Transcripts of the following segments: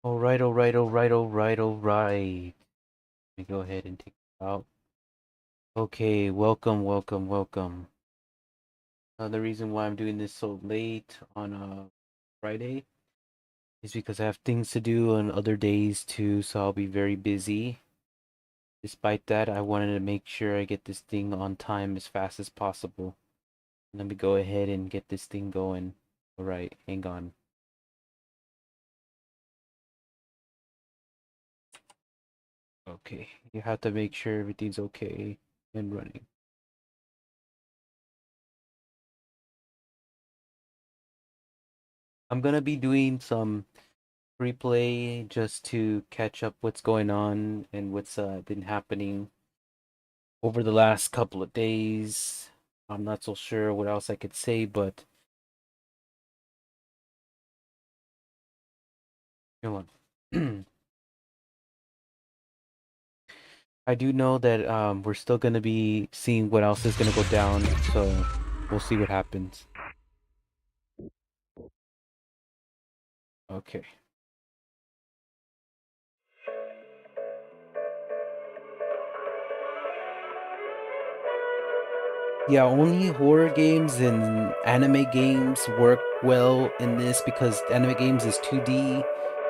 All right. Let me go ahead and take it out. Okay, welcome. The reason why I'm doing this so late on Friday is because I have things to do on other days too, so I'll be very busy. Despite that, I wanted to make sure I get this thing on time as fast as possible. Let me go ahead and get this thing going. All right, hang on. Okay, you have to make sure everything's okay and running. I'm gonna be doing some Freeplay just to catch up what's going on and what's been happening over the last couple of days. I'm not so sure what else I could say, but come on. I do know that we're still gonna be seeing what else is gonna go down, so we'll see what happens. Okay. Yeah, only horror games and anime games work well in this because anime games is 2D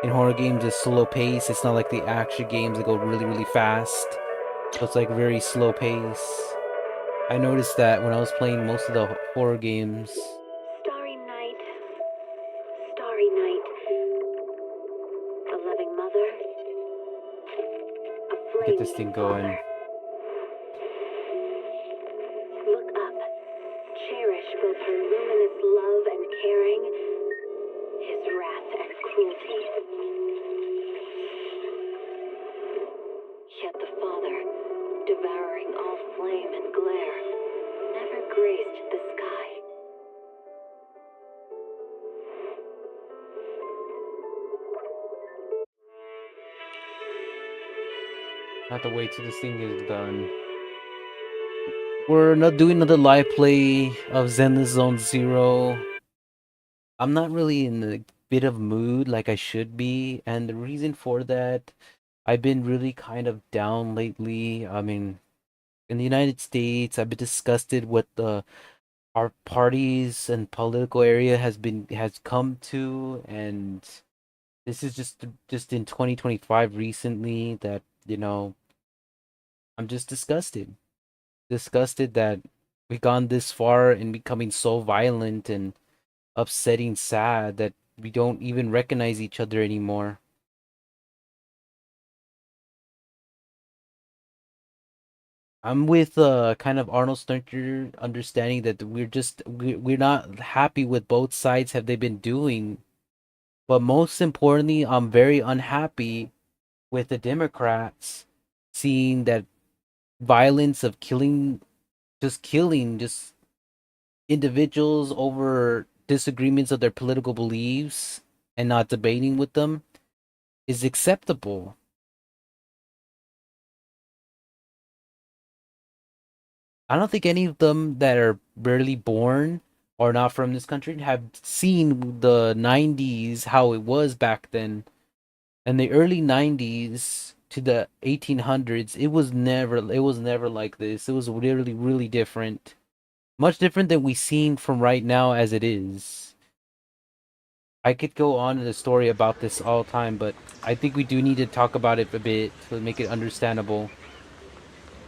and horror games is slow pace. It's not like the action games that go really fast. So it's like very slow pace. I noticed that when I was playing most of the horror games. Starry night, starry night. A loving mother, a Get this flaming thing father. going. Look up, cherish both her luminous love and caring, his wrath and cruelty. Yet the father, devouring all flame and glare, never graced the sky. I have to wait till this thing is done. We're not doing another live play of Zenless Zone Zero. I'm not really in a bit of mood like I should be, and the reason for that, I've been really kind of down lately. I mean, in the United States, I've been disgusted with the our parties and political area has come to, and this is just in 2025 recently that, I'm just disgusted. Disgusted that we gone this far in becoming so violent and upsetting sad that we don't even recognize each other anymore. I'm with kind of Arnold Sturger understanding that we're not happy with both sides have they been doing, but most importantly, I'm very unhappy with the Democrats seeing that violence of killing just individuals over disagreements of their political beliefs and not debating with them is acceptable. I don't think any of them that are barely born or not from this country have seen the 90s, how it was back then. In the early 90s to the 1800s, it was never like this. It was really different. Much different than we seen from right now as it is. I could go on in a story about this all the time, but I think we do need to talk about it a bit to make it understandable.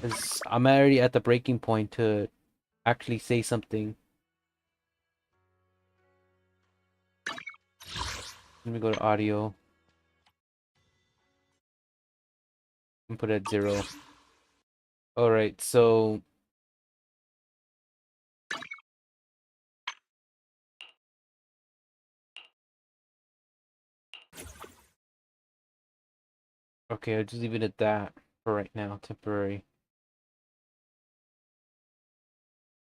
Because I'm already at the breaking point to actually say something. Let me go to audio and put it at 0. Alright, so okay, I'll just leave it at that for right now, temporary.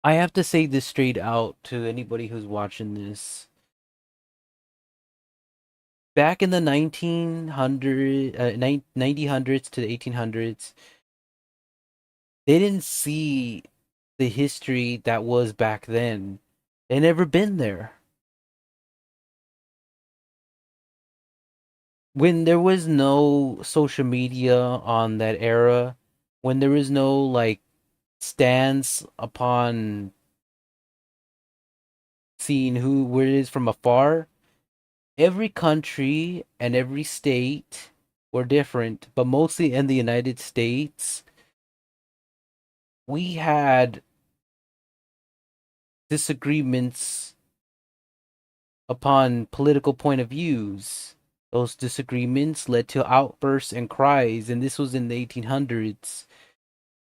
I have to say this straight out to anybody who's watching this. Back in the 1900s to the 1800s, they didn't see the history that was back then. They never been there. when there was no social media on that era, when there was no like stance upon seeing who where it is from afar, every country and every state were different, but mostly in the United States, we had disagreements upon political point of views. Those disagreements led to outbursts and cries, and this was in the 1800s.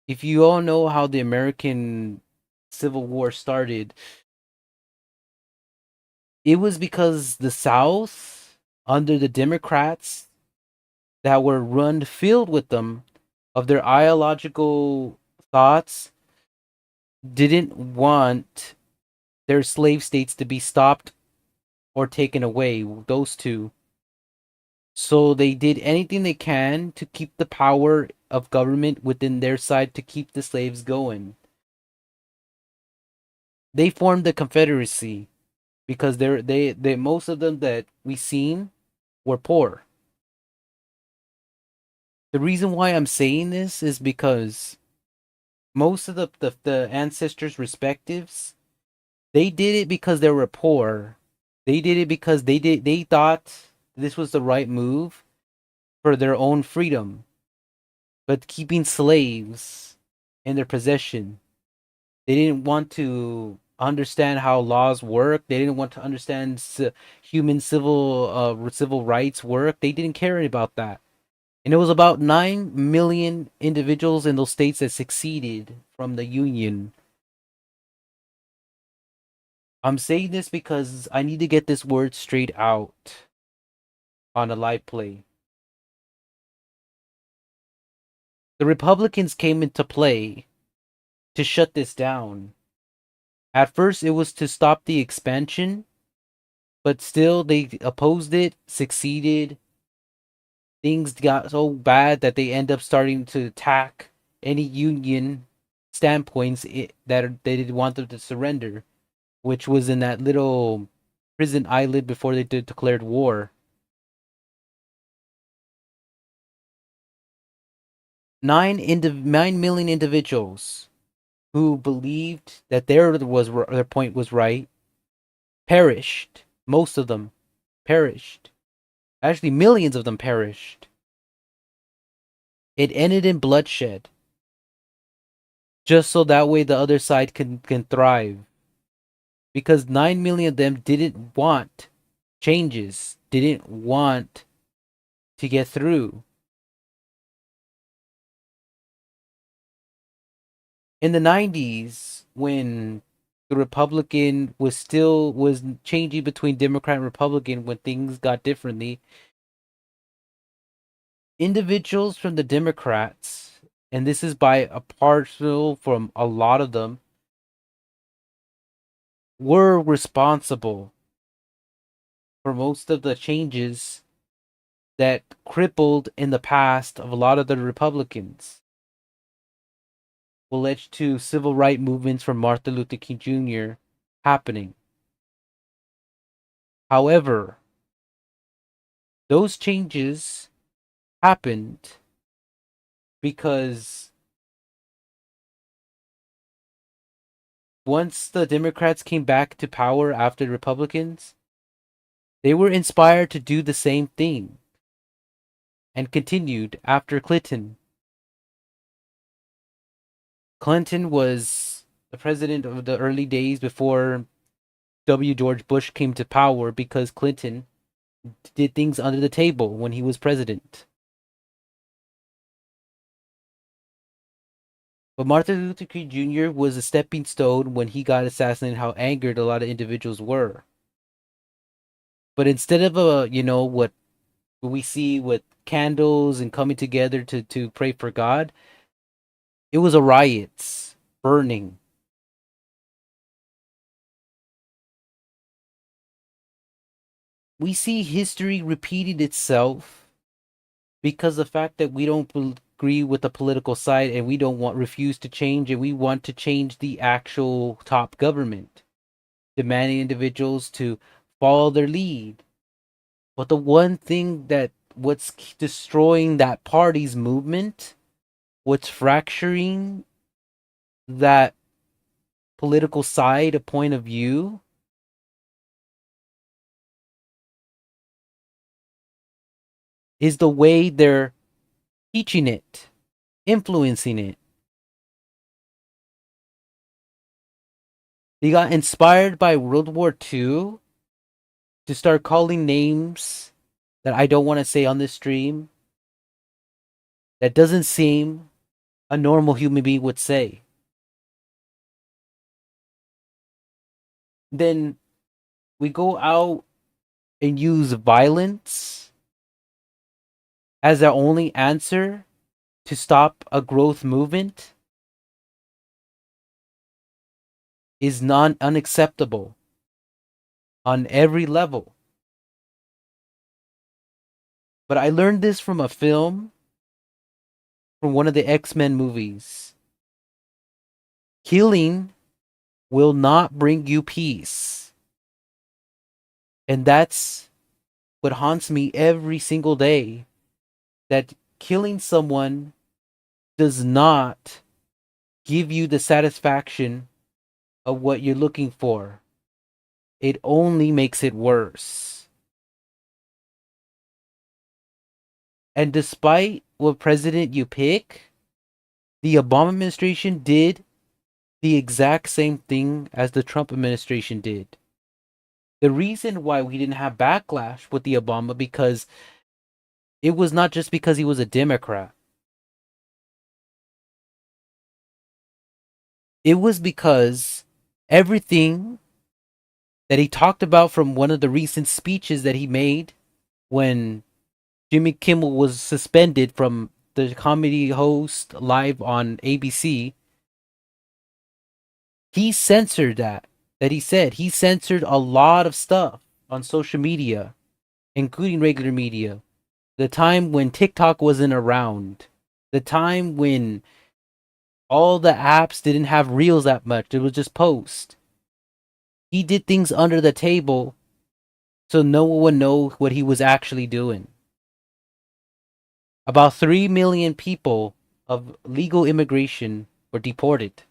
If you all know how the American Civil War started, it was because the South, under the Democrats that were run filled with them of their ideological thoughts, didn't want their slave states to be stopped or taken away, those two. So they did anything they can to keep the power of government within their side to keep the slaves going. They formed the Confederacy because they most of them that we seen were poor. The reason why I'm saying this is because most of the ancestors respectives, they did it because they were poor. They did it because they thought this was the right move for their own freedom. But keeping slaves in their possession, they didn't want to understand how laws work. They didn't want to understand human civil rights work. They didn't care about that. And it was about 9 million individuals in those states that succeeded from the Union. I'm saying this because I need to get this word straight out on a live play. The Republicans came into play to shut this down. At first, it was to stop the expansion, but still, they opposed it, succeeded. Things got so bad that they end up starting to attack any Union standpoints that they didn't want them to surrender, which was in that little prison island before they declared war. 9 million individuals who believed that their point was right perished. Most of them perished. Actually, millions of them perished. It ended in bloodshed, just so that way the other side can thrive. Because 9 million of them didn't want changes, didn't want to get through. In the 90s, when the Republican was changing between Democrat and Republican when things got differently, individuals from the Democrats, and this is by a partial from a lot of them, were responsible for most of the changes that crippled in the past of a lot of the Republicans. Will lead to civil rights movements from Martin Luther King Jr. happening. However, those changes happened because once the Democrats came back to power after the Republicans, they were inspired to do the same thing and continued after Clinton. Clinton was the president of the early days before George Bush came to power because Clinton did things under the table when he was president. But Martin Luther King Jr. was a stepping stone when he got assassinated, how angered a lot of individuals were. But instead of what we see with candles and coming together to pray for God, it was a riots, burning. We see history repeating itself because the fact that we don't agree with the political side and we don't refuse to change and we want to change the actual top government, demanding individuals to follow their lead. But the one thing that destroying that party's movement, what's fracturing that political side, a point of view, is the way they're teaching it, influencing it. They got inspired by World War II to start calling names that I don't want to say on this stream, that doesn't seem a normal human being would say. Then we go out and use violence as our only answer to stop a growth movement is non unacceptable on every level. But I learned this from a film from one of the X-Men movies. Killing will not bring you peace. And that's what haunts me every single day. That killing someone does not give you the satisfaction of what you're looking for. It only makes it worse. And despite what president you pick, the Obama administration did the exact same thing as the Trump administration did. The reason why we didn't have backlash with the Obama, because it was not just because he was a Democrat. It was because everything that he talked about from one of the recent speeches that he made when Jimmy Kimmel was suspended from the comedy host live on ABC, he censored that he said. He censored a lot of stuff on social media, including regular media. The time when TikTok wasn't around. The time when all the apps didn't have reels that much. It was just post. He did things under the table so no one would know what he was actually doing. About 3 million people of legal immigration were deported.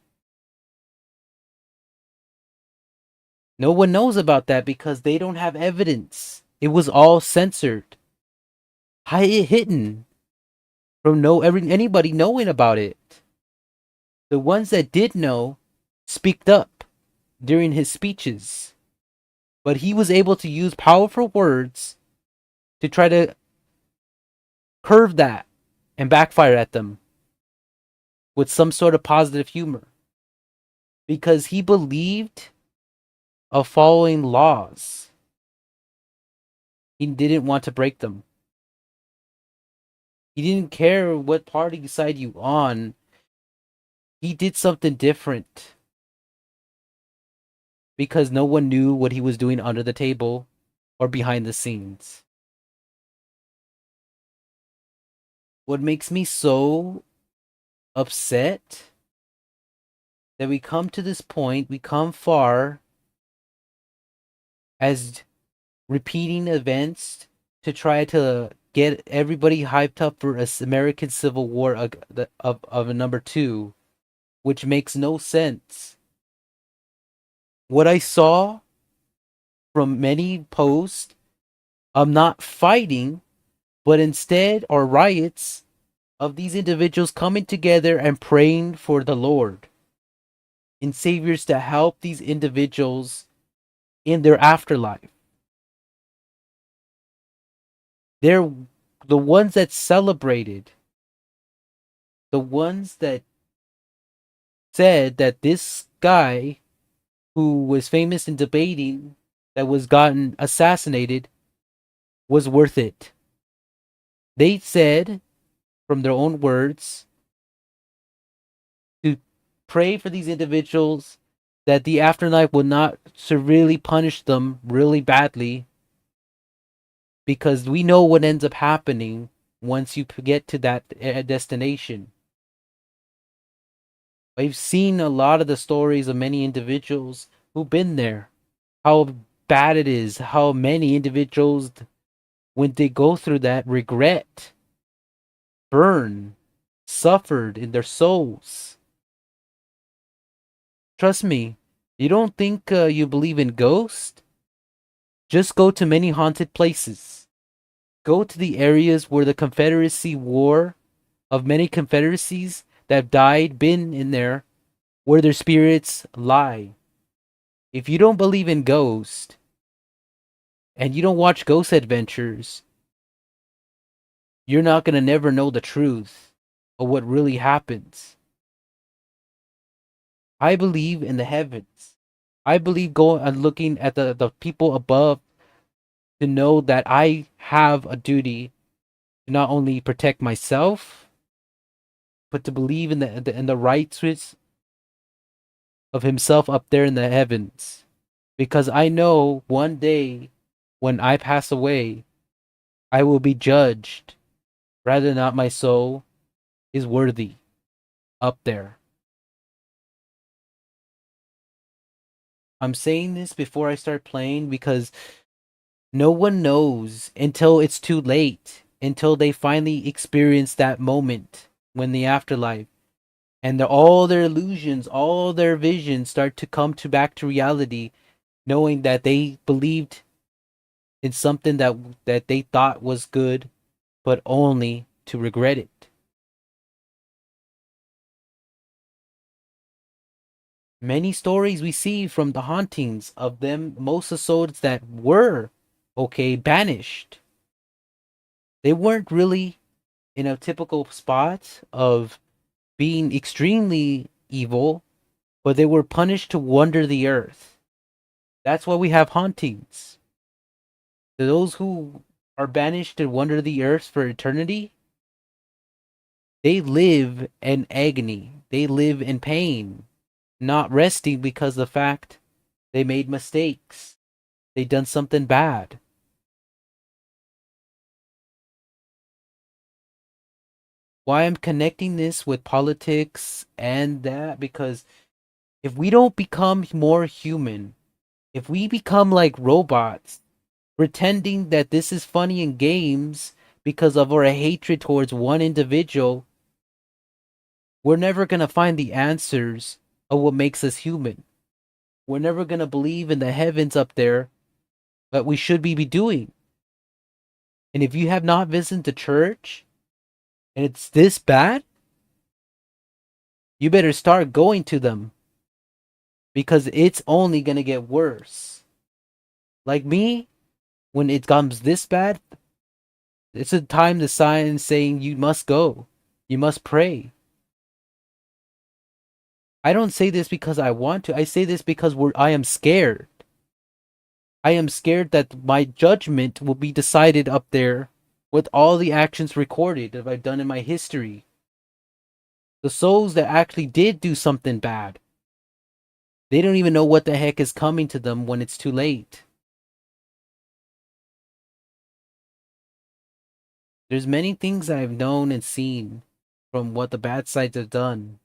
No one knows about that because they don't have evidence. It was all censored, hidden from anybody knowing about it. The ones that did know speaked up during his speeches, but he was able to use powerful words to try to curve that and backfire at them with some sort of positive humor because he believed of following laws. He didn't want to break them. He didn't care what party side you on. He did something different because no one knew what he was doing under the table or behind the scenes. What makes me so upset that we come to this point, we come far as repeating events to try to get everybody hyped up for a American Civil War of a number 2, which makes no sense. What I saw from many posts of not fighting, but instead are riots of these individuals coming together and praying for the Lord and saviors to help these individuals in their afterlife. They're the ones that celebrated, the ones that said that this guy who was famous in debating that was gotten assassinated was worth it. They said, from their own words, to pray for these individuals that the afterlife would not severely punish them really badly, because we know what ends up happening once you get to that destination. I've seen a lot of the stories of many individuals who've been there, how bad it is, how many individuals when they go through that, regret, burn, suffered in their souls. Trust me, you don't think you believe in ghosts? Just go to many haunted places. Go to the areas where the Confederacy war of many confederacies that have died, been in there, where their spirits lie. If you don't believe in ghosts and you don't watch Ghost Adventures, you're not gonna never know the truth of what really happens. I believe in the heavens. I believe going and looking at the people above to know that I have a duty to not only protect myself, but to believe in the righteousness of himself up there in the heavens. Because I know one day when I pass away, I will be judged, rather not my soul is worthy up there. I'm saying this before I start playing because no one knows until it's too late, until they finally experience that moment when the afterlife and all their illusions, all their visions start to come to back to reality, knowing that they believed in something that they thought was good, but only to regret it. Many stories we see from the hauntings of them, most of souls that were okay banished. They weren't really in a typical spot of being extremely evil, but they were punished to wander the earth. That's why we have hauntings. Those who are banished to wander the earth for eternity, they live in agony. They live in pain, not resting because of the fact they made mistakes. They done something bad. Why I'm connecting this with politics and that, because if we don't become more human, if we become like robots, pretending that this is funny in games because of our hatred towards one individual, we're never going to find the answers of what makes us human. We're never going to believe in the heavens up there that we should be doing. And if you have not visited the church and it's this bad, you better start going to them because it's only going to get worse. Like me, when it comes this bad, it's a time to sign saying you must go. You must pray. I don't say this because I want to. I say this because I am scared. I am scared that my judgment will be decided up there with all the actions recorded that I've done in my history. The souls that actually did do something bad, they don't even know what the heck is coming to them when it's too late. There's many things I've known and seen from what the bad sides have done.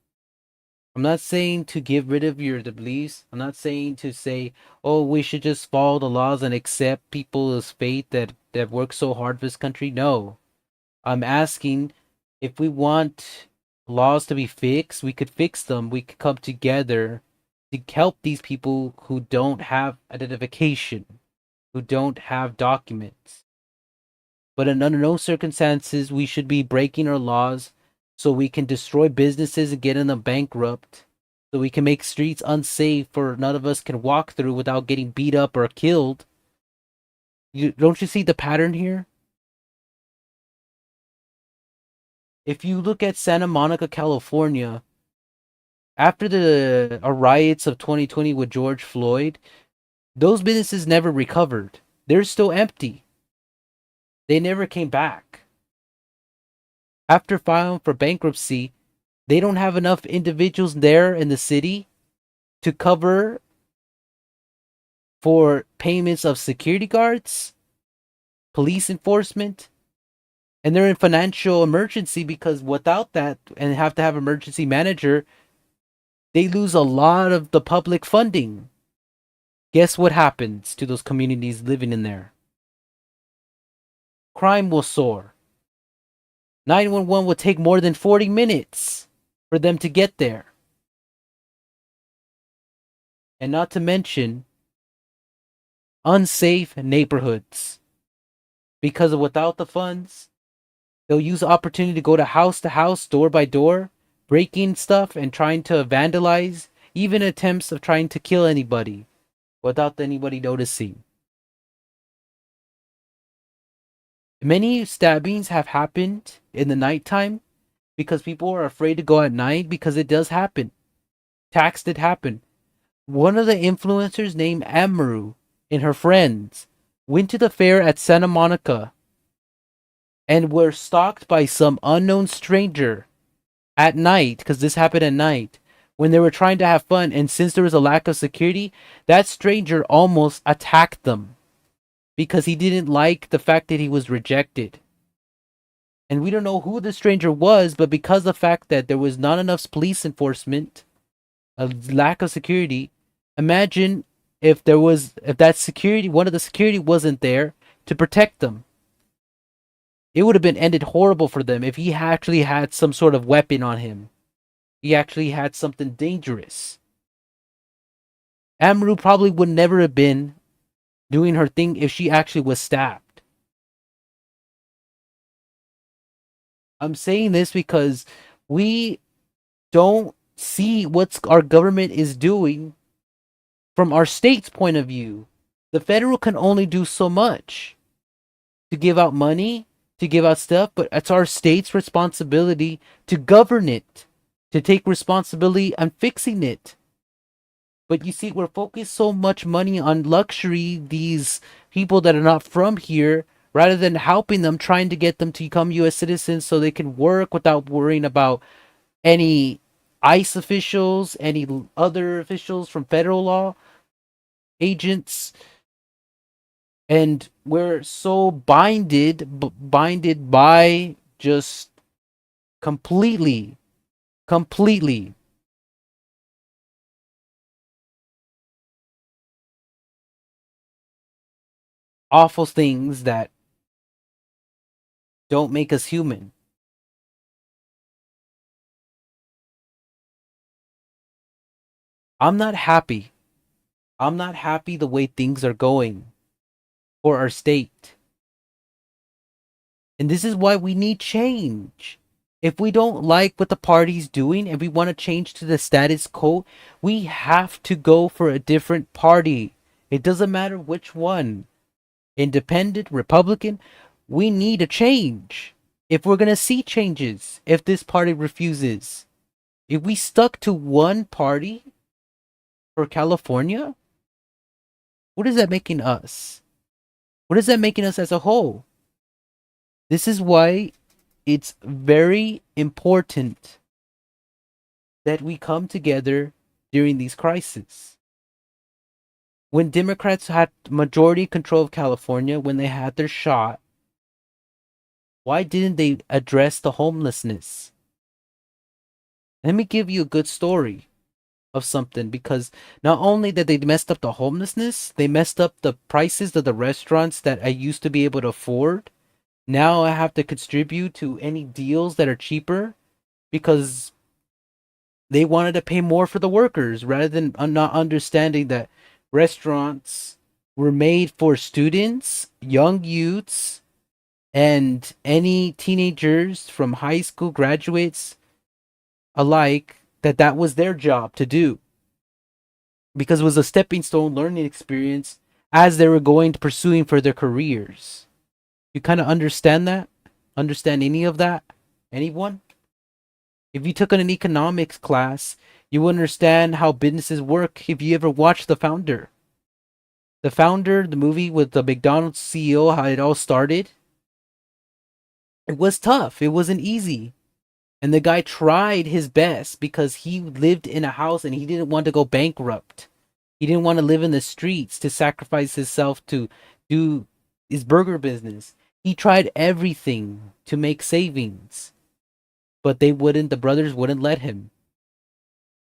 I'm not saying to get rid of your beliefs. I'm not saying to say, oh, we should just follow the laws and accept people's fate that work so hard for this country. No. I'm asking if we want laws to be fixed, we could fix them. We could come together to help these people who don't have identification, who don't have documents. But under no circumstances we should be breaking our laws so we can destroy businesses and get them bankrupt. So we can make streets unsafe for none of us can walk through without getting beat up or killed. Don't you see the pattern here? If you look at Santa Monica, California, after the riots of 2020 with George Floyd, those businesses never recovered. They're still empty. They never came back. After filing for bankruptcy, they don't have enough individuals there in the city to cover for payments of security guards, police enforcement, and they're in financial emergency because without that and have to have emergency manager, they lose a lot of the public funding. Guess what happens to those communities living in there? crime will soar. 911 will take more than 40 minutes for them to get there. And not to mention unsafe neighborhoods. Because of without the funds, they'll use the opportunity to house, door by door, breaking stuff and trying to vandalize, even attempts of trying to kill anybody without anybody noticing. Many stabbings have happened in the nighttime because people are afraid to go at night because it does happen. Attacks did happen. One of the influencers named Amaru and her friends went to the fair at Santa Monica and were stalked by some unknown stranger at night, because this happened at night, when they were trying to have fun. And since there was a lack of security, that stranger almost attacked them because he didn't like the fact that he was rejected. And we don't know who the stranger was, but because of the fact that there was not enough police enforcement, a lack of security, imagine if that security, one of the security wasn't there to protect them. It would have been ended horrible for them if he actually had some sort of weapon on him. He actually had something dangerous. Amaru probably would never have been doing her thing if she actually was stabbed. I'm saying this because we don't see what our government is doing from our state's point of view. The federal can only do so much to give out money, to give out stuff, but it's our state's responsibility to govern it, to take responsibility on fixing it. But you see, we're focused so much money on luxury, these people that are not from here, rather than helping them, trying to get them to become U.S. citizens so they can work without worrying about any ICE officials, any other officials from federal law agents. And we're so binded by just completely awful things that don't make us human. I'm not happy. I'm not happy the way things are going for our state. And this is why we need change. If we don't like what the party's doing and we want to change to the status quo, we have to go for a different party. It doesn't matter which one. Independent, Republican, we need a change. If we're going to see changes, if this party refuses, if we stuck to one party for California, what is that making us? What is that making us as a whole? This is why it's very important that we come together during these crises. When Democrats had majority control of California, when they had their shot, why didn't they address the homelessness? Let me give you a good story of something, because not only that they messed up the homelessness, they messed up the prices of the restaurants that I used to be able to afford. Now I have to contribute to any deals that are cheaper because they wanted to pay more for the workers rather than not understanding that restaurants were made for students, young youths, and any teenagers from high school graduates alike, that was their job to do, because it was a stepping stone learning experience as they were going to pursuing for their careers. You kind of understand that? Understand any of that? Anyone? If you took an economics class, you understand how businesses work if you ever watched The Founder. The Founder, the movie with the McDonald's CEO, how it all started. It was tough. It wasn't easy. And the guy tried his best because he lived in a house and he didn't want to go bankrupt. He didn't want to live in the streets to sacrifice himself to do his burger business. He tried everything to make savings. But the brothers wouldn't let him.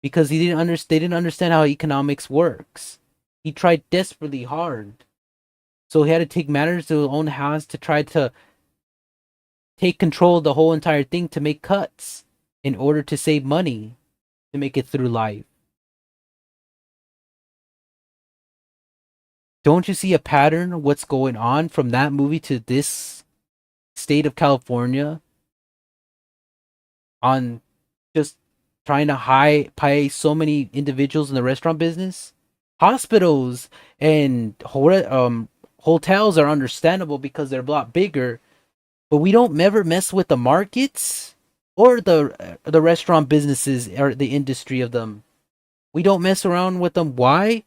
Because they didn't understand how economics works. He tried desperately hard. So he had to take matters to his own hands to try to take control of the whole entire thing to make cuts in order to save money to make it through life. Don't you see a pattern of what's going on from that movie to this state of California on just trying to pay so many individuals in the restaurant business? Hospitals and hotels are understandable because they're a lot bigger, but we don't ever mess with the markets or the restaurant businesses or the industry of them. We don't mess around with them. Why?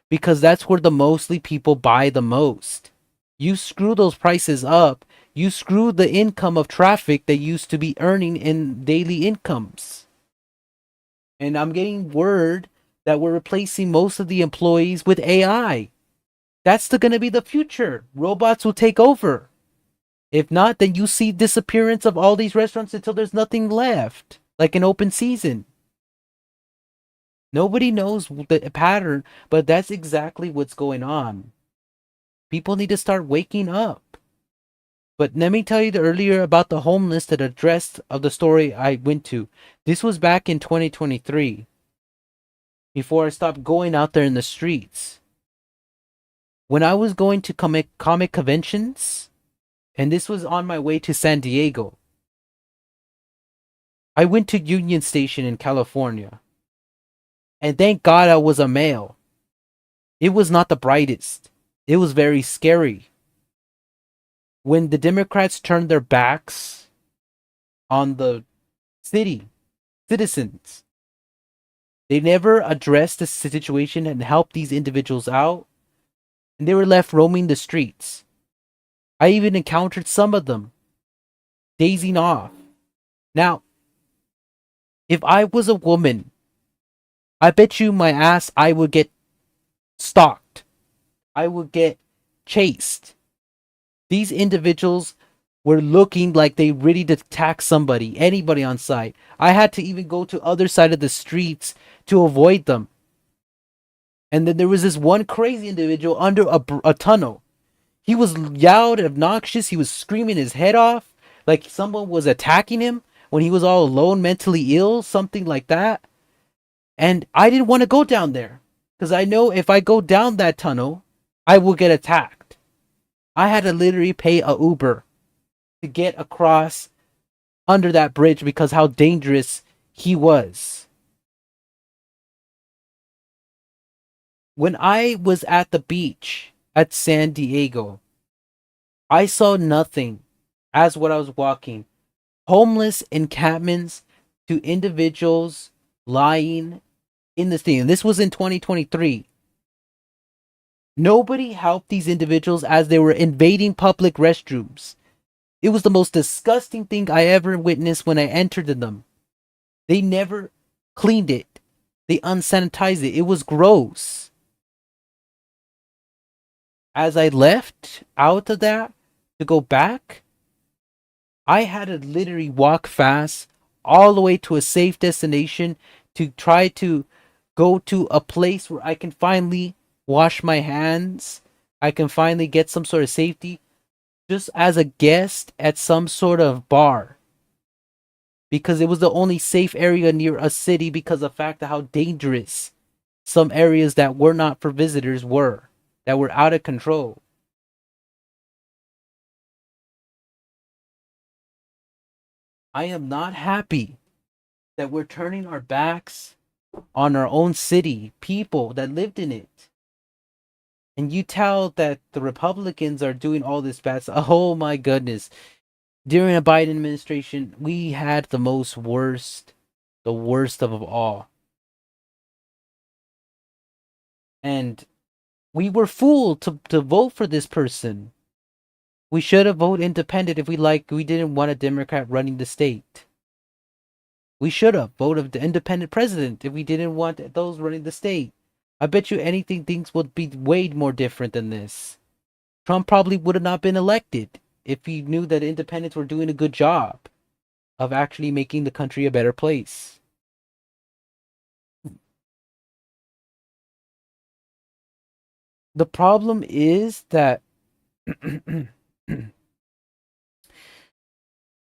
Because that's where the mostly people buy the most. You screw those prices up, you screw the income of traffic they used to be earning in daily incomes. And I'm getting word that we're replacing most of the employees with AI. That's going to be the future. Robots will take over. If not, then you see disappearance of all these restaurants until there's nothing left, like an open season. Nobody knows the pattern, but that's exactly what's going on. People need to start waking up. But let me tell you earlier about the homeless that addressed of the story I went to. This was back in 2023, before I stopped going out there in the streets. When I was going to comic conventions, and this was on my way to San Diego, I went to Union Station in California. And thank God I was a male. It was not the brightest. It was very scary. When the Democrats turned their backs on the citizens, they never addressed the situation and helped these individuals out, and they were left roaming the streets. I even encountered some of them dazing off. Now, if I was a woman, I bet you my ass I would get stalked. I would get chased. These individuals were looking like they ready to attack somebody, anybody on site. I had to even go to other side of the streets to avoid them. And then there was this one crazy individual under a tunnel. He was loud, obnoxious. He was screaming his head off like someone was attacking him when he was all alone, mentally ill, something like that. And I didn't want to go down there because I know if I go down that tunnel, I will get attacked. I had to literally pay a Uber to get across under that bridge because how dangerous he was. When I was at the beach at San Diego, I saw nothing as what I was walking. Homeless encampments to individuals lying in this thing. And this was in 2023. Nobody helped these individuals as they were invading public restrooms. It was the most disgusting thing I ever witnessed when I entered them. They never cleaned it. They unsanitized it. It was gross. As I left out of that to go back, I had to literally walk fast all the way to a safe destination to try to go to a place where I can finally wash my hands. I can finally get some sort of safety just as a guest at some sort of bar. Because it was the only safe area near a city because of the fact of how dangerous some areas that were not for visitors were, that were out of control. I am not happy that we're turning our backs on our own city, people that lived in it. And you tell that the Republicans are doing all this bad stuff. Oh my goodness. During a Biden administration, we had the worst of all. And we were fooled to vote for this person. We should have voted independent if we didn't want a Democrat running the state. We should have voted the independent president if we didn't want those running the state. I bet you anything things would be way more different than this. Trump probably would have not been elected if he knew that independents were doing a good job of actually making the country a better place. The problem is that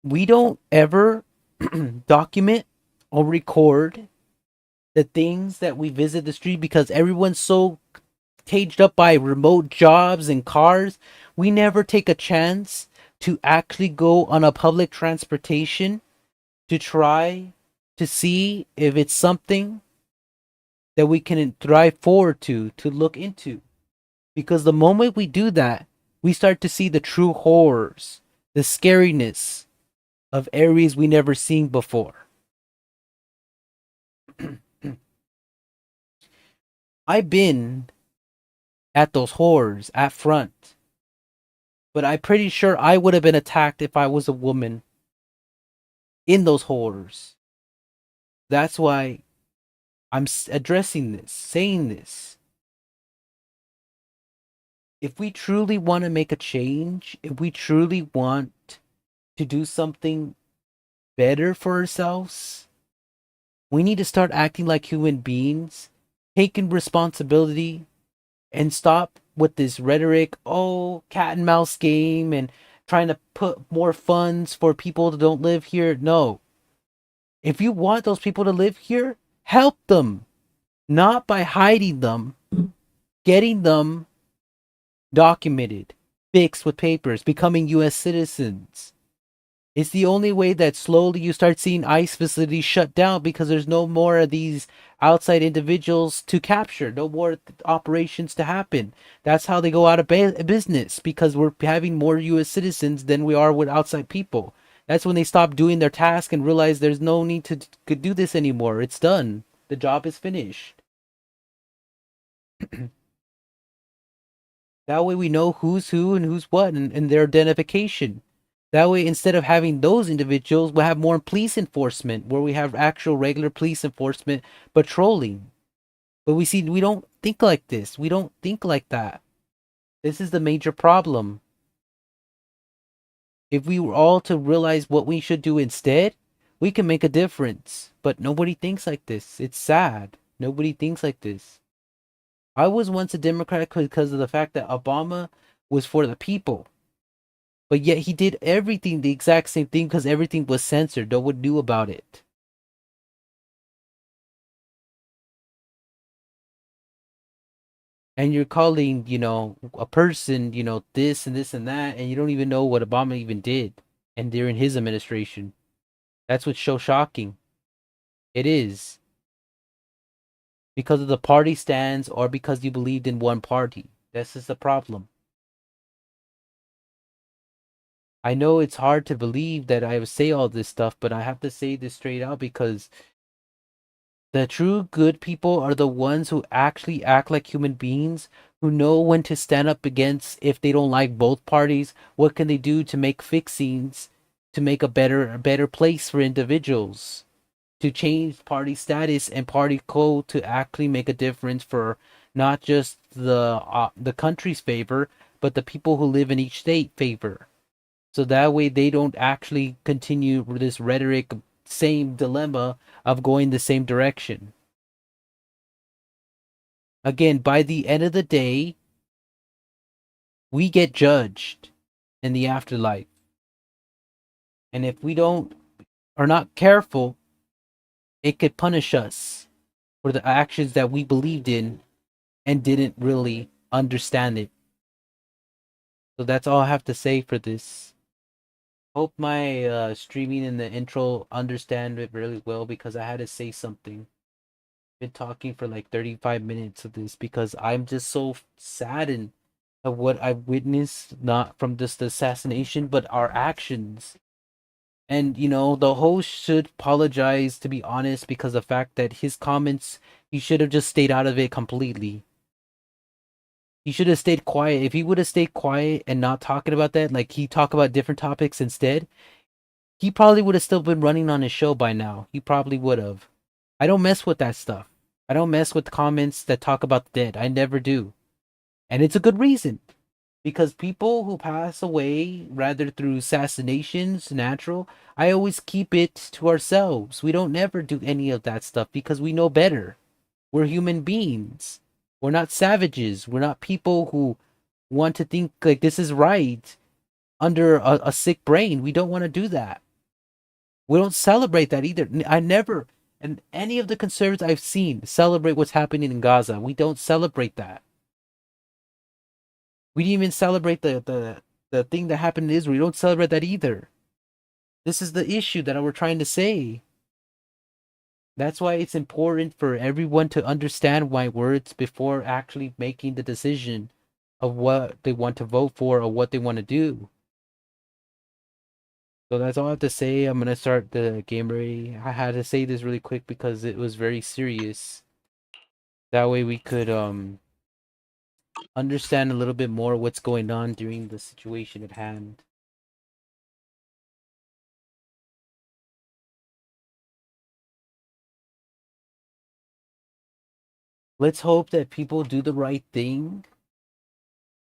We don't ever document or record the things that we visit the street because everyone's so caged up by remote jobs and cars. We never take a chance to actually go on a public transportation to try to see if it's something that we can thrive forward to look into. Because the moment we do that, we start to see the true horrors, the scariness of areas we never seen before. I've been at those horrors at front, but I'm pretty sure I would have been attacked if I was a woman in those horrors. That's why I'm addressing this, saying this. If we truly want to make a change, if we truly want to do something better for ourselves, we need to start acting like human beings, taking responsibility, and stop with this rhetoric, oh, cat and mouse game, and trying to put more funds for people that don't live here. No. If you want those people to live here, help them. Not by hiding them, getting them documented, fixed with papers, becoming US citizens. It's the only way that slowly you start seeing ICE facilities shut down because there's no more of these outside individuals to capture, no more operations to happen. That's how they go out of business because we're having more US citizens than we are with outside people. That's when they stop doing their task and realize there's no need to do this anymore. It's done. The job is finished. That way we know who's who and who's what and their identification. That way, instead of having those individuals, we'll have more police enforcement where we have actual regular police enforcement patrolling. But we don't think like this. We don't think like that. This is the major problem. If we were all to realize what we should do instead, we can make a difference. But nobody thinks like this. It's sad. Nobody thinks like this. I was once a Democrat because of the fact that Obama was for the people. But yet he did everything the exact same thing because everything was censored. No one knew about it. And you're calling, a person, this and this and that, and you don't even know what Obama even did. And during his administration. That's what's so shocking. It is. Because of the party stands or because you believed in one party. This is the problem. I know it's hard to believe that I would say all this stuff, but I have to say this straight out because the true good people are the ones who actually act like human beings, who know when to stand up against if they don't like both parties. What can they do to make fixings to make a better place for individuals? To change party status and party code to actually make a difference for not just the country's favor, but the people who live in each state favor. So that way they don't actually continue this rhetoric, same dilemma of going the same direction. Again, by the end of the day, we get judged in the afterlife. And if we don't are not careful, it could punish us for the actions that we believed in and didn't really understand it. So that's all I have to say for this. Hope my streaming in the intro understand it really well because I had to say something. Been talking for like 35 minutes of this because I'm just so saddened of what I've witnessed, not from just the assassination, but our actions. And the host should apologize, to be honest, because the fact that his comments, he should have just stayed out of it completely. He should have stayed quiet. If he would have stayed quiet and not talking about that, like he talk about different topics instead, he probably would have still been running on his show by now. He probably would have. I don't mess with that stuff. I don't mess with comments that talk about the dead. I never do. And it's a good reason. Because people who pass away, rather through assassinations, natural, I always keep it to ourselves. We don't never do any of that stuff because we know better. We're human beings. We're not savages. We're not people who want to think like this is right under a sick brain. We don't want to do that. We don't celebrate that either. I never, and any of the conservatives I've seen celebrate what's happening in Gaza. We don't celebrate that. We didn't even celebrate the thing that happened in Israel. We don't celebrate that either. This is the issue that we're trying to say. That's why it's important for everyone to understand my words before actually making the decision of what they want to vote for or what they want to do. So that's all I have to say. I'm gonna start the game ready. I had to say this really quick because it was very serious. That way we could understand a little bit more what's going on during the situation at hand. Let's hope that people do the right thing.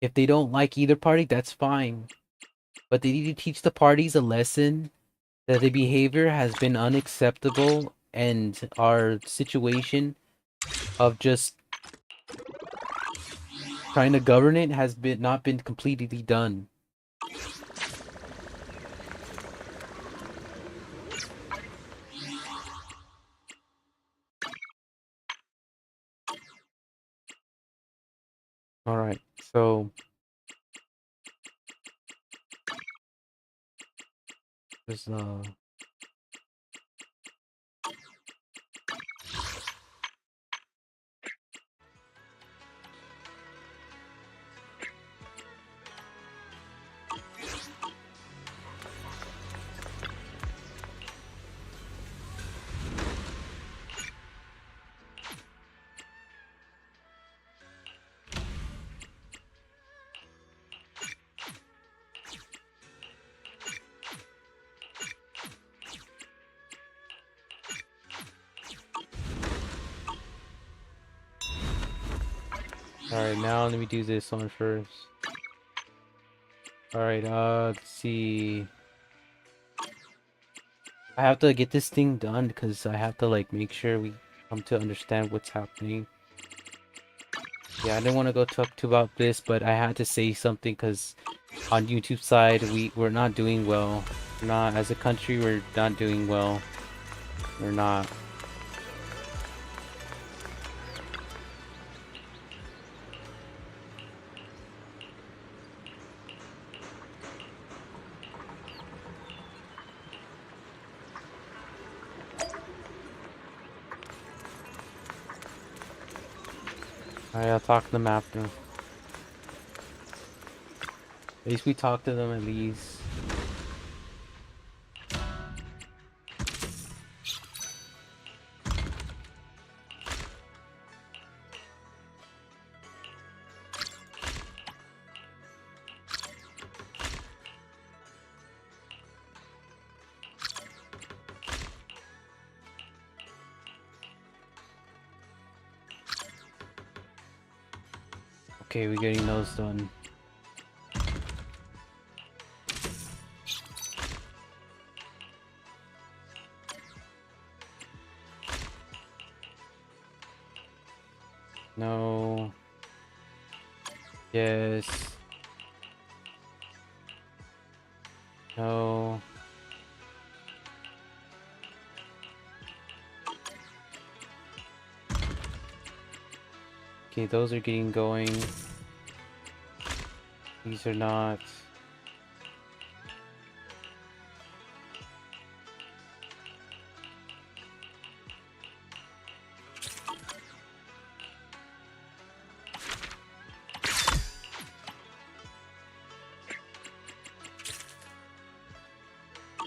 If they don't like either party, that's fine. But they need to teach the parties a lesson that the behavior has been unacceptable and our situation of just trying to govern it has been not been completely done. All right, so there's all right, now let me do this one first. All right, let's see. I have to get this thing done because I have to like make sure we come to understand what's happening. Yeah, I didn't want to go talk too about this, but I had to say something because on YouTube side we're not doing well. We're not, as a country, we're not doing well. We're not. Alright, I'll talk to them after. At least we talk to them at least. Okay, we're getting those done. No. Yes. No. Okay, those are getting going. These are not.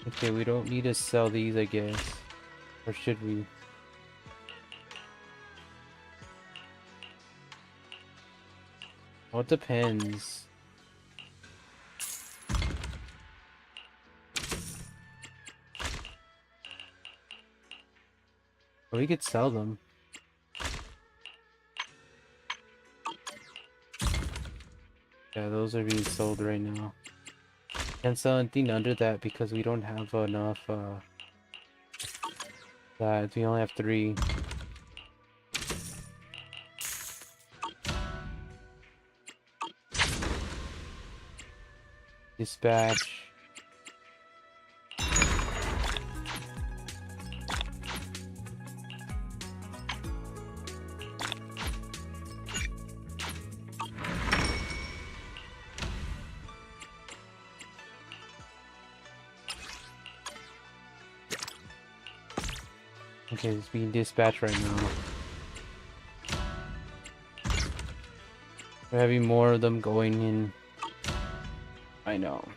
Okay, we don't need to sell these, I guess. Or should we? Well, it depends. Or we could sell them. Yeah, those are being sold right now. Can't sell anything under that because we don't have enough, that we only have 3. Dispatch. Okay, it's being dispatched right now. We're having more of them going in. I know.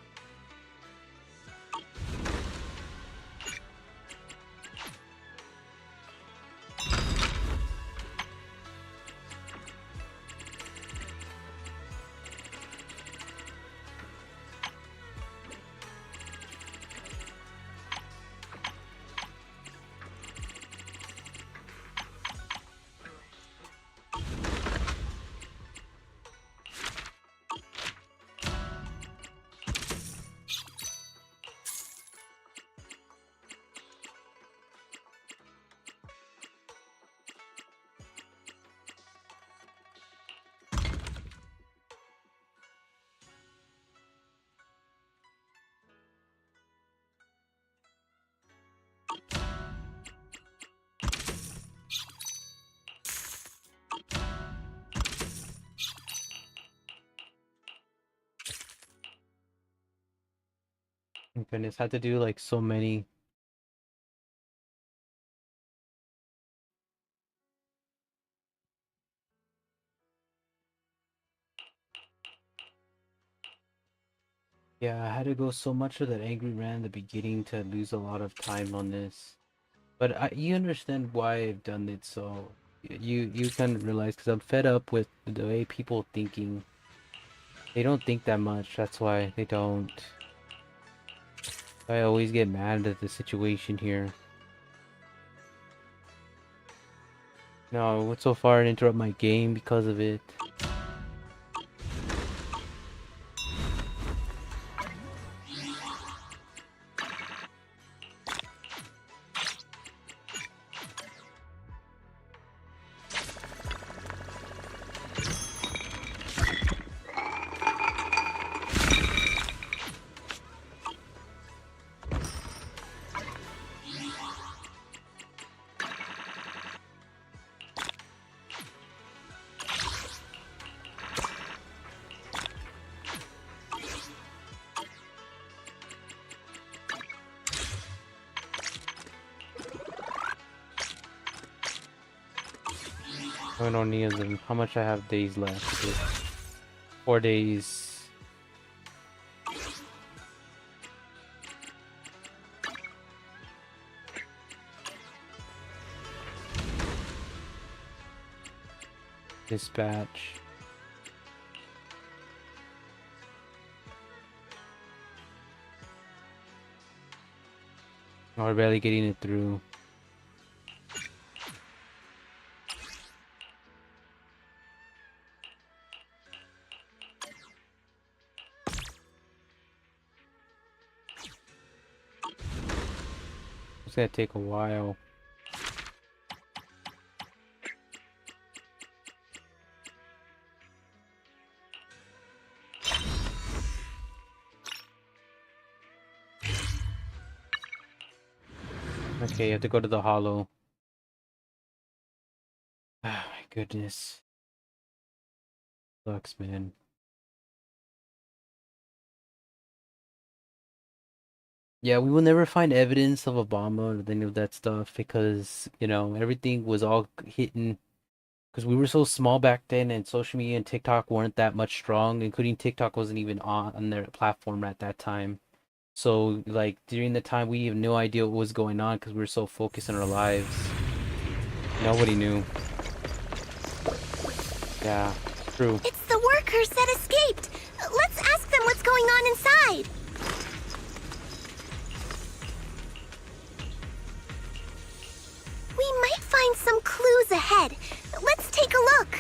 Goodness, had to do like so many. Yeah, I had to go so much of that angry rant in the beginning to lose a lot of time on this. But you understand why I've done it, so you kind of realize because I'm fed up with the way people thinking. They don't think that much. That's why they don't. I always get mad at the situation here. No, I went so far and interrupt my game because of it. I don't need them. How much I have days left? Okay. 4 days. Dispatch. Oh, we're barely getting it through. It's gonna take a while. Okay, you have to go to the hollow. Ah, my goodness. Sucks, man. Yeah, we will never find evidence of Obama or any of that stuff because, everything was all hidden because we were so small back then and social media and TikTok weren't that much strong, including TikTok wasn't even on their platform at that time. So, like, during the time, we have no idea what was going on because we were so focused on our lives. Nobody knew. Yeah, true. It's the workers that escaped. Let's ask them what's going on inside. We might find some clues ahead. Let's take a look.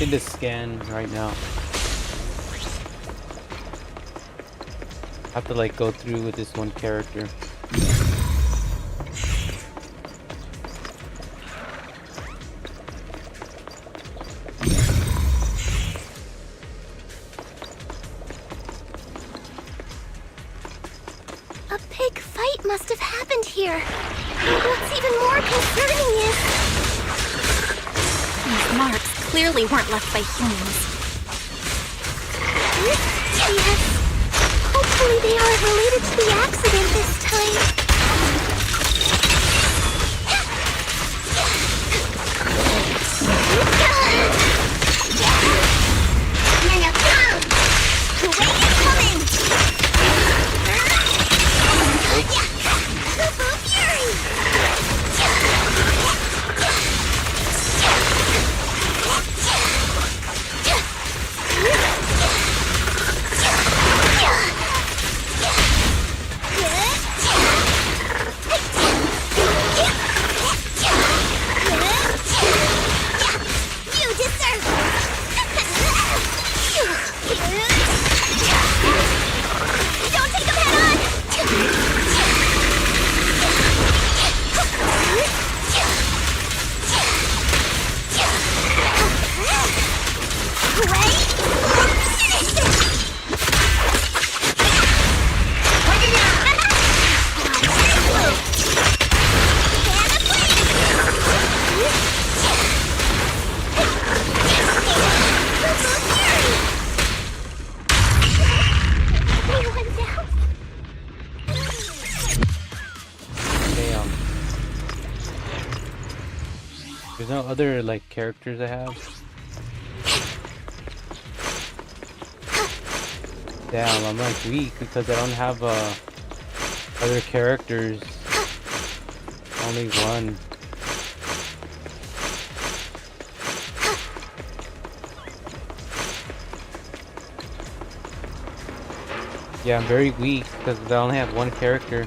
in this scan right now. I have to like go through with this one character. A big fight must have happened here. And what's even more concerning is... these marks clearly weren't left by humans. Yes. Hopefully they aren't related to the accident this time. There's no other like characters I have. Damn, I'm like weak because I don't have other characters. Only one. Yeah, I'm very weak because I only have one character.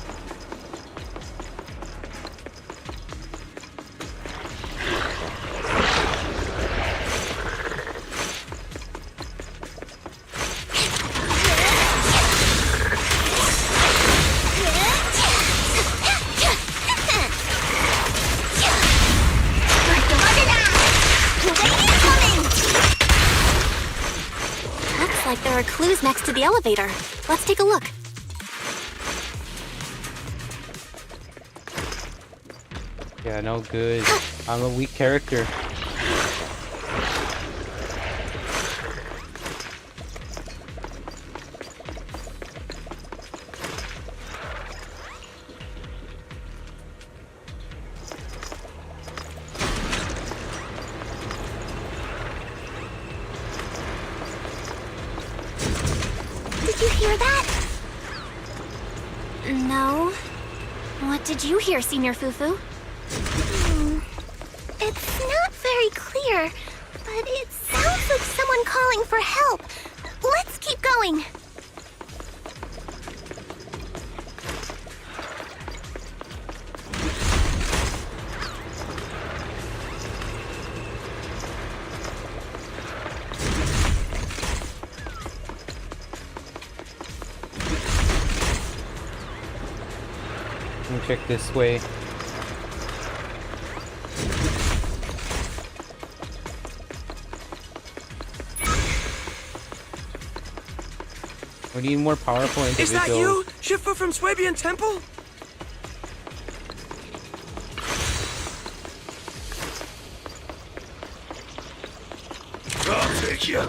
There are clues next to the elevator. Let's take a look. Yeah, no good. I'm a weak character. Did you hear that? No. What did you hear, Senior Fufu? It's not very clear, but it sounds like someone calling for help. Let's keep going. Let me check this way. We need more powerful individuals. Is that you, Shifu from Swabian Temple? I'll take you.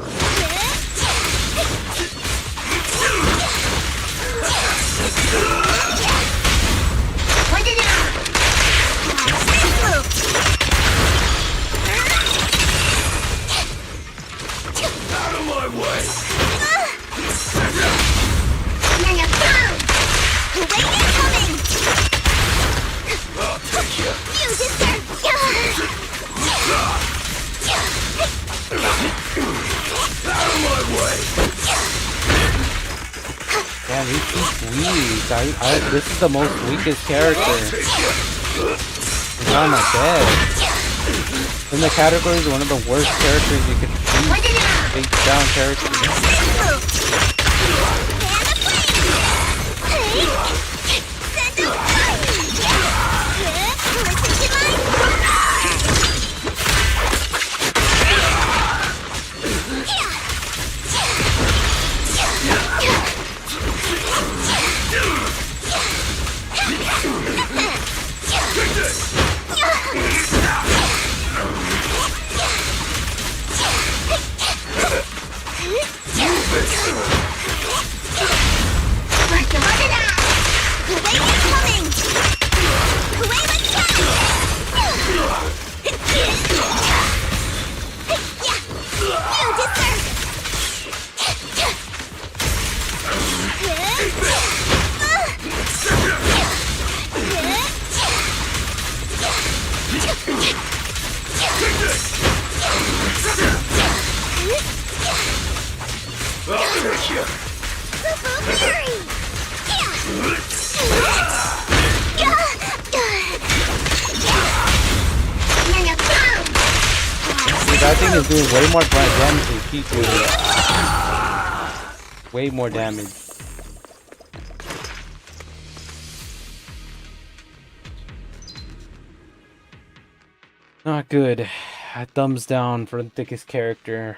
Out of my way! I'll take you. Out of my way! Damn, he's weak. This is the most weakest character. I'll take you. He's on my bed. In the categories, one of the worst characters you could beat. Face down character. That thing is doing way more damage than keep doing. Way more damage. Not good. Thumbs down for the thickest character.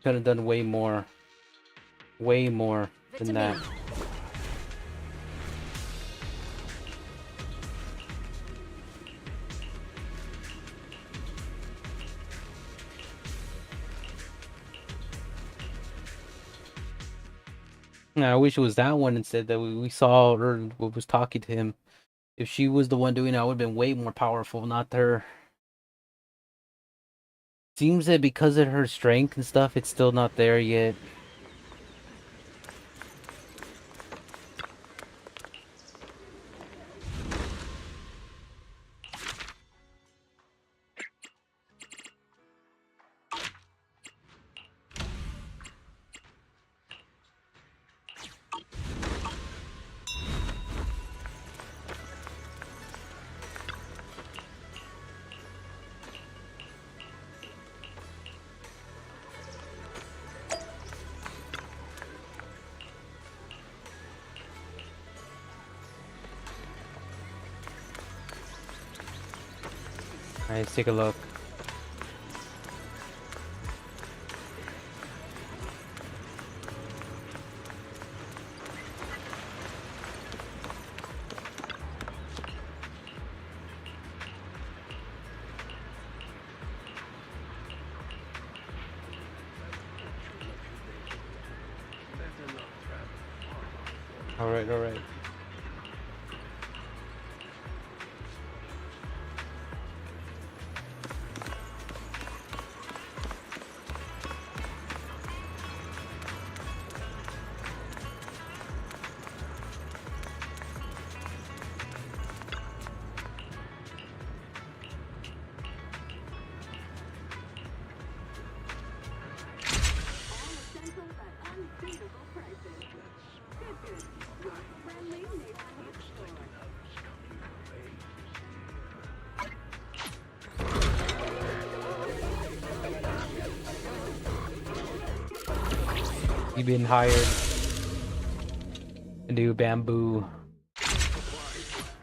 Could have done way more. Way more than that. I wish it was that one instead that we saw or was talking to him. If she was the one doing it, I would have been way more powerful, not her. Seems that because of her strength and stuff, it's still not there yet. Alright, let's take a look. Alright, alright. You've been hired to do bamboo.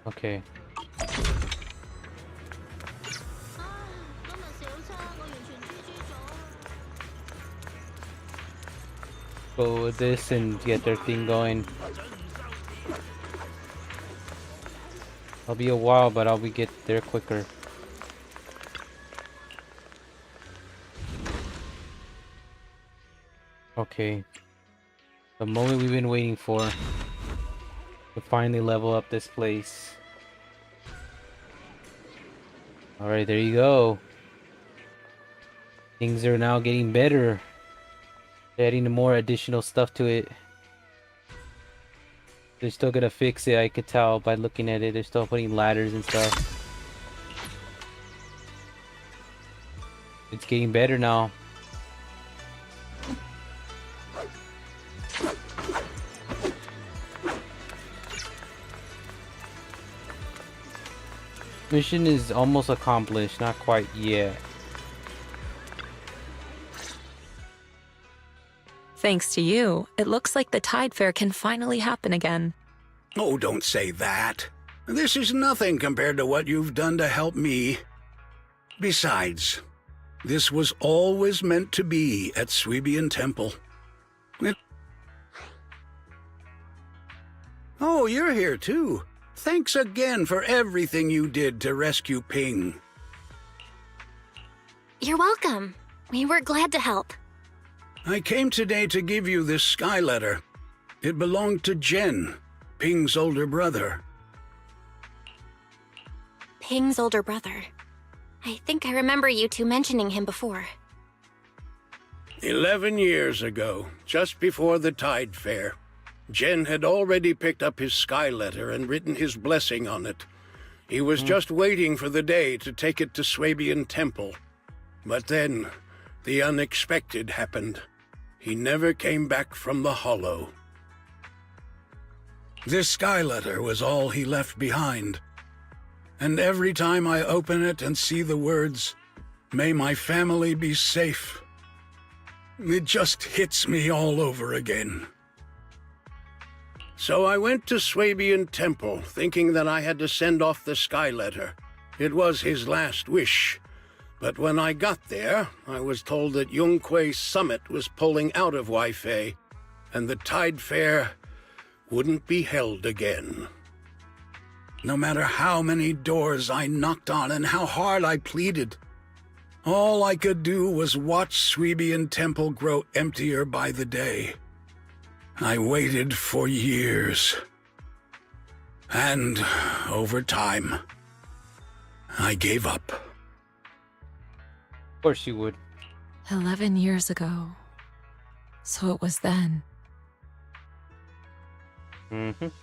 Okay. Go with this and get their thing going. I'll be a while, but I'll get there quicker. Okay. The moment we've been waiting for to finally level up this place. Alright, there you go. Things are now getting better. They're adding more additional stuff to it. They're still gonna fix it, I could tell by looking at it. They're still putting ladders and stuff. It's getting better now. Mission is almost accomplished, not quite yet. Thanks to you, it looks like the Tide Fair can finally happen again. Oh, don't say that. This is nothing compared to what you've done to help me. Besides, this was always meant to be at Sweebian Temple. Oh, you're here too. Thanks again for everything you did to rescue Ping. You're welcome. We were glad to help. I came today to give you this sky letter. It belonged to Jen, Ping's older brother. Ping's older brother. I think I remember you two mentioning him before. 11 years ago, just before the Tide Fair, Jen had already picked up his sky letter and written his blessing on it. He was just waiting for the day to take it to Swabian Temple. But then, the unexpected happened. He never came back from the Hollow. This sky letter was all he left behind. And every time I open it and see the words, "May my family be safe," it just hits me all over again. So I went to Swabian Temple, thinking that I had to send off the sky letter. It was his last wish. But when I got there, I was told that Yunque's summit was pulling out of Waifei, and the Tide Fair wouldn't be held again. No matter how many doors I knocked on and how hard I pleaded, all I could do was watch Sweebian Temple grow emptier by the day. I waited for years. And over time, I gave up. Of course you would. 11 years ago. So it was then.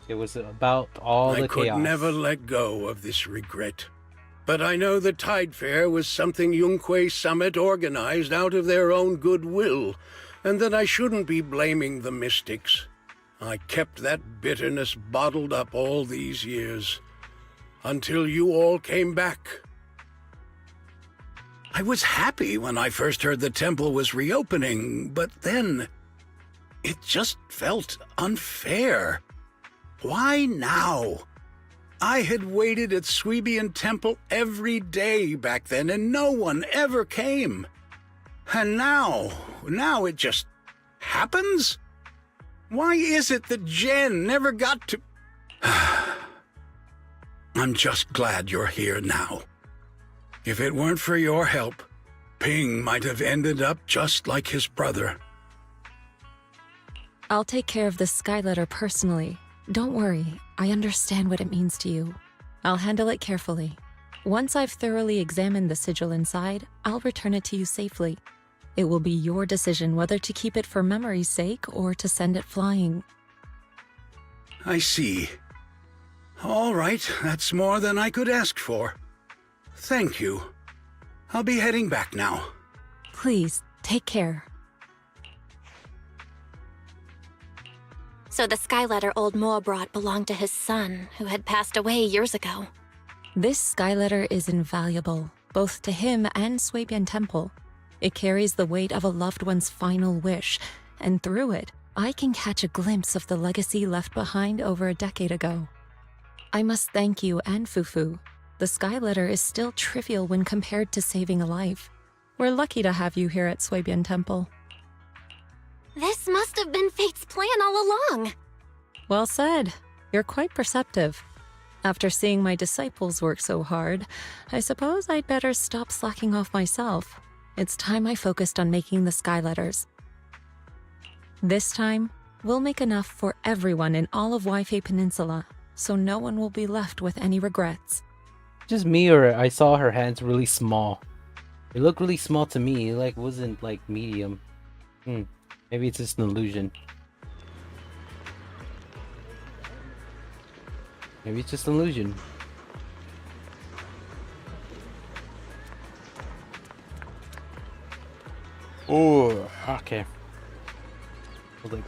It was about all the I could chaos. never let go of this regret. But I know the Tide Fair was something Yunque Summit organized out of their own goodwill, and that I shouldn't be blaming the mystics. I kept that bitterness bottled up all these years, until you all came back. I was happy when I first heard the temple was reopening, but then it just felt unfair. Why now? I had waited at Sweebian Temple every day back then, and no one ever came. And now it just happens? Why is it that Jen never got to... I'm just glad you're here now. If it weren't for your help, Ping might have ended up just like his brother. I'll take care of the sky letter personally. Don't worry, I understand what it means to you. I'll handle it carefully. Once I've thoroughly examined the sigil inside, I'll return it to you safely. It will be your decision whether to keep it for memory's sake or to send it flying. I see. All right, that's more than I could ask for. Thank you. I'll be heading back now. Please, take care. So the sky letter old Moa brought belonged to his son, who had passed away years ago. This sky letter is invaluable, both to him and Swabian Temple. It carries the weight of a loved one's final wish, and through it, I can catch a glimpse of the legacy left behind over a decade ago. I must thank you and Fufu. The sky letter is still trivial when compared to saving a life. We're lucky to have you here at Swabian Temple. This must have been fate's plan all along. Well said. You're quite perceptive. After seeing my disciples work so hard, I suppose I'd better stop slacking off myself. It's time I focused on making the sky letters. This time, we'll make enough for everyone in all of Waifei Peninsula, so no one will be left with any regrets. Just me, or I saw her hands really small. It looked really small to me. It like wasn't like medium. Maybe it's just an illusion. Maybe it's just an illusion. Oh, okay. I was like,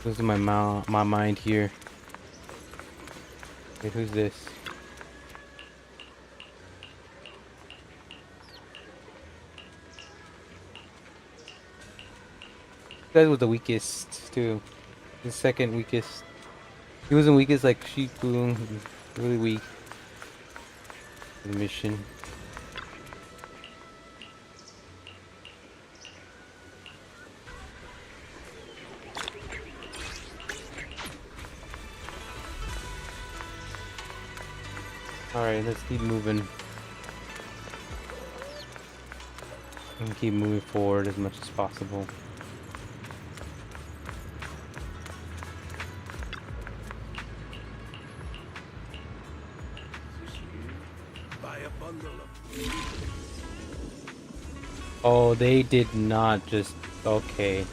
losing my mind here. Wait, who's this? This guy was the weakest too. The second weakest. He wasn't weakest like Shifu. He was really weak. For the mission. Alright, let's keep moving. And keep moving forward as much as possible. Buy a bundle of Oh, they did not just... Okay.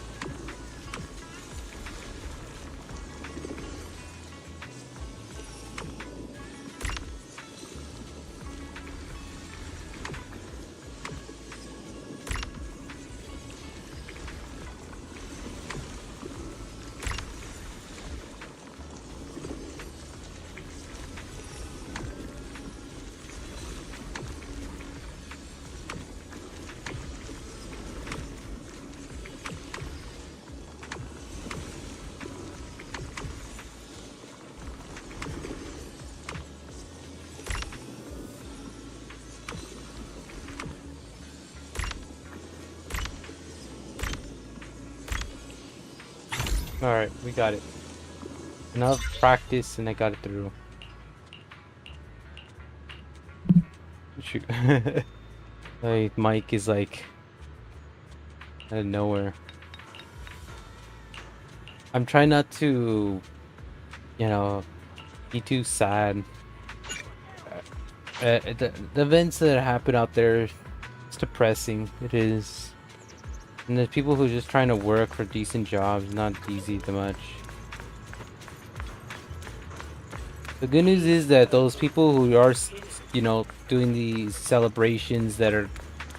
Alright, we got it. Enough practice and I got it through. Shoot. Like, Mike is like... out of nowhere. I'm trying not to... you know... be too sad. The events that happen out there... it's depressing. It is. And there's people who are just trying to work for decent jobs, not easy that much. The good news is that those people who are, you know, doing these celebrations that are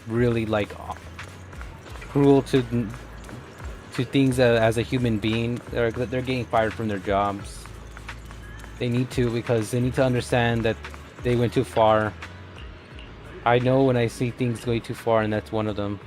really like cruel to things as a human being, they're getting fired from their jobs. They need to, because they need to understand that they went too far. I know when I see things going too far, and that's one of them.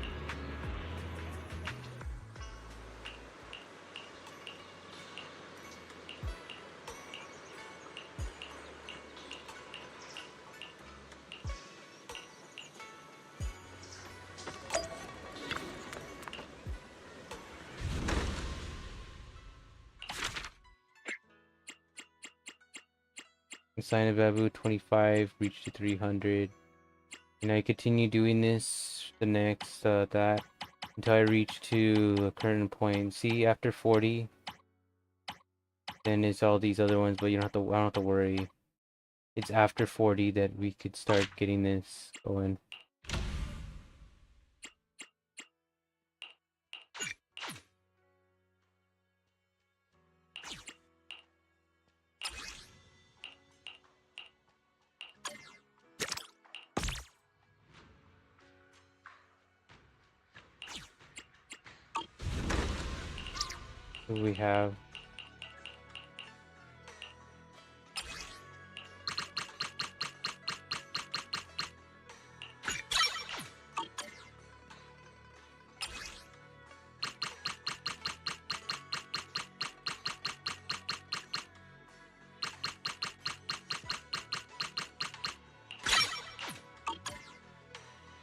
Sign of Babu 25, reach to 300. And I continue doing this, the next, that, until I reach to a current point. See, after 40, then it's all these other ones, but you don't have to, I don't have to worry. It's after 40 that we could start getting this going. So we have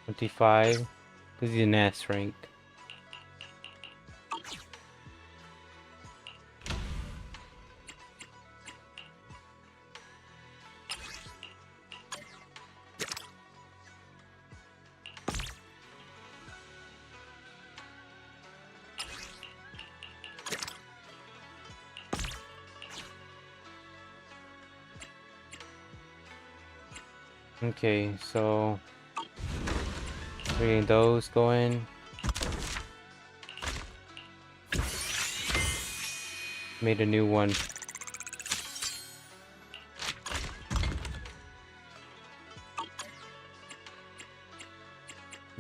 $25. This is an S rank. Okay, so we're getting those going. Made a new one.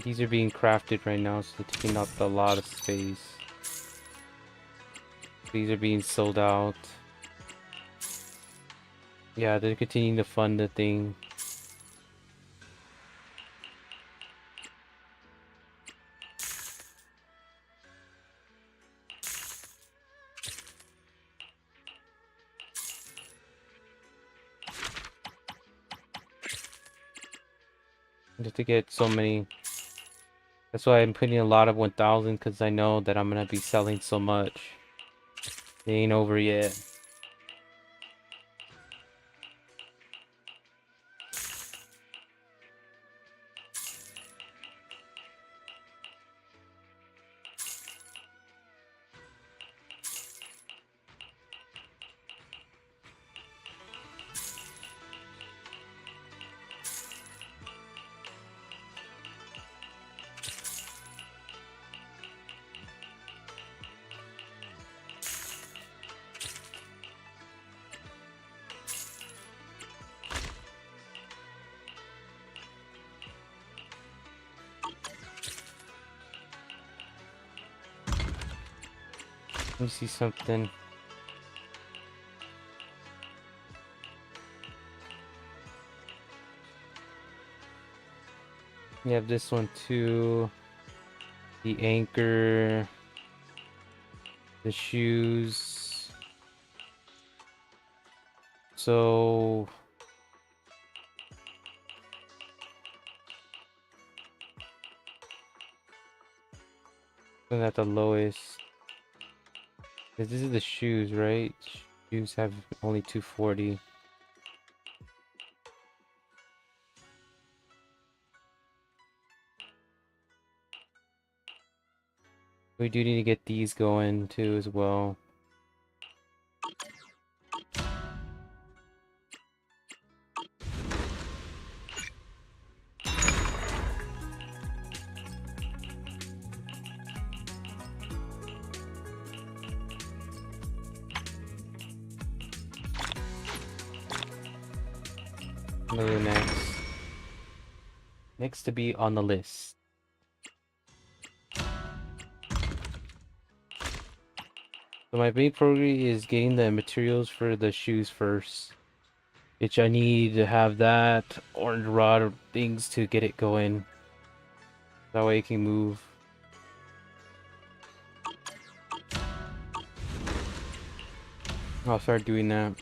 These are being crafted right now, so they're taking up a lot of space. These are being sold out. Yeah, they're continuing to fund the thing. Just to get so many. That's why I'm putting a lot of 1000 because I know that I'm gonna be selling so much. It ain't over yet. Let me see something. You have this one too. The anchor. The shoes. So I'm at the lowest. This is the shoes, right? Shoes have only 240. We do need to get these going too as well. Another next to be on the list. So my main priority is getting the materials for the shoes first. Which I need to have that orange rod or things to get it going. That way it can move. I'll start doing that.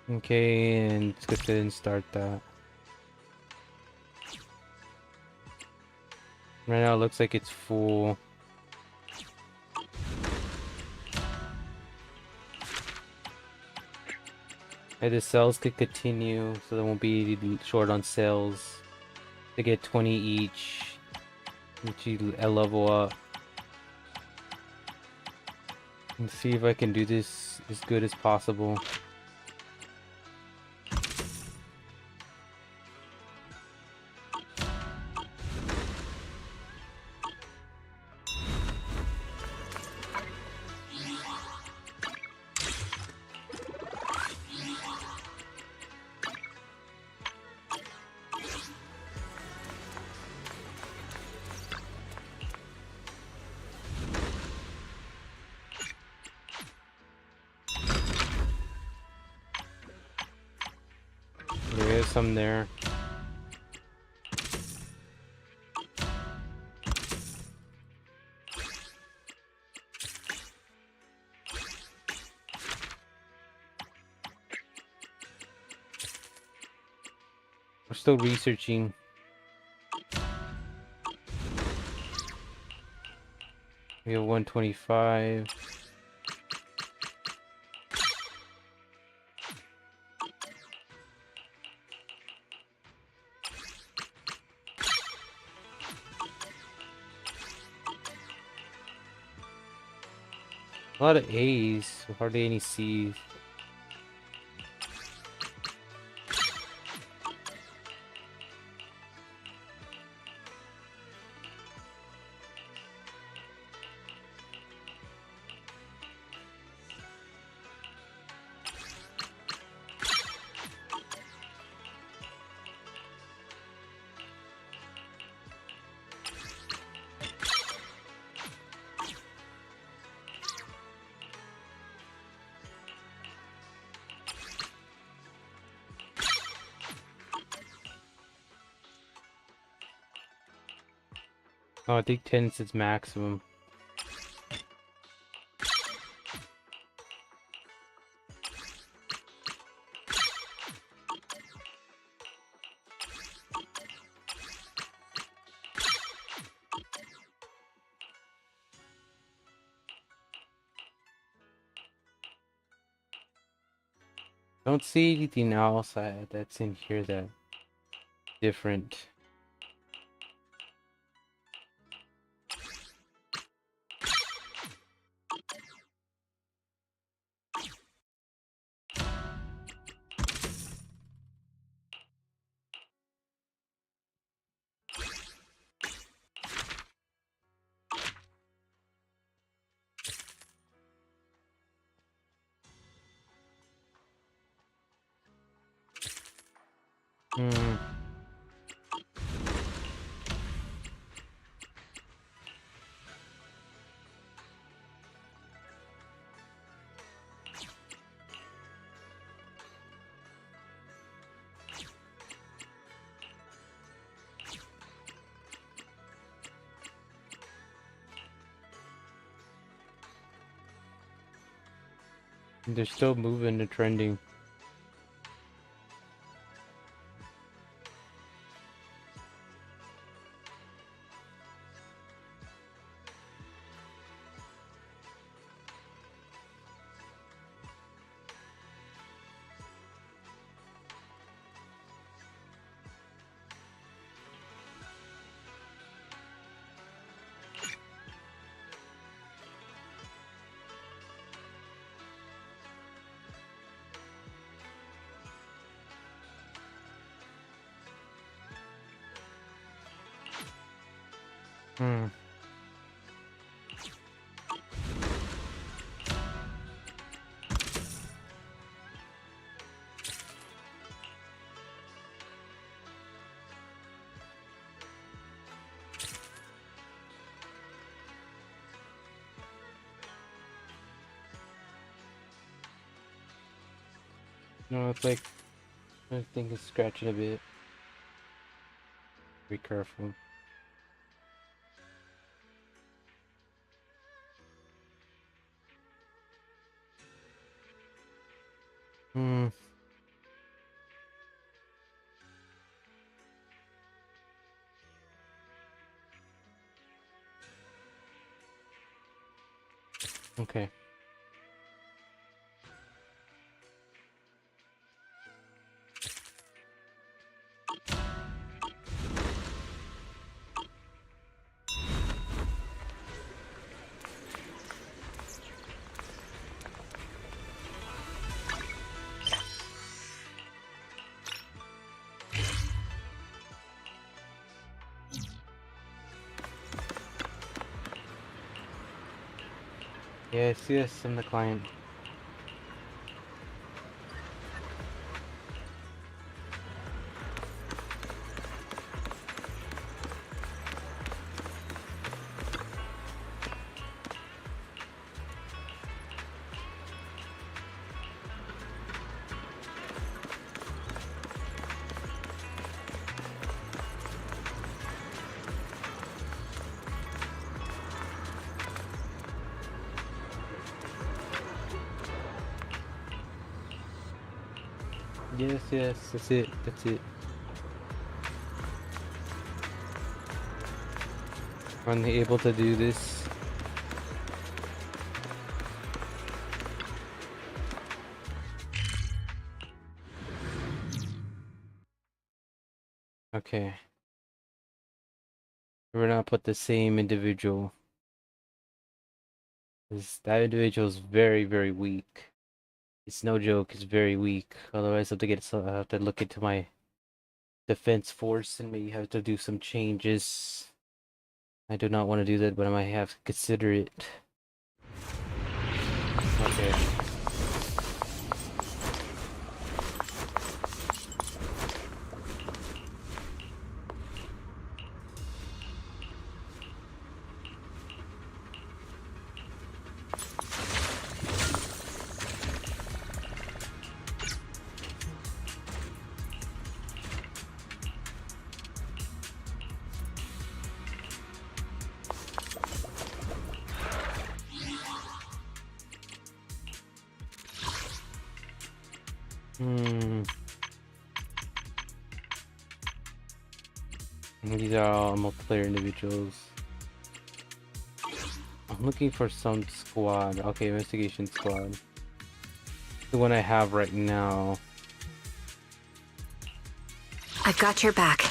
Okay, and let's go ahead and start that. Right now it looks like it's full. And the sales could continue, so there won't be short on sales. They get 20 each, which you level up. And see if I can do this as good as possible. There is some there. We're still researching. We have 125. A lot of A's, hardly any C's. Oh, I think 10 is its maximum. Don't see anything else that's in here that different. Hmm. They're still moving and trending. Hmm. No, it's like I think it's scratching a bit. Be careful. Hmm. Okay. Yes, yes, I'm the client. Yes, yes, that's it. That's it. I'm able to do this. Okay. We're gonna put the same individual. That individual is very, very weak. It's no joke. It's very weak. Otherwise, I have to look into my defense force and maybe have to do some changes. I do not want to do that, but I might have to consider it. Okay. Hmm. These are all multiplayer individuals. I'm looking for some squad. Okay, investigation squad. The one I have right now. I've got your back.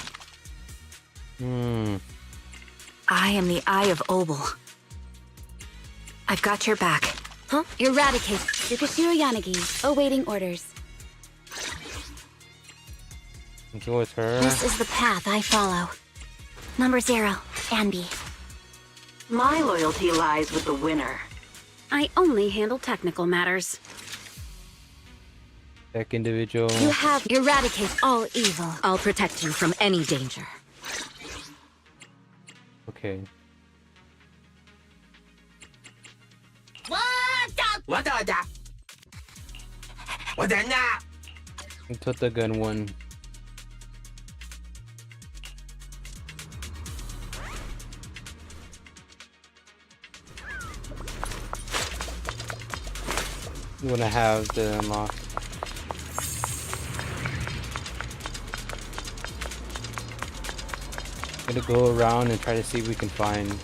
Hmm. I am the Eye of Obol. I've got your back. Huh? Eradicate. Yukashiro Yanagi, awaiting orders. Go with her. This is the path I follow. Number 0, Anby. My loyalty lies with the winner. I only handle technical matters. Tech individual. You have eradicate all evil. I'll protect you from any danger. Okay. I took the gun one. You wanna have the unlock. Gonna go around and try to see if we can find.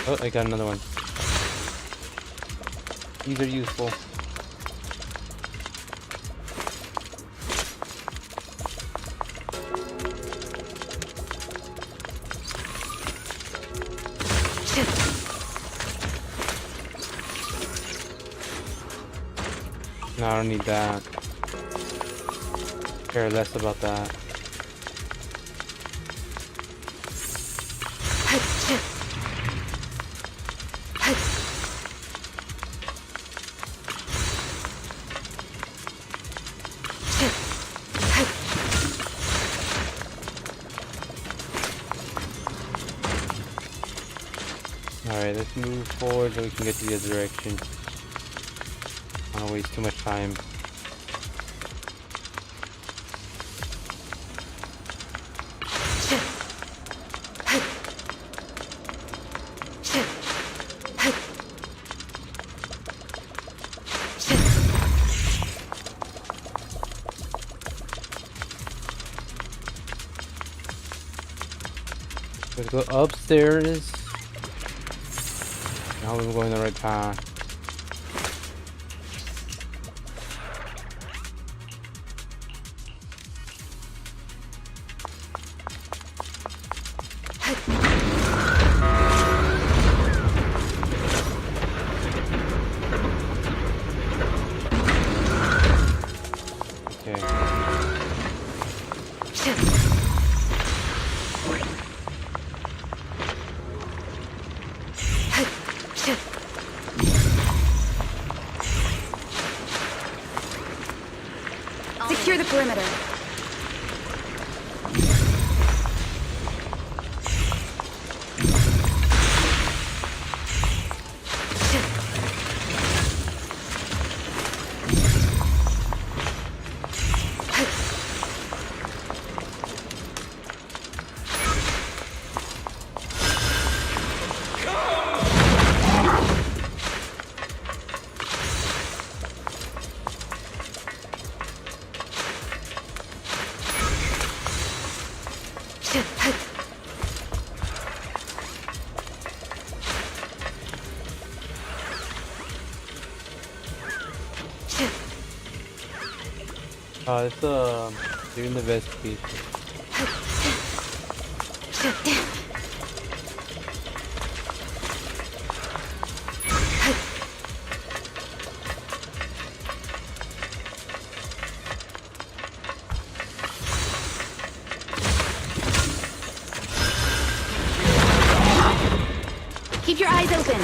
Oh, I got another one. These are useful. No, I don't need that. Care less about that. Alright, let's move forward so we can get to the other direction. I don't want to waste too much time. Let's go upstairs. Now we're going the right path. Secure the perimeter. It's doing the investigation. Keep your eyes open.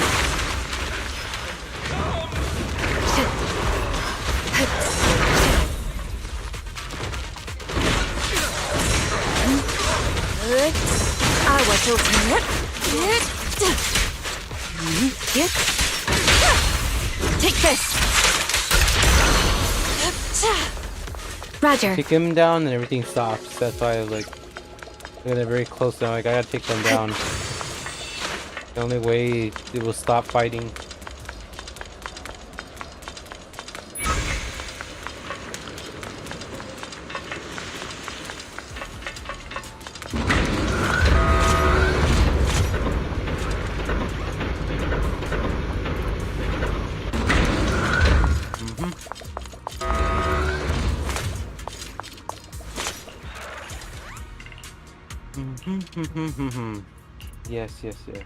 I was ultimate. Take this. Roger. Take him down and everything stops. That's why I was like, they're very close now. Like, I gotta take them down. The only way it will stop fighting. Yes, yes, yes.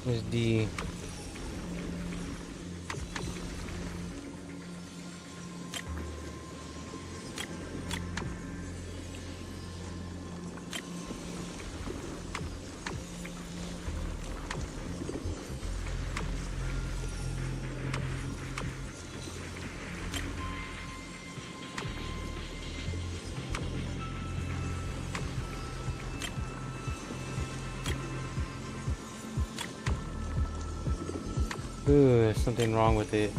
There's D. Ooh, there's something wrong with it.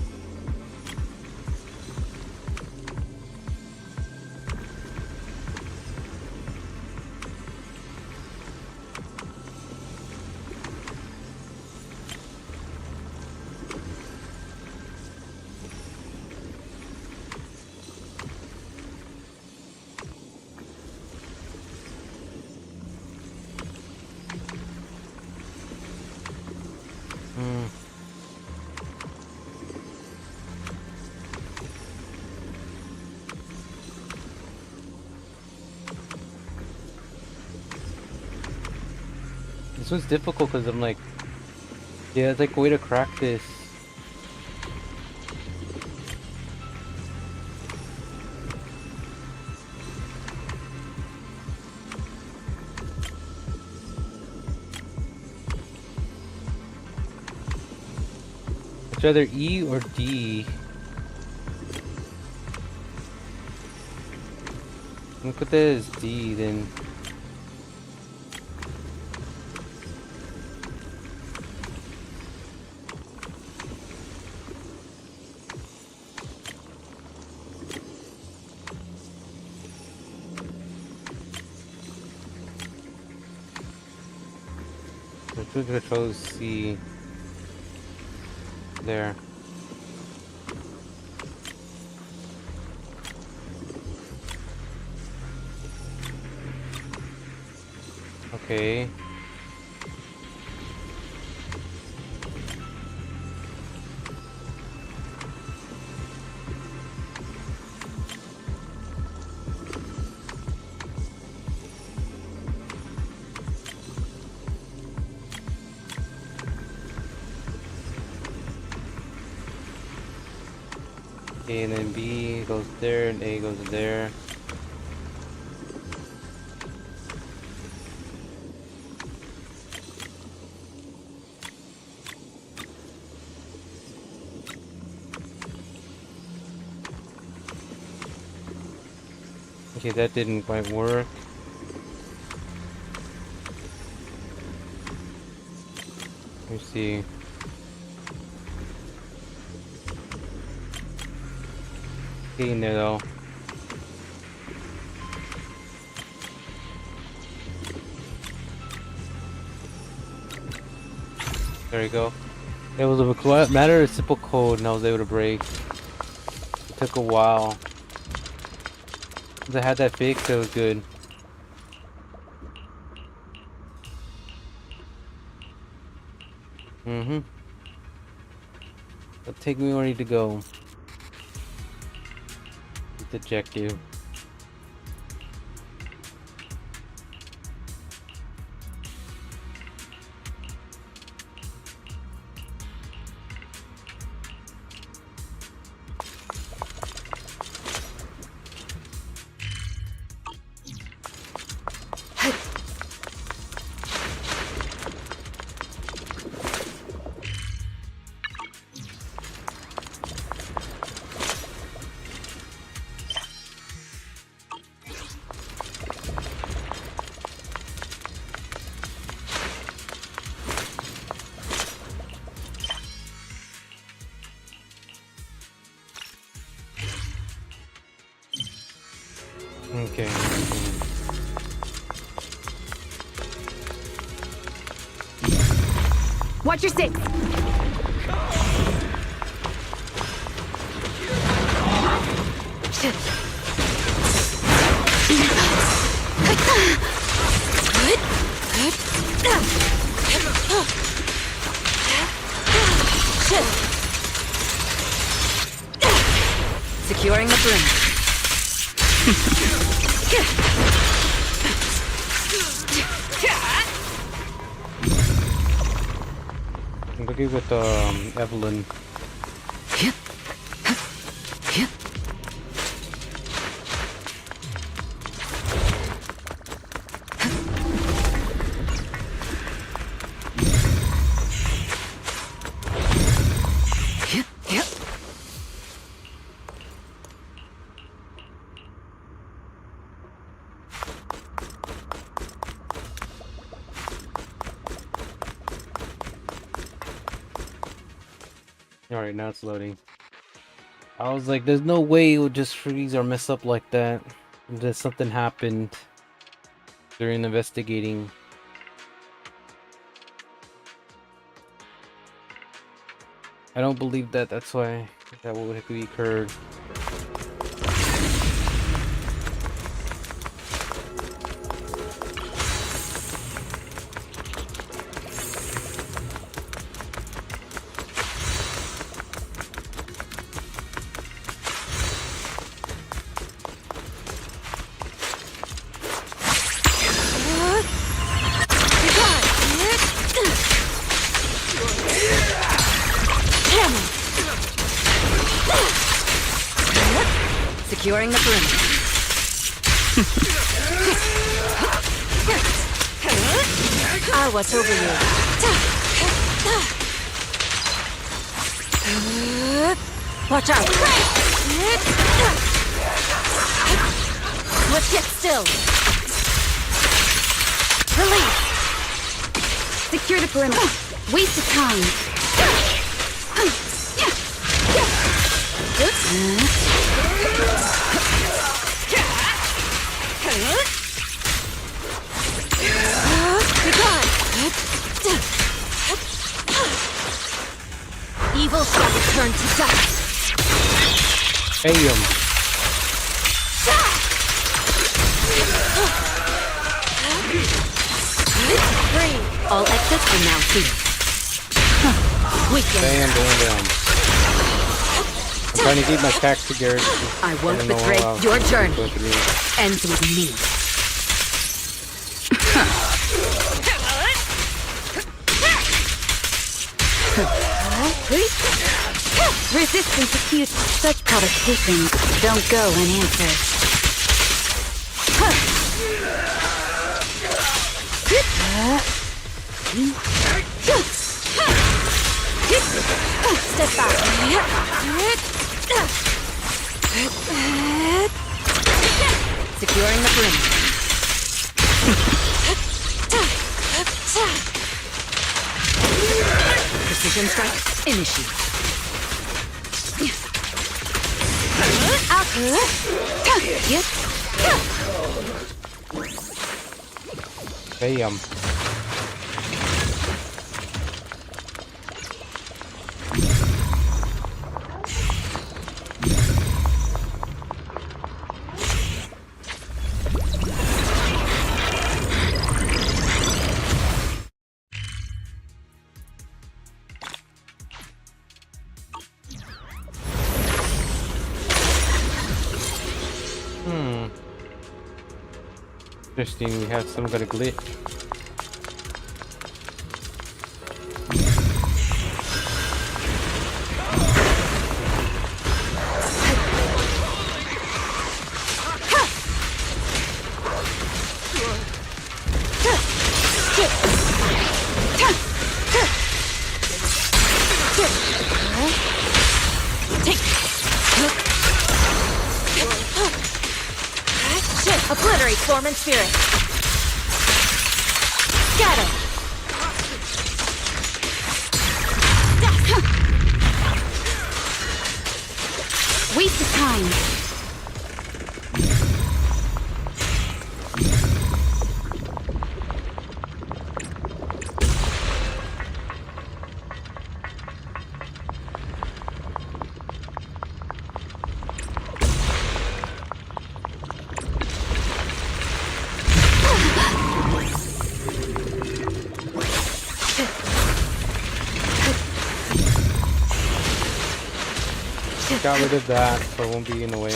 This one's difficult because I'm like, yeah, it's like a way to crack this. It's either E or D. Look at this D then. Two controls C there. Okay. Okay, and then B goes there and A goes there. Okay, that didn't quite work. Let me see. Getting there though. There you go. It was a matter of simple code and I was able to break. It took a while. Once I had that fixed, it was good. But take me where I need to go. It's objective. Okay. Watch your six. Securing the brim. I'm looking with Evelyn. Alright, now it's loading. I was like, there's no way it would just freeze or mess up like that. That something happened during investigating. I don't believe that, that's why that would have occurred. Securing the brim. I'll watch over you. Watch out. Let's get still. Release. Secure the perimeter. Waste of time. Evil shall return to dust. Bam. Free. All exits are now free. Weekend. Bam, bam, bam. I'm trying to keep my tax together. I won't betray your journey. Ends with me. Resistance accused. Such provocations don't go unanswered. Step back. Securing the brim. Precision strike initiate. I'll Bam. Interesting, we have some kind of glitch. Obliterate form and spirit. Scatter. Waste of time. Got rid of that, so it won't be in the way.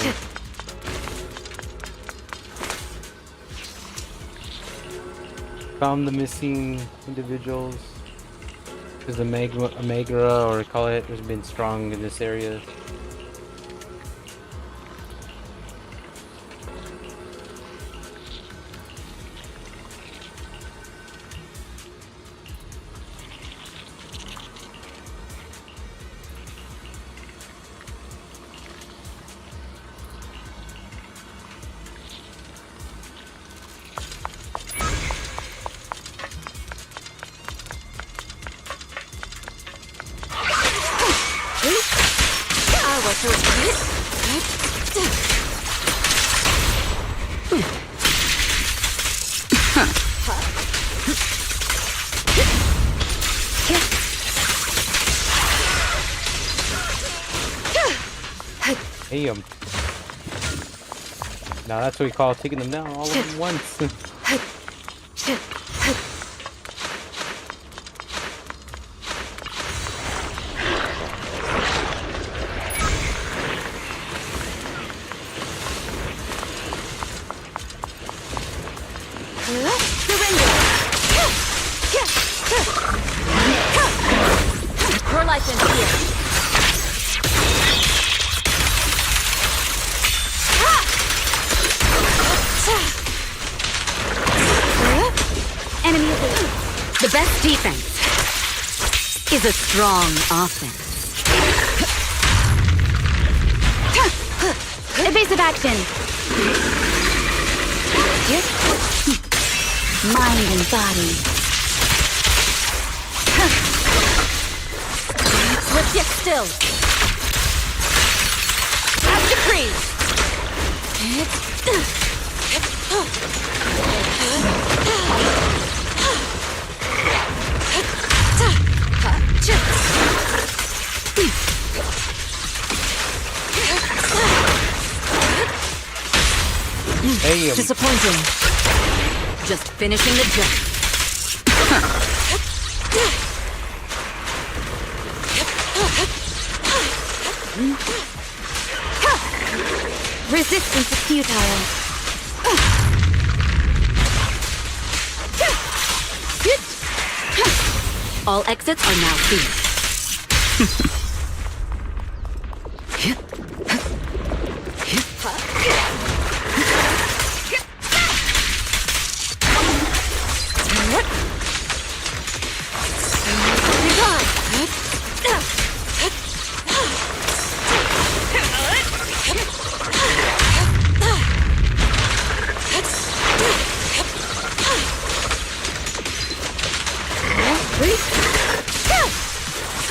Found the missing individuals. Because the Magra, or call it, has been strong in this area. Damn. Now that's what we call taking them down all at once. Your life in fear. Enemy elite. The best defense is a strong offense. Evasive action. Mind and body. Let's get still. As decreed. Damn. Disappointing. Just finishing the job. Resistance is futile. All exits are now clear.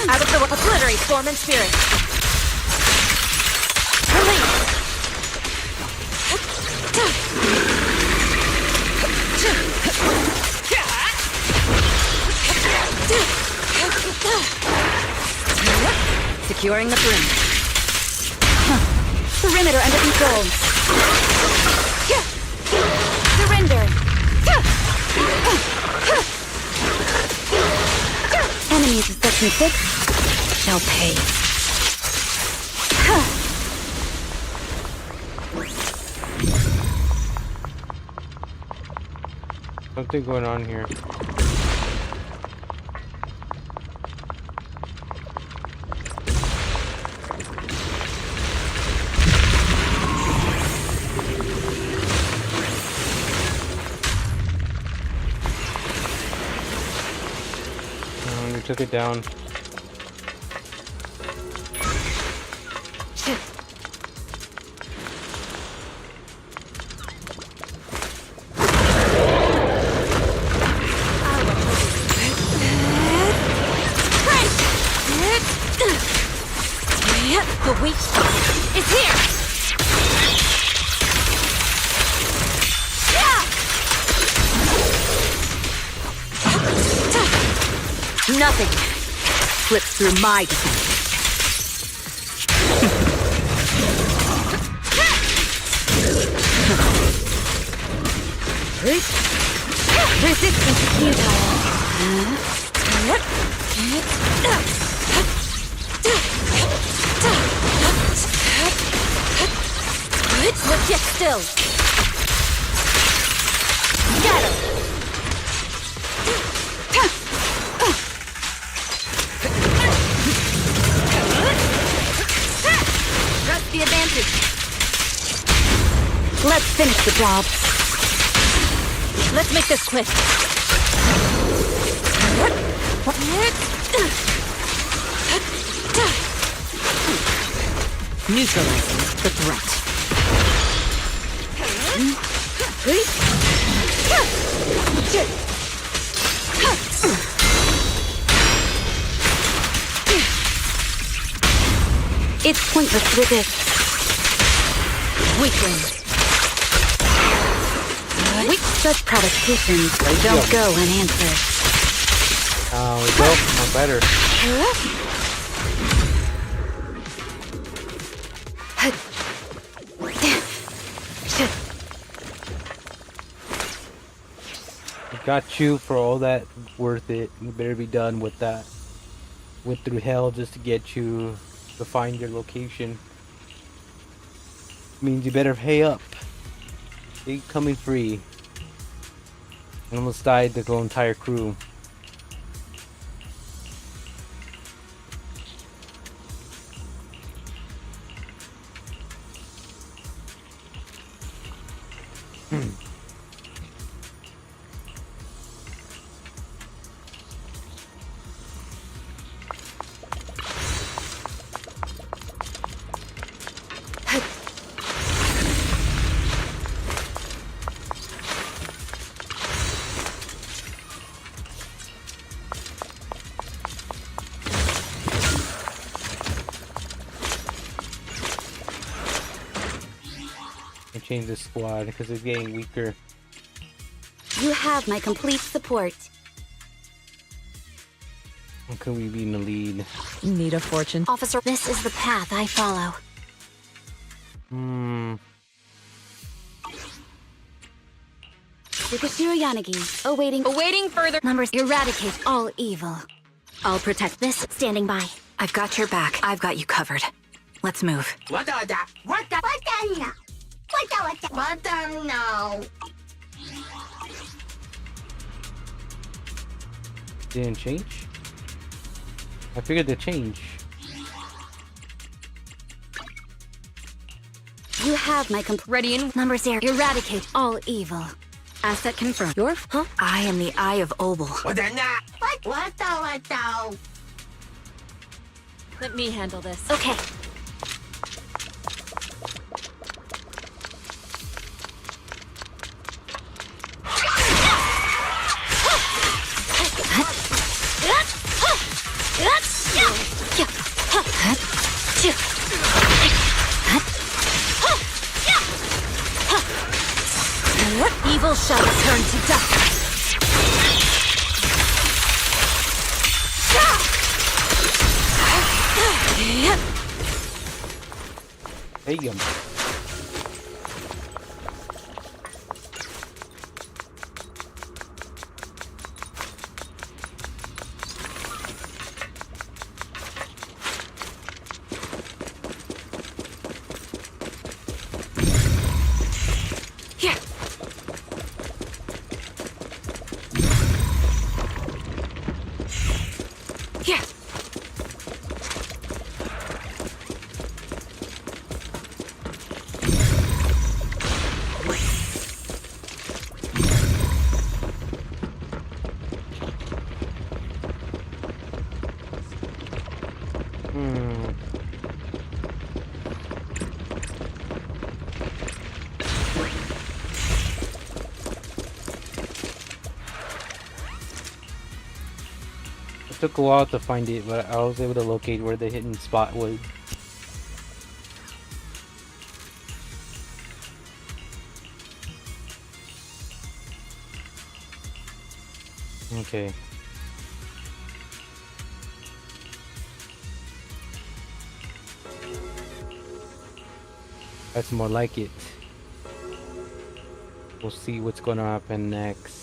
Out of the obliterate form and spirit. Release. Securing the perimeter. Perimeter under control. Surrender. Enemies of Section 6 shall pay. Something going on here. We took it down. The weak spot is here! Nothing slips through my defense. Resistance is Let's get still. Scatter. Press the advantage. Let's finish the job. Let's make this quick. Neutralizing the threat. It's pointless to resist. Weakling. Such provocations don't go unanswered. We go. I'm better. Got you for all that. Worth it. You better be done with that. Went through hell just to get you to find your location. Means you better pay up. Ain't coming free. Almost died the whole entire crew. Change the squad because it's getting weaker. You have my complete support. How can we be in the lead? Need a fortune. Officer, this is the path I follow. Yukashiro Yanagi, awaiting further numbers. Eradicate all evil. I'll protect this. Standing by. I've got your back. I've got you covered. Let's move. What no? Didn't change? I figured they change. You have my ready in numbers there. Eradicate all evil. Asset confirmed. Huh? I am the Eye of Obol. What? Let me handle this. Okay. Evil shall return to dust. Damn. Yeah. Yeah. It took a while to find it, but I was able to locate where the hidden spot was. Okay. That's more like it. We'll see what's gonna happen next.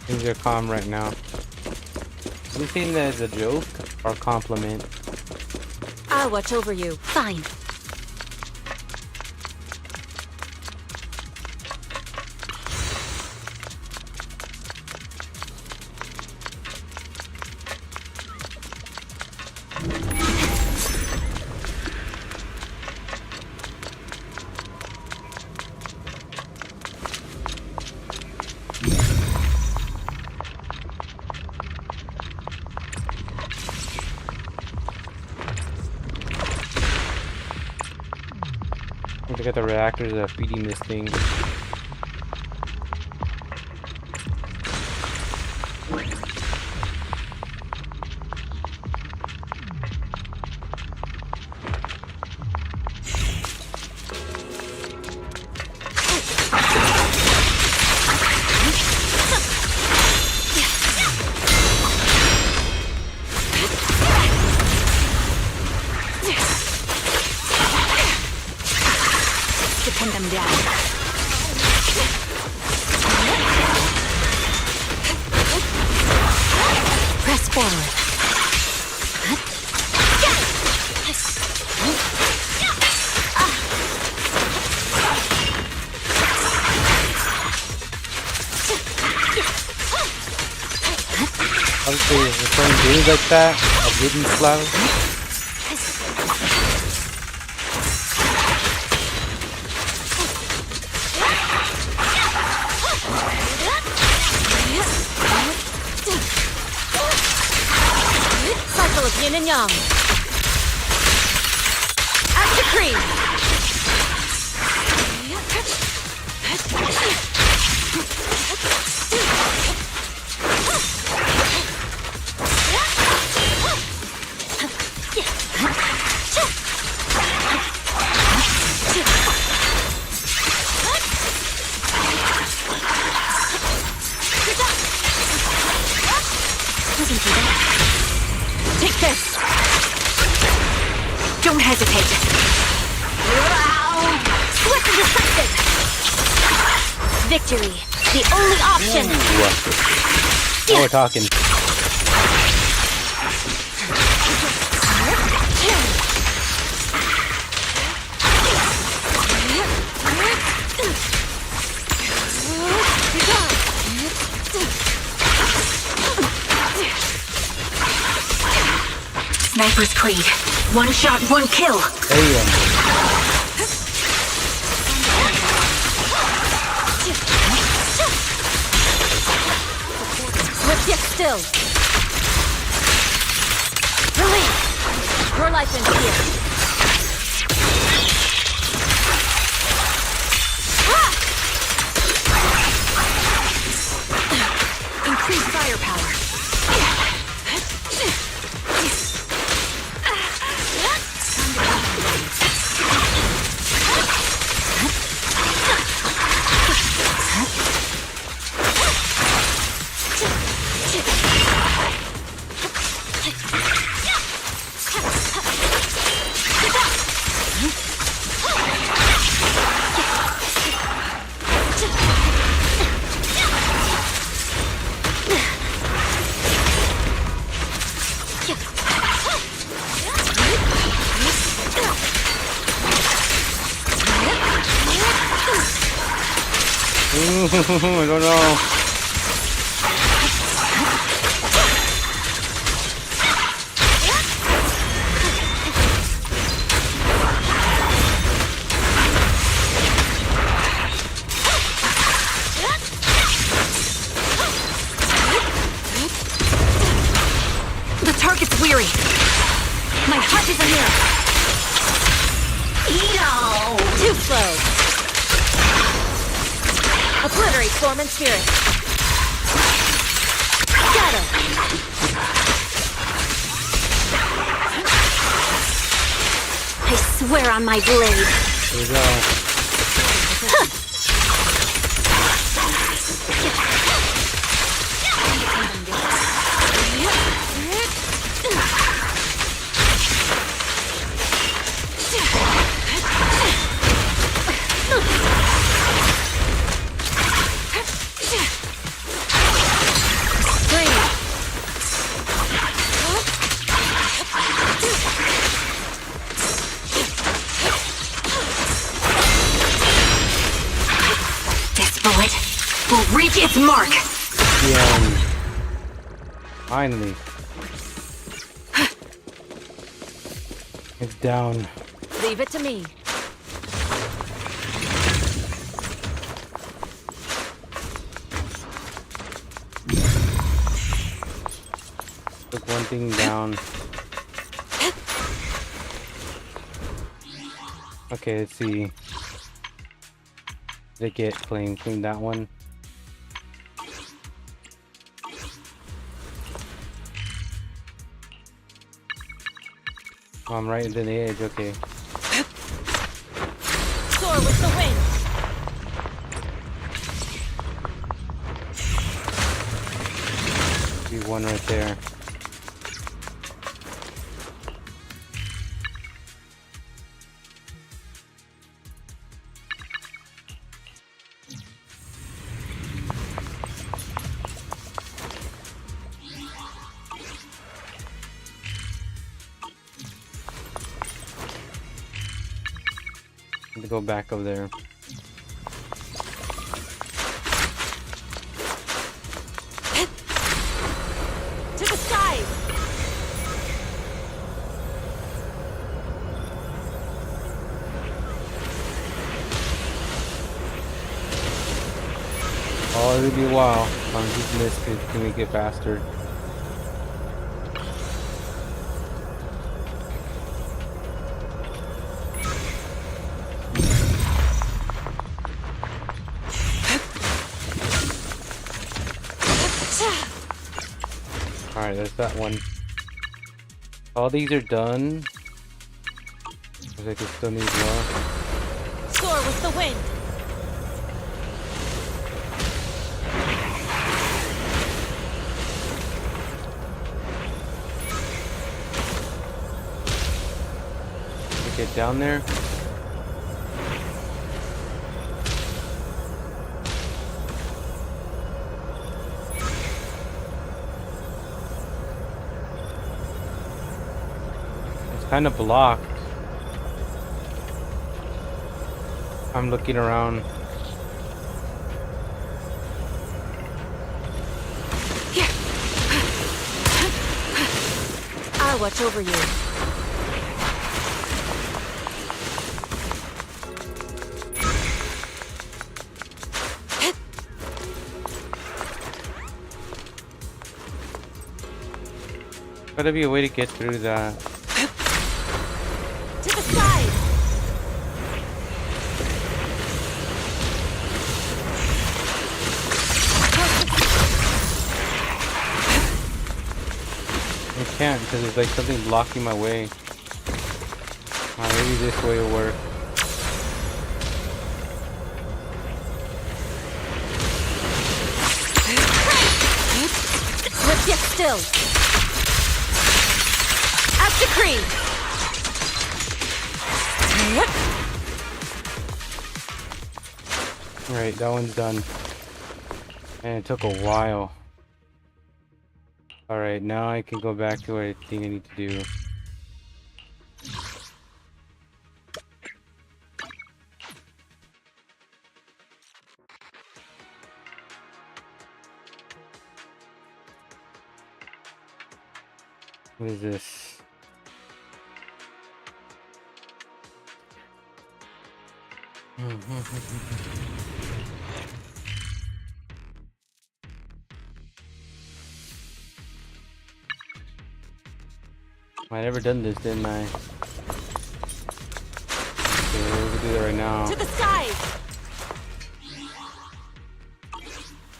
Things are calm right now. Do you think that is a joke or a compliment? I'll watch over you. Fine. Look at the reactors that are feeding this thing. Pin them down. Press forward. Obviously, if we're playing games like that, a hidden flower. Cycle of yin and yang. As decreed. Take this. Don't hesitate. Swift and decisive. Victory, the only option. Now we're talking. Sniper's Creed. One shot, one kill. Damn. Let's get still. Release. Your life in fear. Increase firepower. I don't know. The target's weary. My heart is here. Eat-o! Too slow. Obliterate form and spirit. Shadow. I swear on my blade. Here we go. Will reach its mark. Yeah. Finally. It's down. Leave it to me. Took one thing down. Okay, let's see. Did it get clean that one? Oh, I'm right into the edge, okay. Soar with the wind. See one right there. To go back over there. To the side. Oh, it'll be a while. I'm using this to make it faster. Alright, there's that one. All these are done. Looks like it still needs more. Soar with the wind. Get down there. Kind of blocked. I'm looking around. Here. I'll watch over you. Gotta be a way to get through that. To the side. I can't because there's like something blocking my way. Maybe this way will work. Let's get still. As decreed. Right, that one's done. And it took a while. Alright, now I can go back to what I think I need to do. What is this? I never done this, didn't I? Okay, we'll do that right now. To the skies!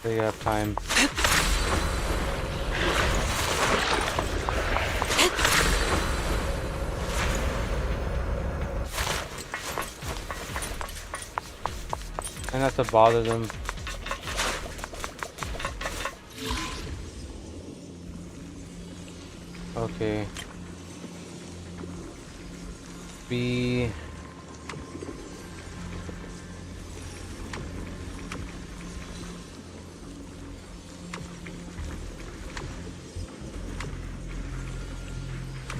We have time. And not to bother them. Okay. B.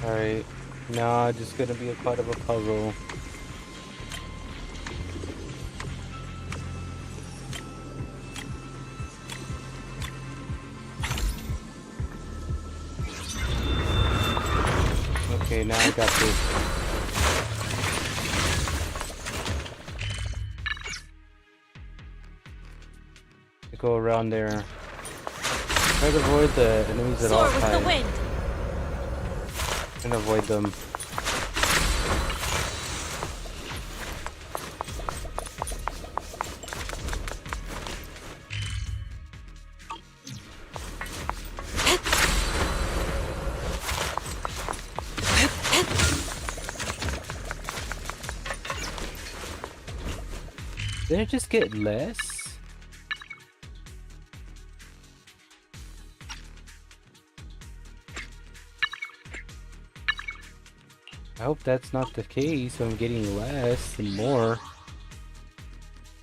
Alright. Nah, just gonna be a part of a puzzle. Okay, now I got this. I go around there. Try to avoid the enemies at all Soar with times. the wind! And avoid them. Did it just get less? I hope that's not the case. I'm getting less and more.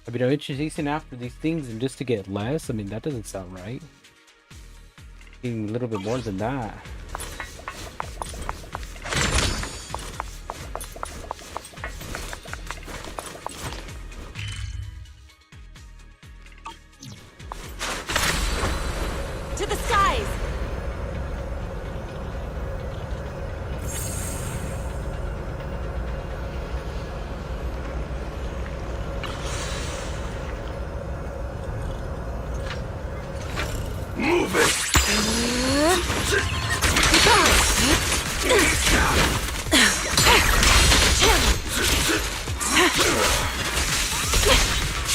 I mean, I'm chasing after these things and just to get less? I mean, that doesn't sound right. Getting a little bit more than that. To the skies! Move it!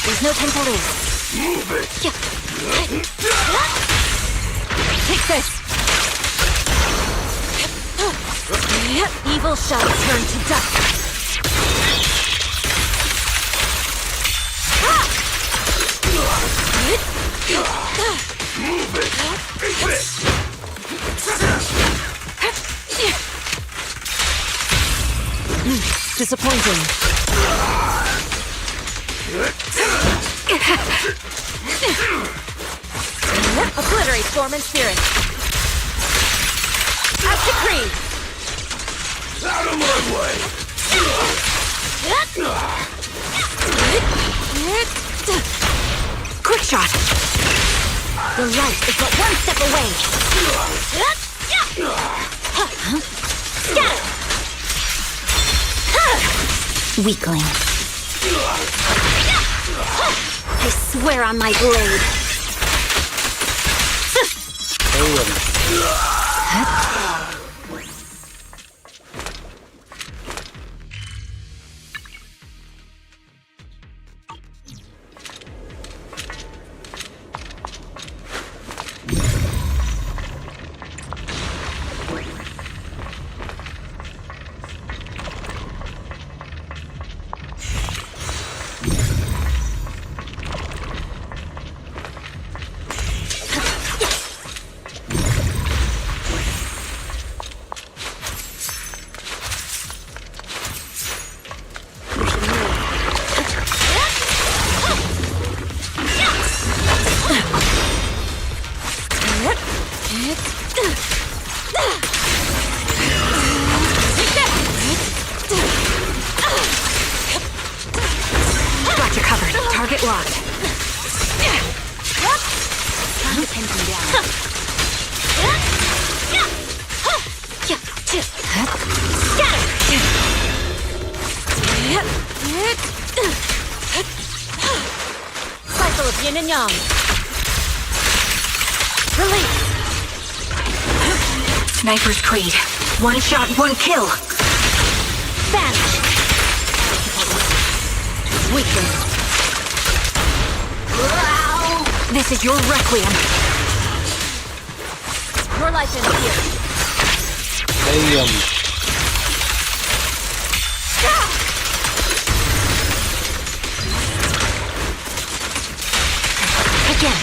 There's no time to lose. Move it! Take this! Evil shall turn to dust. Move it! Eat it! Disappointing. Obliterate form and spirit. As decreed. Out of my way! Quick shot. The light is but one step away. Scatter. Weakling. I swear on my blade. Young. Release. Sniper's Creed. One shot, one kill. Vanish. Weaken. This is your requiem. Your life ends here. Damn. Again.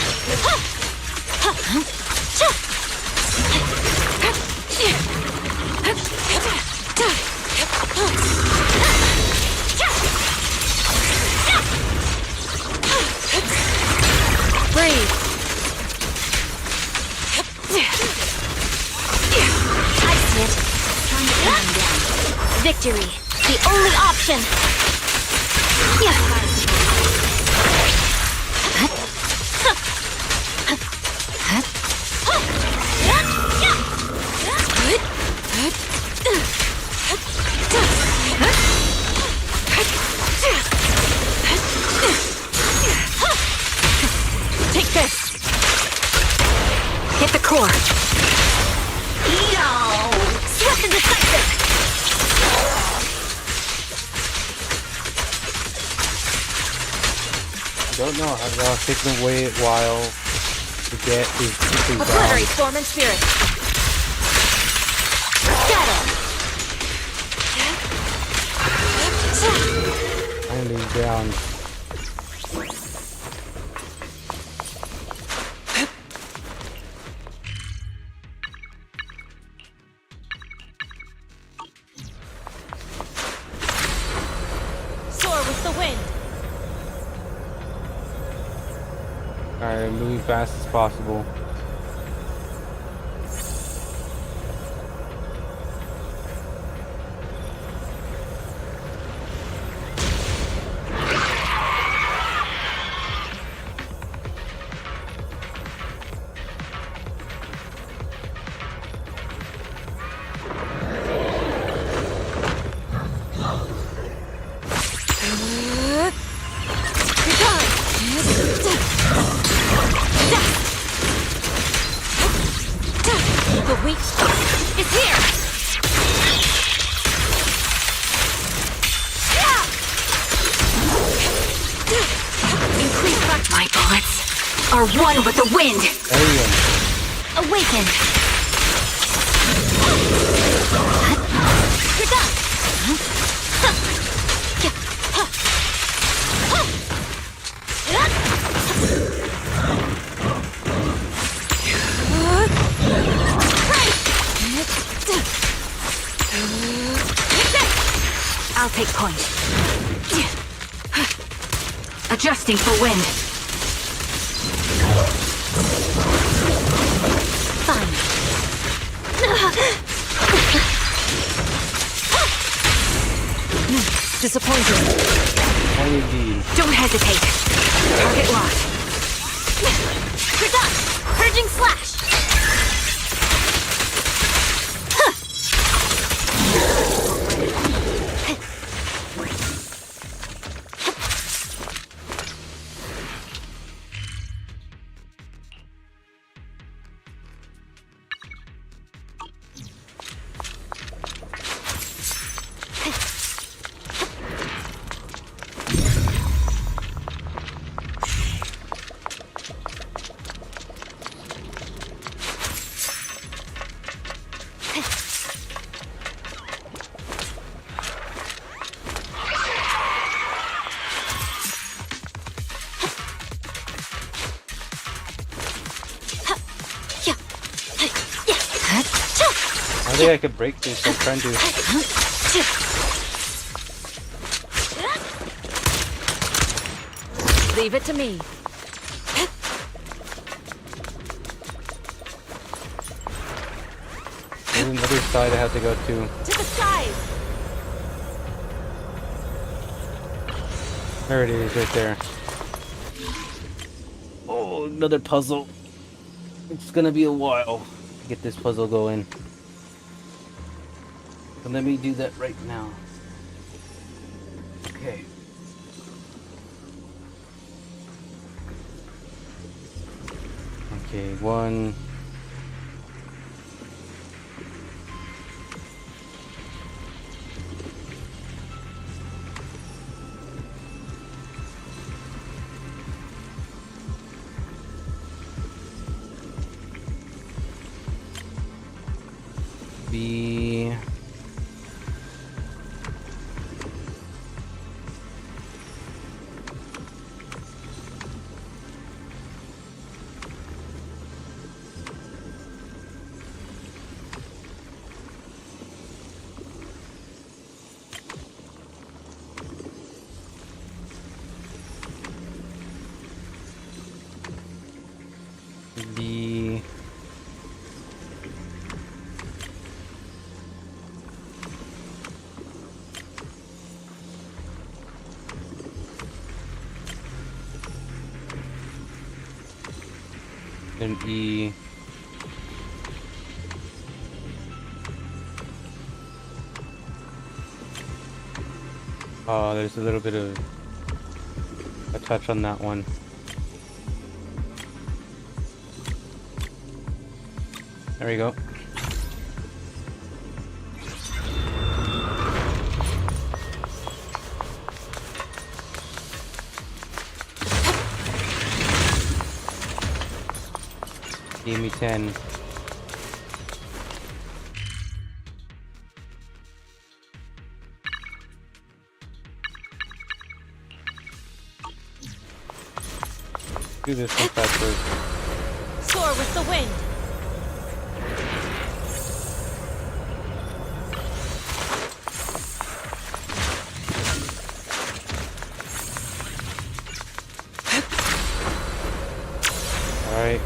Breathe. I see it. Time to calm down. Victory. The only option. Take this. Hit the core. Swift and decisive. I don't know how y'all taking away a while to get these people down. Obliterate form and spirit. Scatter. Finally down. Soar with the wind. Alright, moving fast as possible. The weak spot is here! Increase back. My bullets are one with the wind! Damn. Awaken! You're done! I'll take point. Adjusting for wind. Fine. Disappointing. Indeed. Don't hesitate. Target locked. You're done. Purging slash. I think I could break this. I'm trying to. Leave it to me. There's another side I have to go to. To the skies! There it is, right there. Oh, another puzzle. It's gonna be a while to get this puzzle going. But let me do that right now. Okay. Okay, one. B. B. Then E. Oh, there's a little bit of a touch on that one. There we go. Give me 10. Do this one faster. Soar with the wind. All right.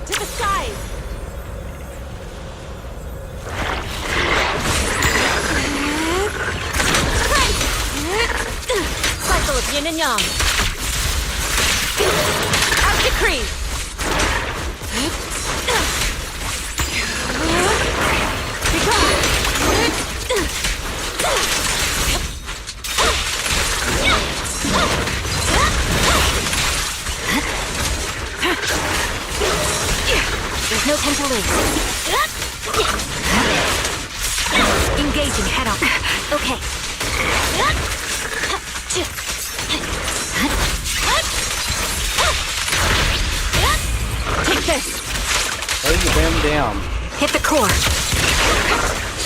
To the skies. Cycle of yin and yang. Out decree. There's no time to lose. Engaging head on. Okay. Take this. Lay them down. Hit the core.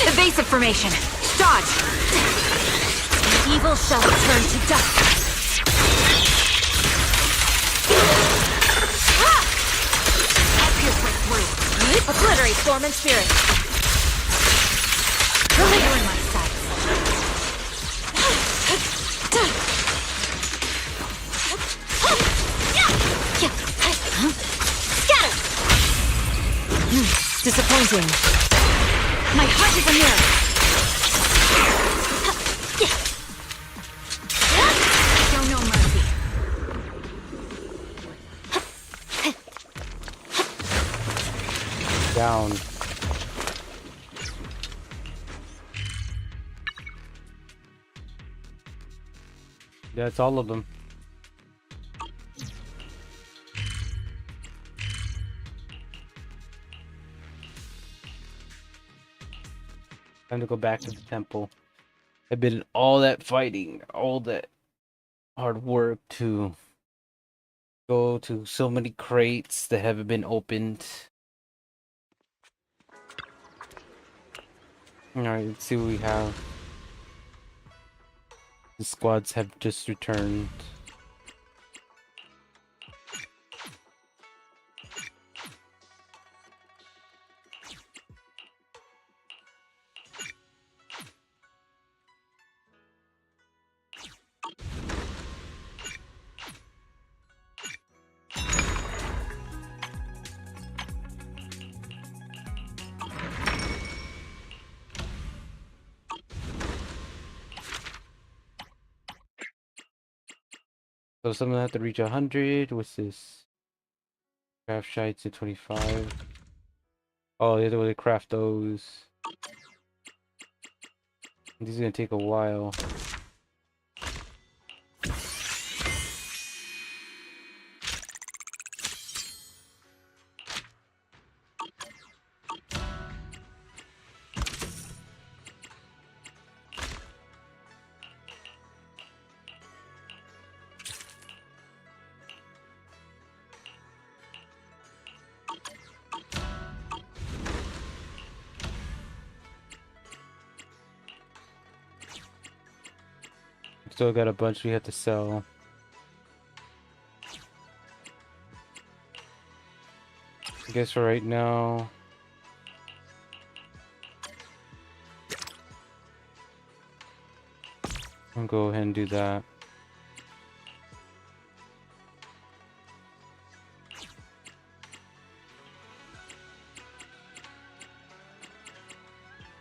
Evasive formation. Dodge. Evil shall turn to dust. Obliterate form and spirit. You're in my sight. Scatter! Disappointing. My heart is a mirror. Show no mercy. Down. That's all of them. Time to go back to the temple. I've been all that fighting, all that hard work to go to so many crates that haven't been opened. Alright, let's see what we have. The squads have just returned. So some of them have to reach 100. What's this? Craft shites at 25. Oh, the other way to craft those. This is gonna take a while. Still got a bunch we have to sell. I guess for right now, I'll go ahead and do that.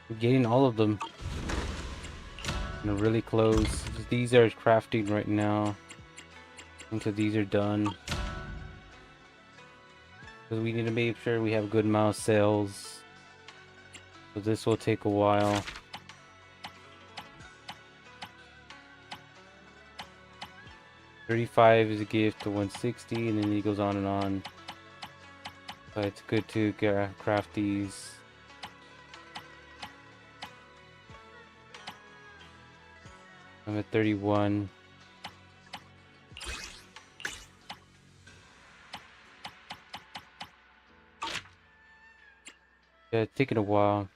We're getting all of them. We're really close. These are crafting right now until these are done. Because we need to make sure we have good amount of sales. So this will take a while. $35 is a gift to 160, and then he goes on and on. But it's good to craft these. I'm at 31. Yeah, it's taking a while.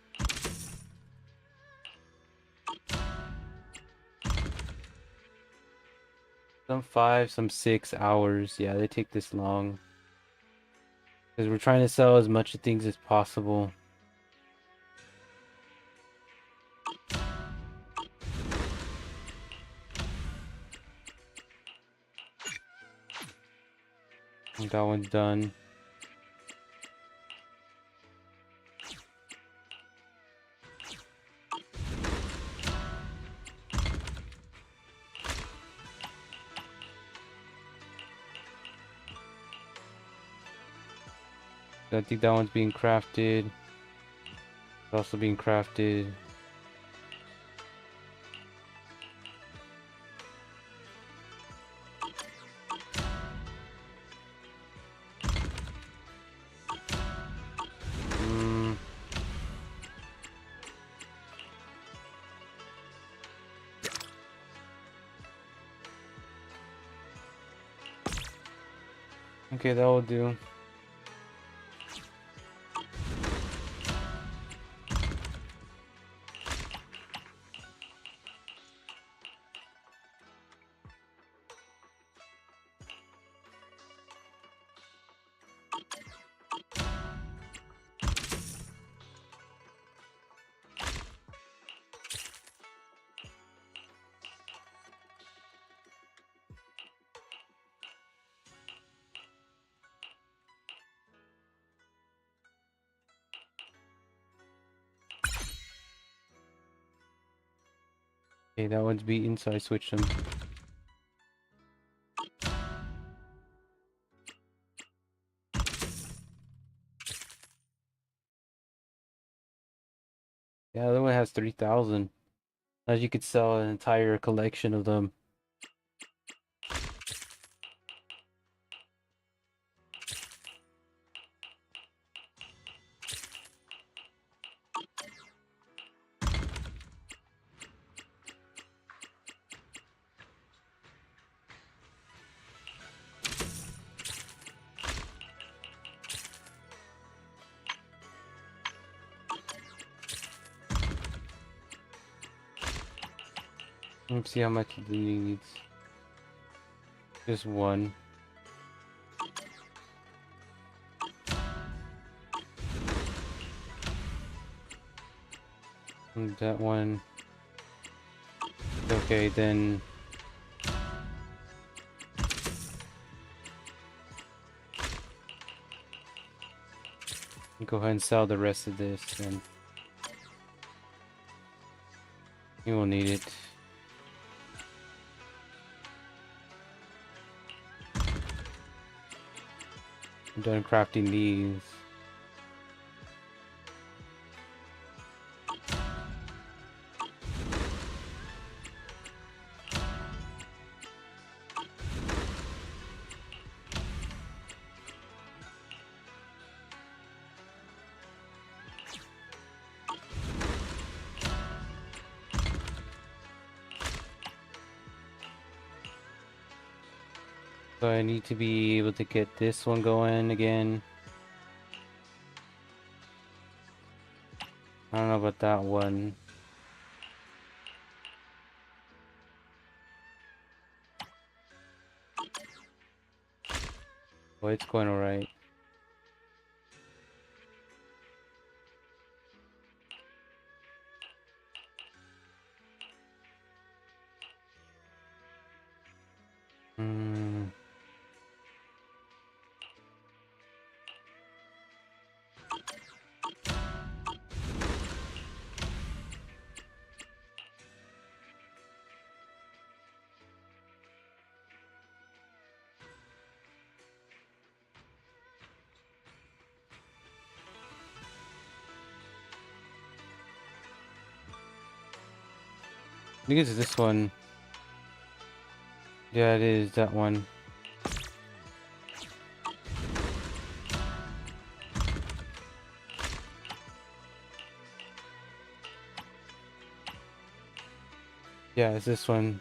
Some 5, some 6 hours. Yeah, they take this long. Because we're trying to sell as much of things as possible. And that one's done. I think that one's being crafted. It's also being crafted. Okay, that will do. Okay, that one's beaten, so I switched them. Yeah, the other one has 3,000. As you could sell an entire collection of them. Let's see how much it needs. Just one. And that one. Okay, then. Go ahead and sell the rest of this, and you will need it. I'm done crafting these. So I need to be able to get this one going again. I don't know about that one. Oh, it's going alright. Hmm. I think it's this one. Yeah, it is that one. Yeah, it's this one.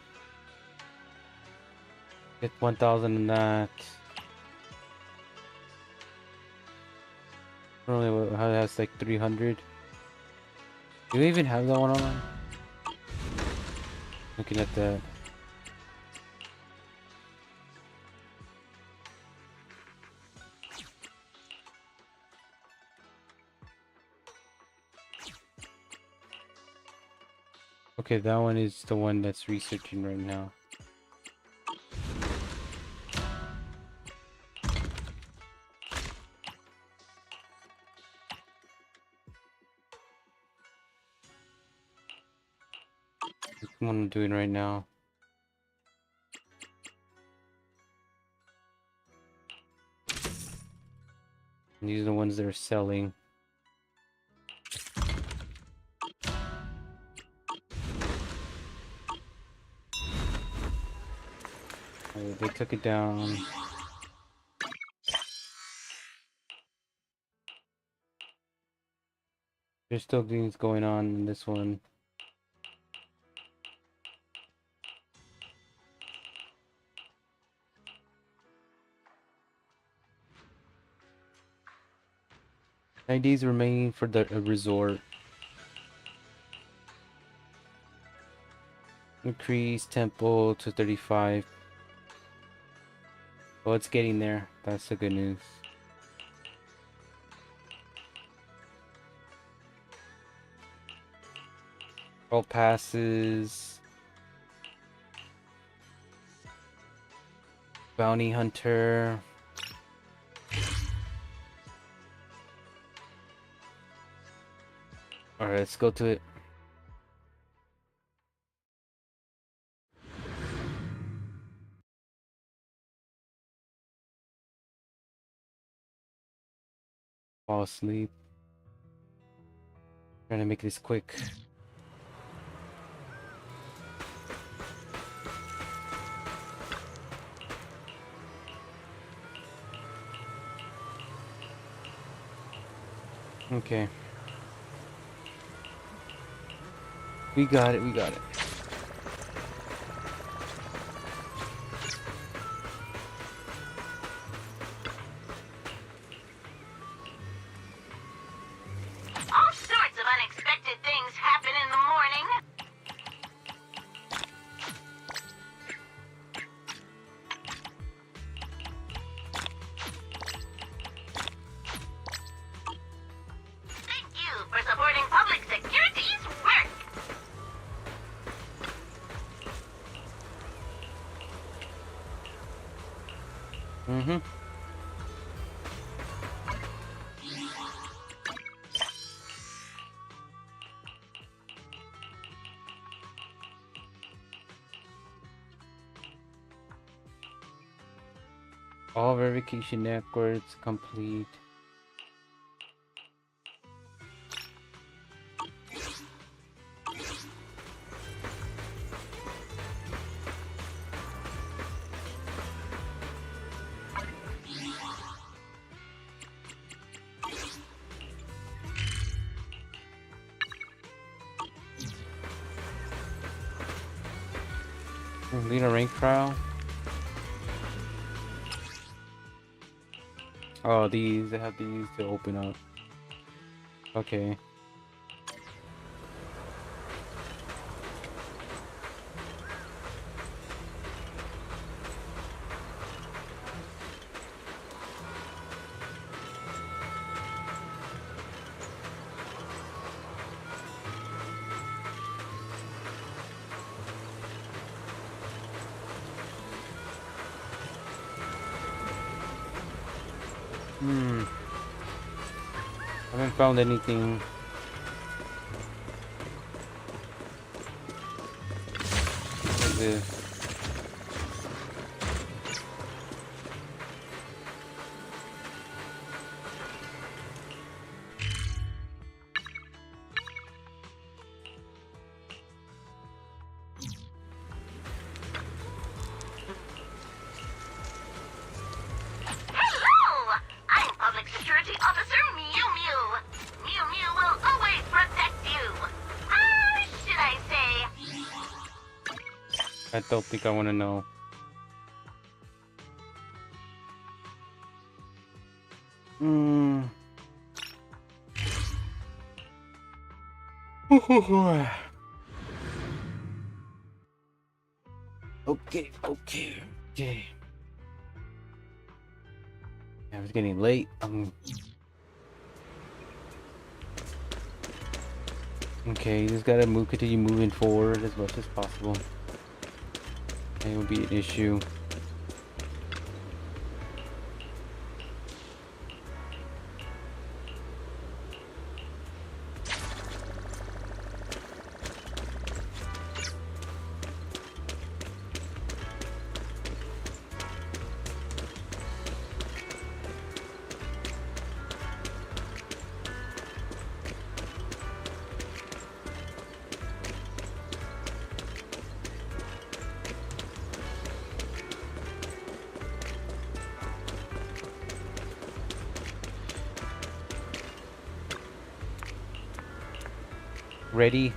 Get 1,000 in that. Normally, how that's like 300. Do we even have that one online? Looking at that. Okay, that one is the one that's researching right now. That's the one I'm doing right now. And these are the ones that are selling. They took it down. There's still things going on in this one. IDs remaining for the resort. Increase tempo to 35. Well, it's getting there. That's the good news. All passes. Bounty hunter. Alright, let's go to it. Fall asleep. Trying to make this quick. Okay. We got it, we got it. All sorts of unexpected things happen in the morning. Thank you for supporting public security's work. All verification networks complete. Lead a rank trial. Oh, these, they have these to open up. Okay. Haven't found anything. Like this. Hello! I'm Public Security Officer Mew Mew. Mew Mew will always protect you. Should I say? I don't think I want to know. Okay. Yeah, it's getting late. Okay, you just gotta continue moving forward as much as possible. It will be an issue. Ready?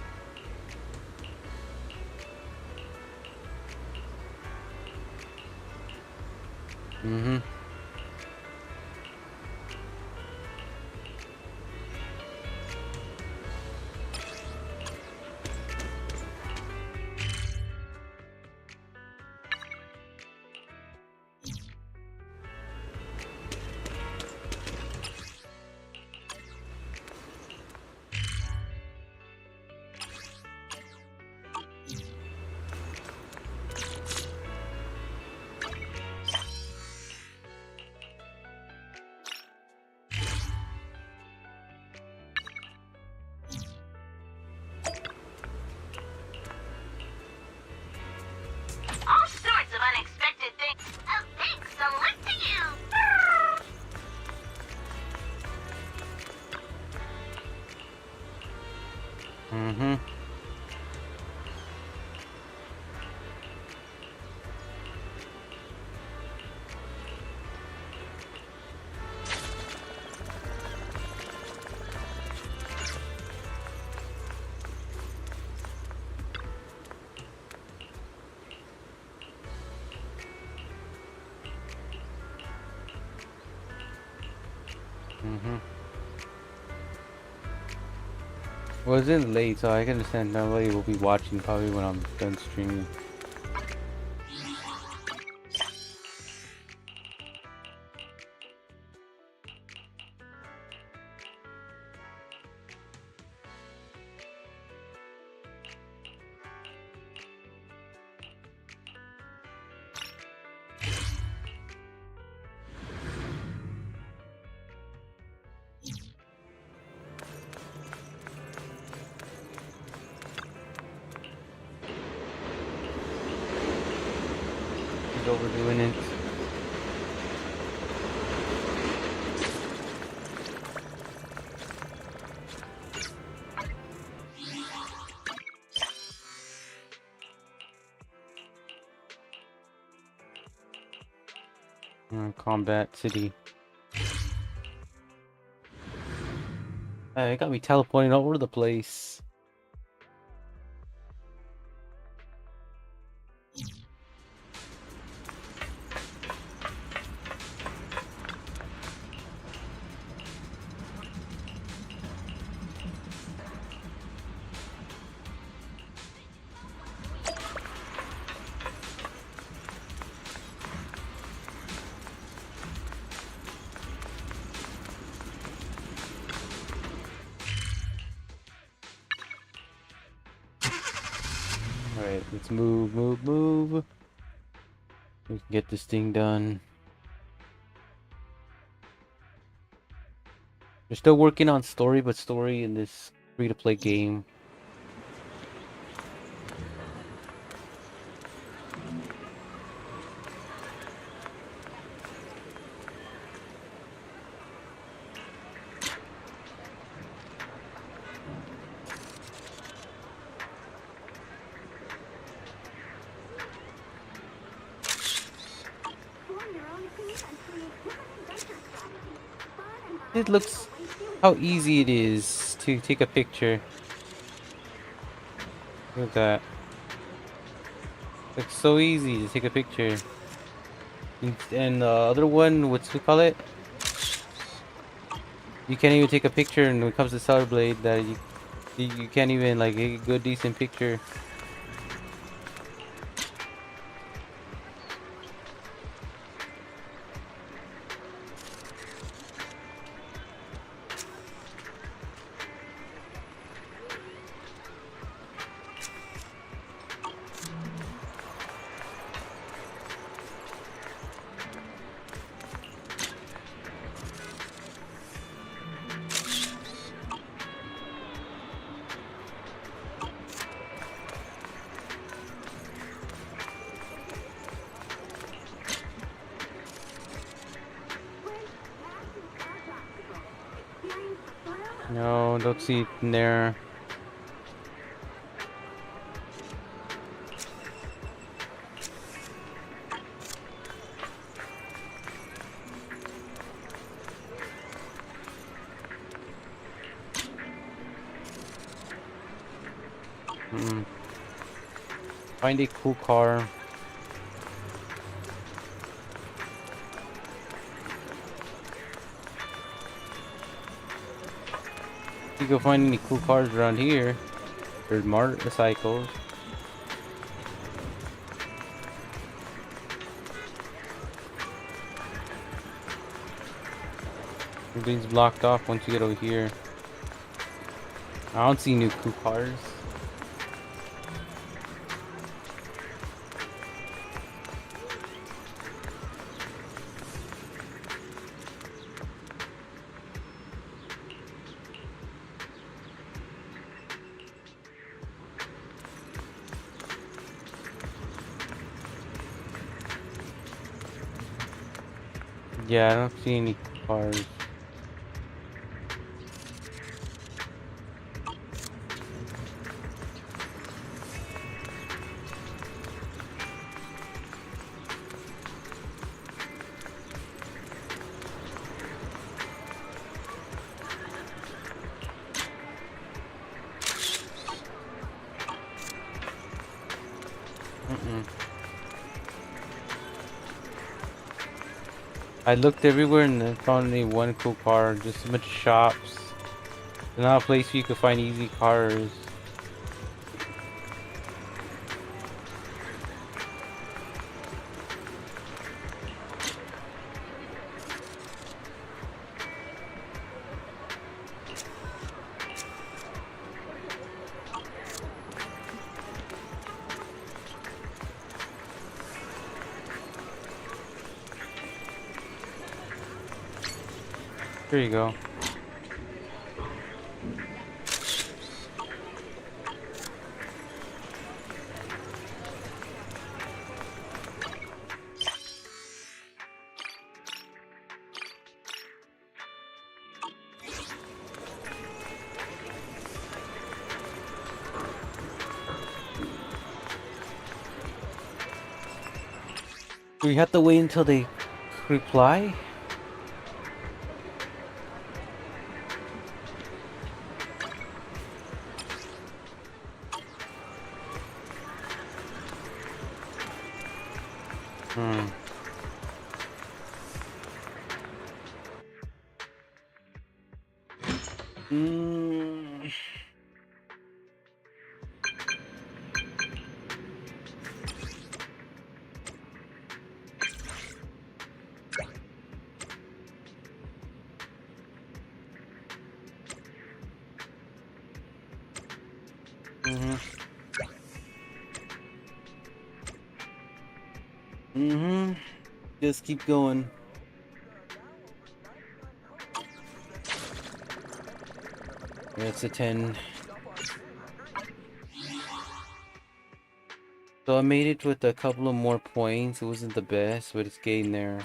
All sorts of unexpected things. A big salute to you. Well, it's in late, so I can understand nobody will be watching probably when I'm done streaming. He's overdoing it. Combat City. It got me teleporting all over the place. Alright, let's move. We can get this thing done. We're still working on story, but story in this free-to-play game. It looks how easy it is to take a picture. Look at that. It's so easy to take a picture. And the other one, what's we call it? You can't even take a picture, and when it comes to Solar Blade, that you can't even like get a good decent picture. No, don't see it in there. Find a cool car. You can find any cool cars around here. There's motorcycles. Everything's blocked off once you get over here. I don't see new cool cars. Yeah, I don't see any cars. I looked everywhere and I found only one cool car, just a bunch of shops. There's not a place where you could find easy cars. There you go. We have to wait until they Reply? Hmm. Mm. Mm-hmm. Mm-hmm. Just keep going. Yeah, it's a 10. So I made it with a couple of more points. It wasn't the best, but it's getting there.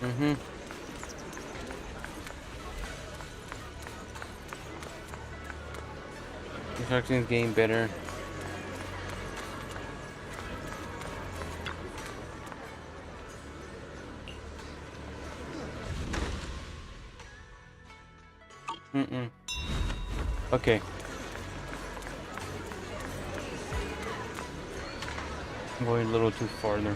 Mm-hmm. Construction's getting better. Mm-mm. Okay. I'm going a little too farther.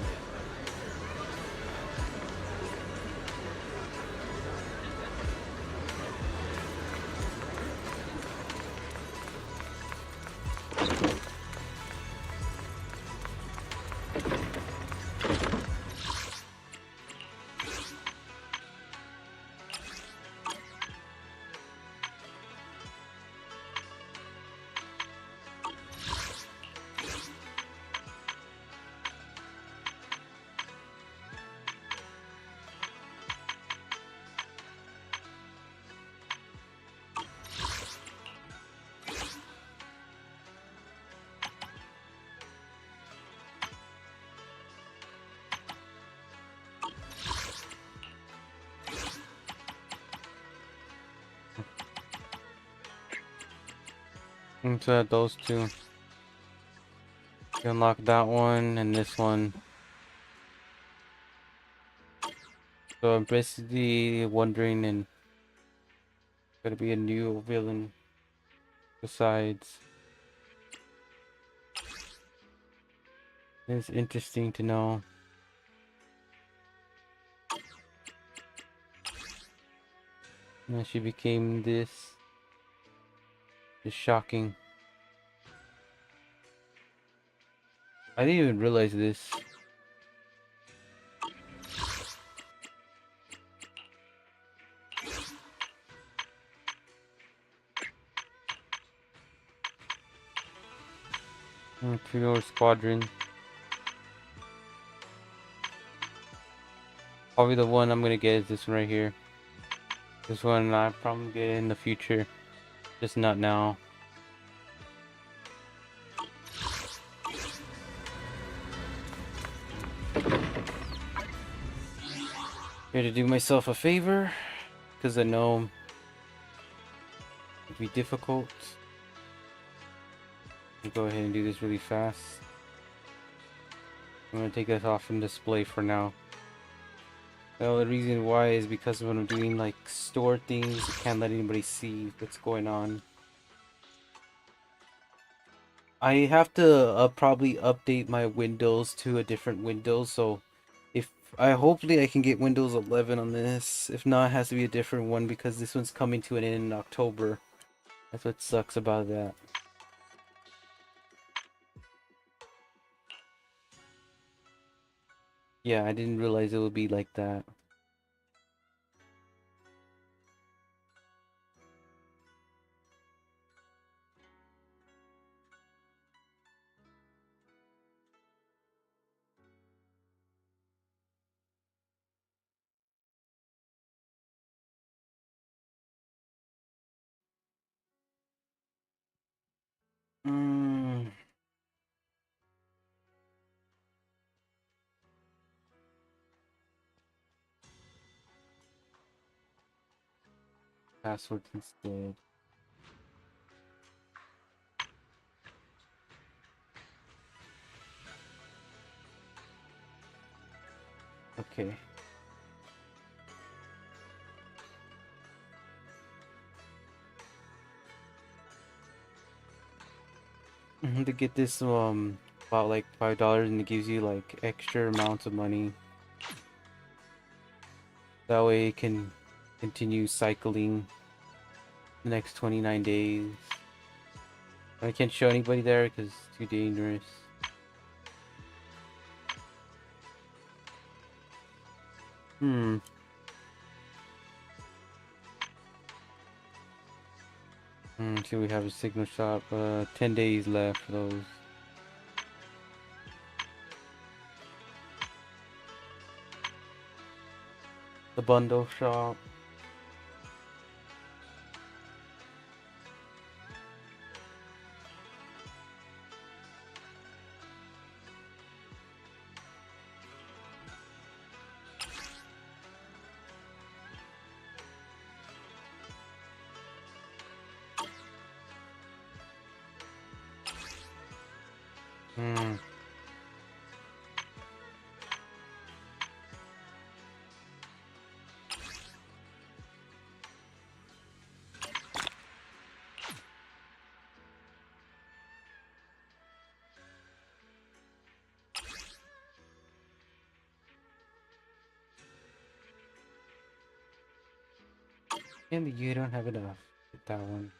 Into those two. You unlock that one and this one. So I'm basically wondering, and gonna be a new villain besides. It's interesting to know. And she became this. It's shocking. I didn't even realize this. Trio Squadron. Probably the one I'm gonna get is this one right here. This one I probably get in the future, just not now. Here to do myself a favor, because I know it'd be difficult. I'll go ahead and do this really fast. I'm gonna take this off from display for now. Well, the reason why is because when I'm doing like store things, I can't let anybody see what's going on. I have to probably update my Windows to a different Windows, so if hopefully I can get Windows 11 on this. If not, it has to be a different one because this one's coming to an end in October. That's what sucks about that. Yeah, I didn't realize it would be like that. Mm. Passwords instead. Okay. To get this about like $5 and it gives you like extra amounts of money. That way it can continue cycling the next 29 days. I can't show anybody there because it's too dangerous. Hmm. So we have a signal shop. 10 days left for those. The bundle shop. Hmm. And you don't have enough. Get that one.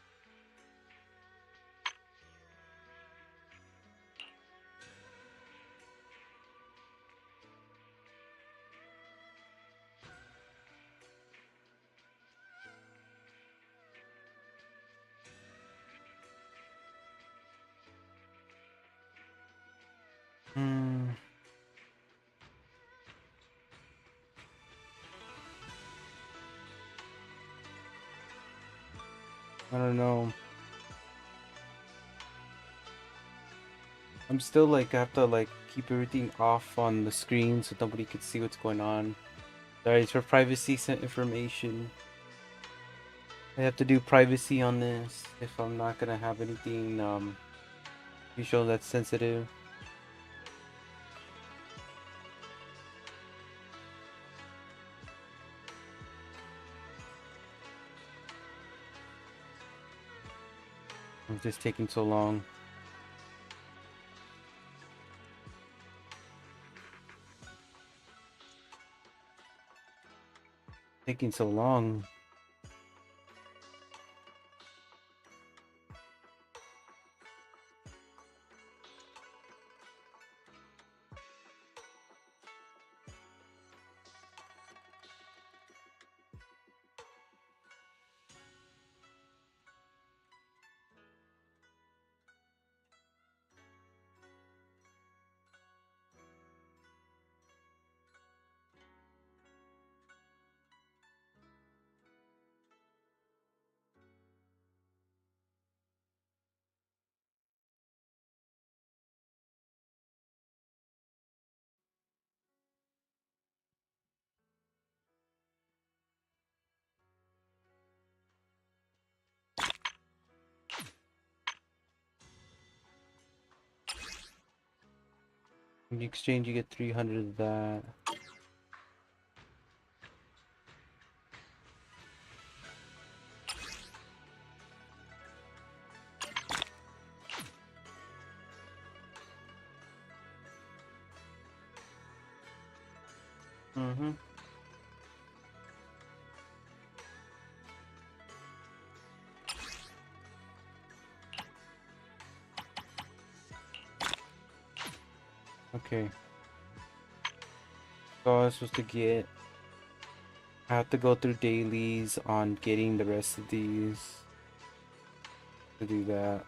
Hmm. I don't know. I'm still like I have to like keep everything off on the screen so nobody can see what's going on. Sorry, it's for privacy information. I have to do privacy on this if I'm not gonna have anything be shown that's sensitive. It's just taking so long. Taking so long. In exchange, you get 300 of that. Mm-hmm. Okay. So I was supposed to get. I have to go through dailies on getting the rest of these to do that.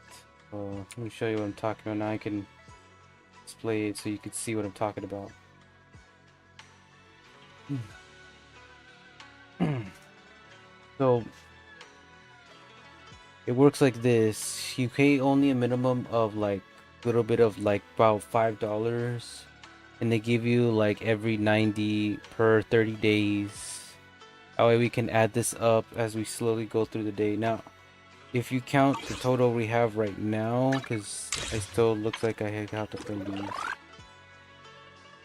So let me show you what I'm talking about. Now I can display it so you can see what I'm talking about. So It works like this. You pay only a minimum of like a little bit of like about $5, and they give you like every 90 per 30 days. That way we can add this up as we slowly go through the day. Now, if you count the total we have right now, because I still looks like I have to fill these.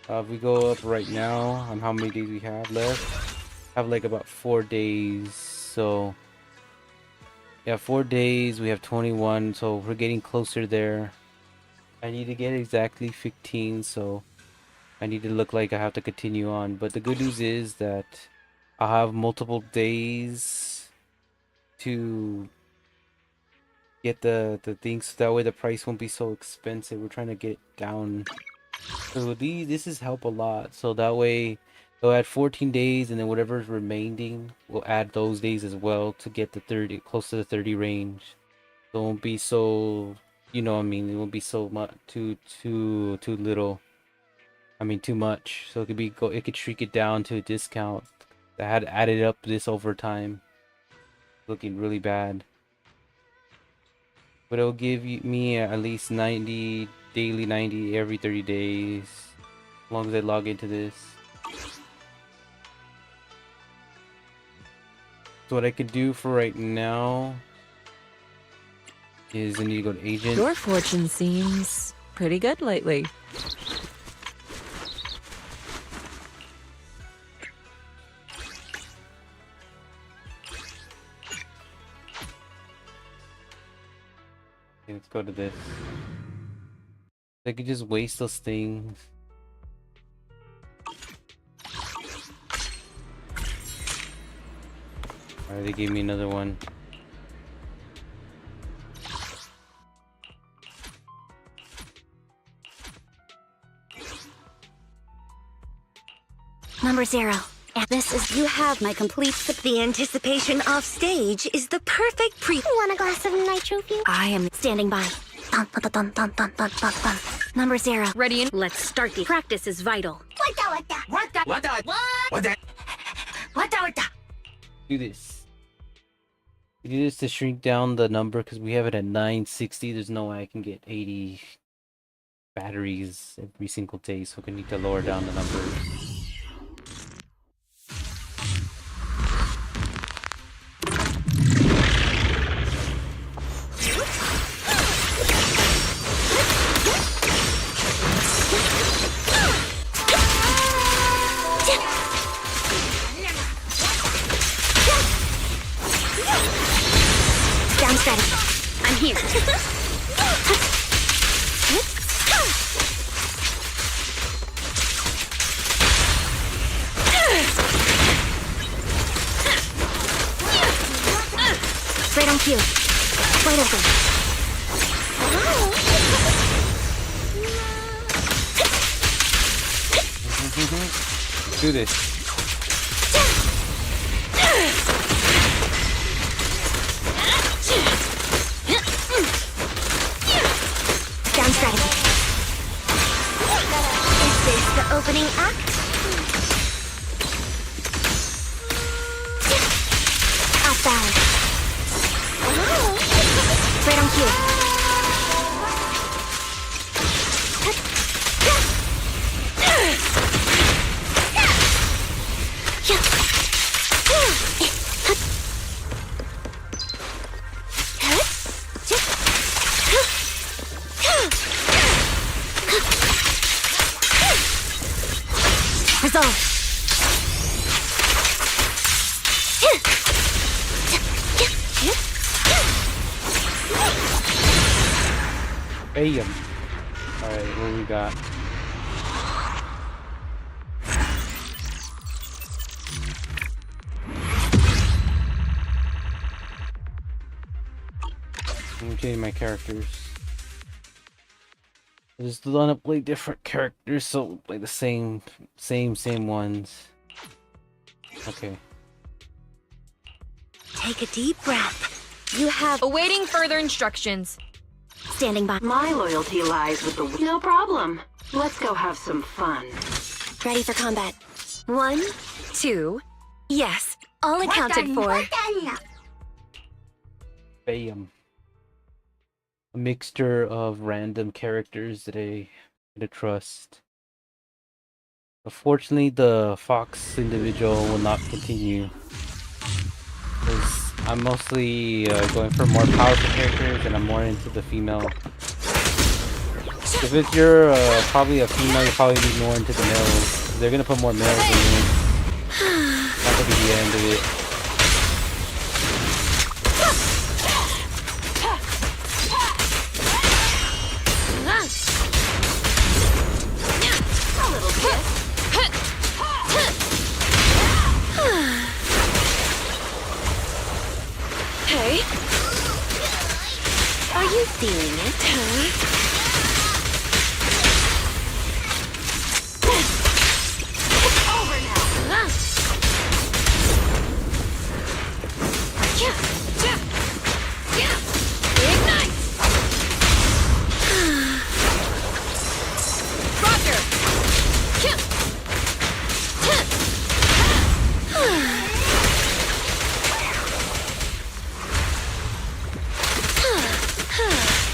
If we go up right now on how many days we have left, have like about 4 days. So yeah, 4 days. We have 21, so we're getting closer there. I need to get exactly 15, so I need to look like I have to continue on. But the good news is that I'll have multiple days to get the things, so that way the price won't be so expensive. We're trying to get it down. So with these, this is help a lot. So that way they'll add 14 days, and then whatever's remaining, we'll add those days as well to get the 30, close to the 30 range. So it won't be so, you know what I mean, it won't be so much too little. I mean too much. So it could be it could shrink it down to a discount. I had added up this over time. Looking really bad. But it'll give me at least 90 daily, 90 every 30 days, as long as I log into this. So what I could do for right now is I need to go to agent. Your fortune seems pretty good lately. Okay, let's go to this. I could just waste those things. Alright, they gave me another one. Number 0. And this is you have my complete. The anticipation off stage is the perfect Want a glass of nitro fuel? I am standing by. Dun, dun, dun, dun, dun, dun, dun, dun. Number 0. Ready and let's start. The practice is vital. Do this. We do this to shrink down the number because we have it at 960. There's no way I can get 80 batteries every single day, so we need to lower down the numbers. Down strategy. I'm here. Right on cue. Wide open. Do this. Down strategy. Is this the opening act? Off balance. Right on cue. Resolve. Bam. Alright, what we got? I'm changing my characters. I just want to play different characters, so play the same ones. Okay. Take a deep breath. You have Awaiting further instructions. standing by. My loyalty lies with the... No problem. Let's go have some fun. Ready for combat. 1, 2. Yes. All accounted for. Bam. A mixture of random characters that I trust. Unfortunately, the Fox individual will not continue. Because I'm mostly going for more powerful characters and I'm more into the female. If it's you're probably a female, you'll probably be more into the males. They're gonna put more males in it. Not gonna be the end of it. Hey. Are you feeling it? Over now. Ignite. Roger.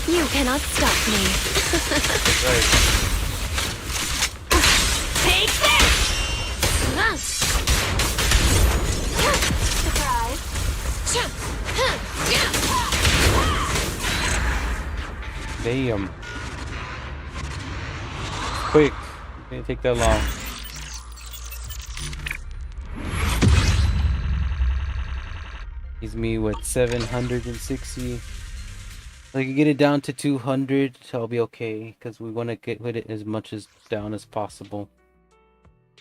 You cannot stop me. Right. Take this! Surprise. Damn. Quick. It didn't take that long. Gives me what, 760? I can get it down to 200, I'll be okay, because we want to get with it as much as down as possible.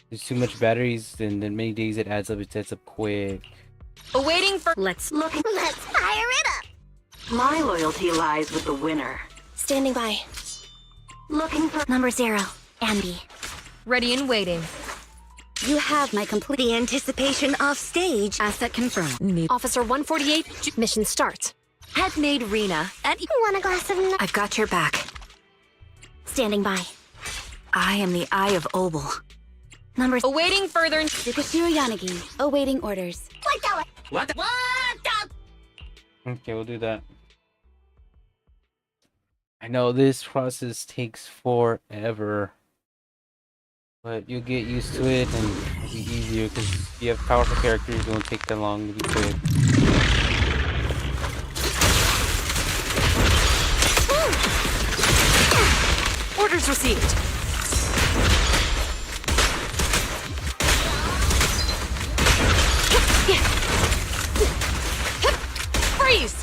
There's too much batteries, and then many days it adds up quick. Awaiting for. Let's fire it up! My loyalty lies with the winner. Standing by. Looking for Number 0, Ambi. Ready and waiting. You have my complete. The anticipation off stage. Asset confirmed. Officer 148, mission starts. Head maid Rena. And you want a glass of I've got your back. Standing by. I am the Eye of Obol. Number Awaiting further. Tsukashiro Yanagi. Awaiting orders. What? Okay, we'll do that. I know this process takes forever, but you'll get used to it and it'll be easier because if you have powerful characters, it won't take that long to be quick. Orders received. Freeze!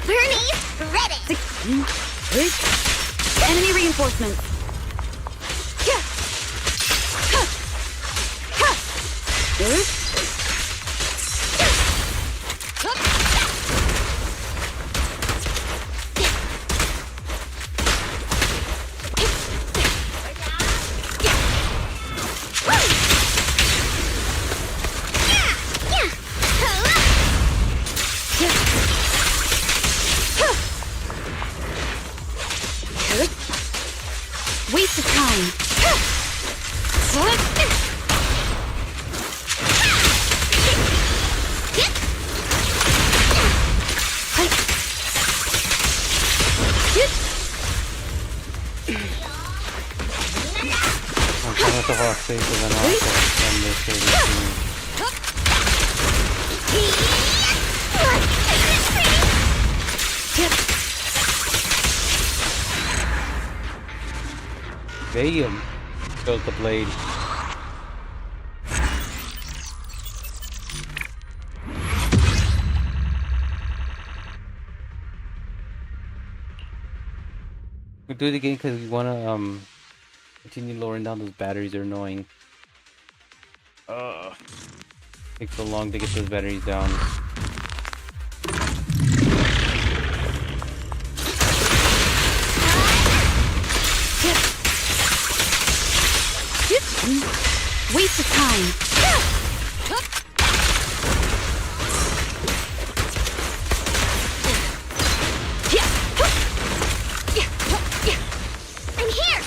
Bernie, ready. Enemy reinforcement. Waste of time. I'm trying to fall asleep and then also end this Damn! Goes the blade. We'll do it again because we want to continue lowering down those batteries. They're annoying. Takes so long to get those batteries down. Waste of time. I'm here.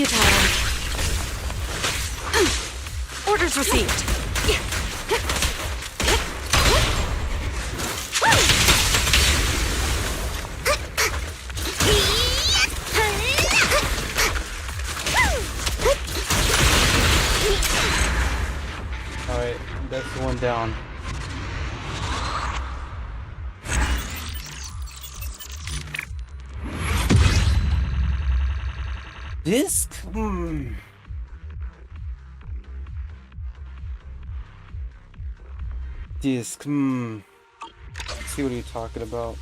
futile. Orders received. Alright, that's the one down. Disc? Disc, Let's see what you're talking about.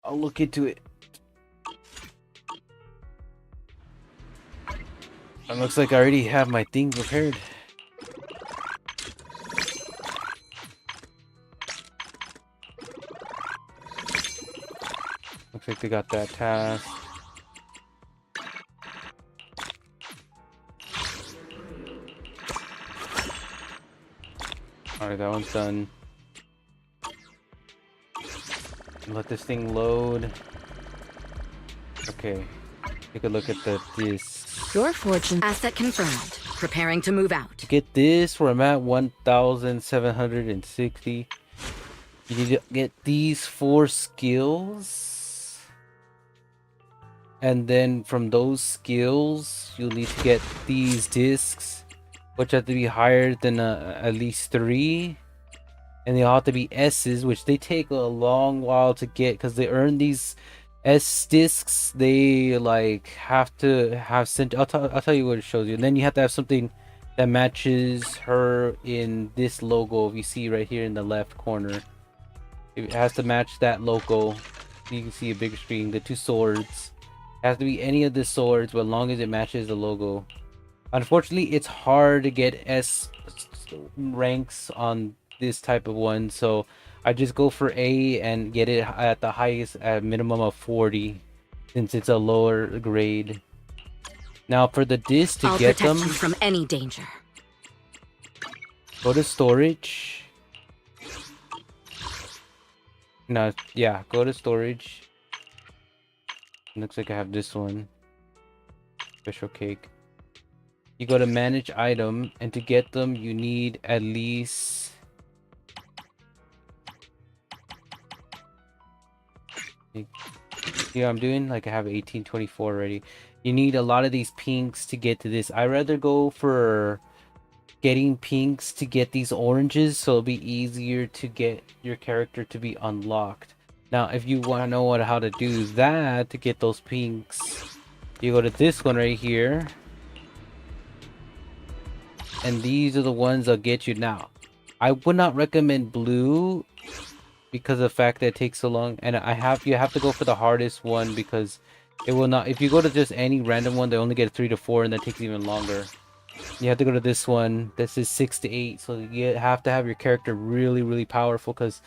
I'll look into it. It looks like I already have my thing prepared. Looks like they got that task. Alright, that one's done. Let this thing load. Okay. Take a look at the disc. Your fortune. Asset confirmed. Preparing to move out. To get this, where I'm at 1,760. You need to get these 4 skills. And then from those skills, you'll need to get these discs, which have to be higher than at least 3. And they all have to be S's, which they take a long while to get because they earn these S discs. They like have to have sent. I'll tell you what it shows you. And then you have to have something that matches her in this logo. If you see right here in the left corner, it has to match that logo. You can see a bigger screen. The 2 swords. It has to be any of the swords, but as long as it matches the logo. Unfortunately, it's hard to get S ranks on this type of one, so I just go for A and get it at the highest, at minimum of 40, since it's a lower grade. Now for the disc to get them, you from any danger. go to storage. No, yeah, go to storage. Looks like I have this one. Special cake. You go to manage item, and to get them you need at least see what I'm doing? Like I have 1824 already. You need a lot of these pinks to get to this. I rather go for getting pinks to get these oranges, so it'll be easier to get your character to be unlocked. Now if you want to know how to do that to get those pinks, you go to this one right here, and these are the ones that'll get you. Now I would not recommend blue because of the fact that it takes so long, and you have to go for the hardest one because it will not. If you go to just any random one, they only get 3 to 4, and that takes even longer. You have to go to this one. This is 6 to 8, so you have to have your character really powerful, because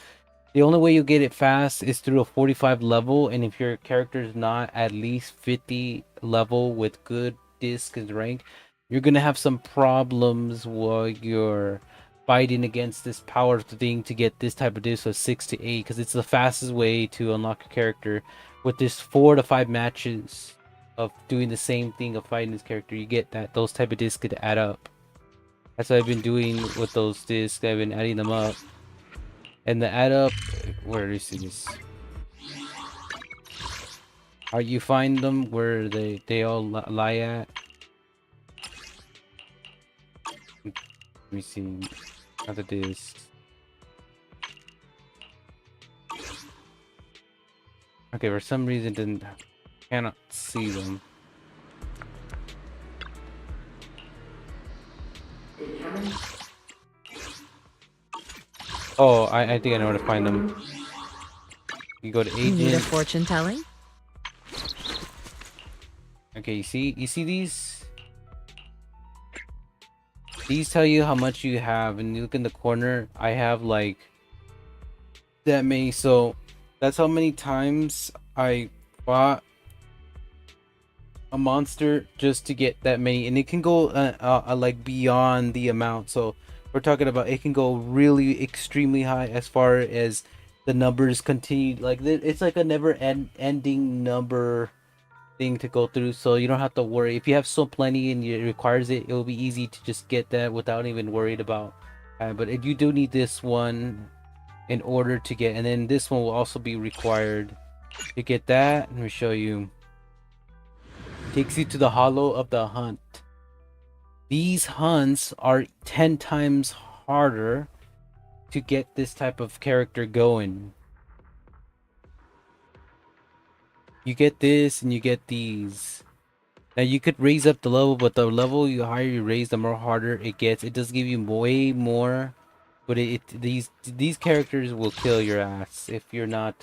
the only way you get it fast is through a 45 level, and if your character is not at least 50 level with good disc and rank, you're gonna have some problems while you're fighting against this power thing to get this type of disc of 6 to 8, because it's the fastest way to unlock a character. With this 4 to 5 matches of doing the same thing of fighting this character, you get that those type of discs could add up. That's what I've been doing with those discs. I've been adding them up, and the add up, where is this? How you find them, where they all lie at. Let me see. Other discs. Okay, for some reason cannot see them. Oh, I think I know where to find them. You go to agent. Need a fortune telling? Okay, you see these? These tell you how much you have, and you look in the corner, I have like that many, so that's how many times I fought a monster just to get that many, and it can go like beyond the amount. So we're talking about it can go really extremely high as far as the numbers continue, like it's like a ending number thing to go through, so you don't have to worry. If you have so plenty and it requires it, it will be easy to just get that without even worried about. But if you do need this one in order to get, and then this one will also be required to get that. Let me show you. Takes you to the Hollow of the Hunt. These hunts are 10 times harder to get this type of character going. You get this and you get these. Now you could raise up the level, but the level you higher you raise, the more harder it gets. It does give you way more, but these characters will kill your ass if you're not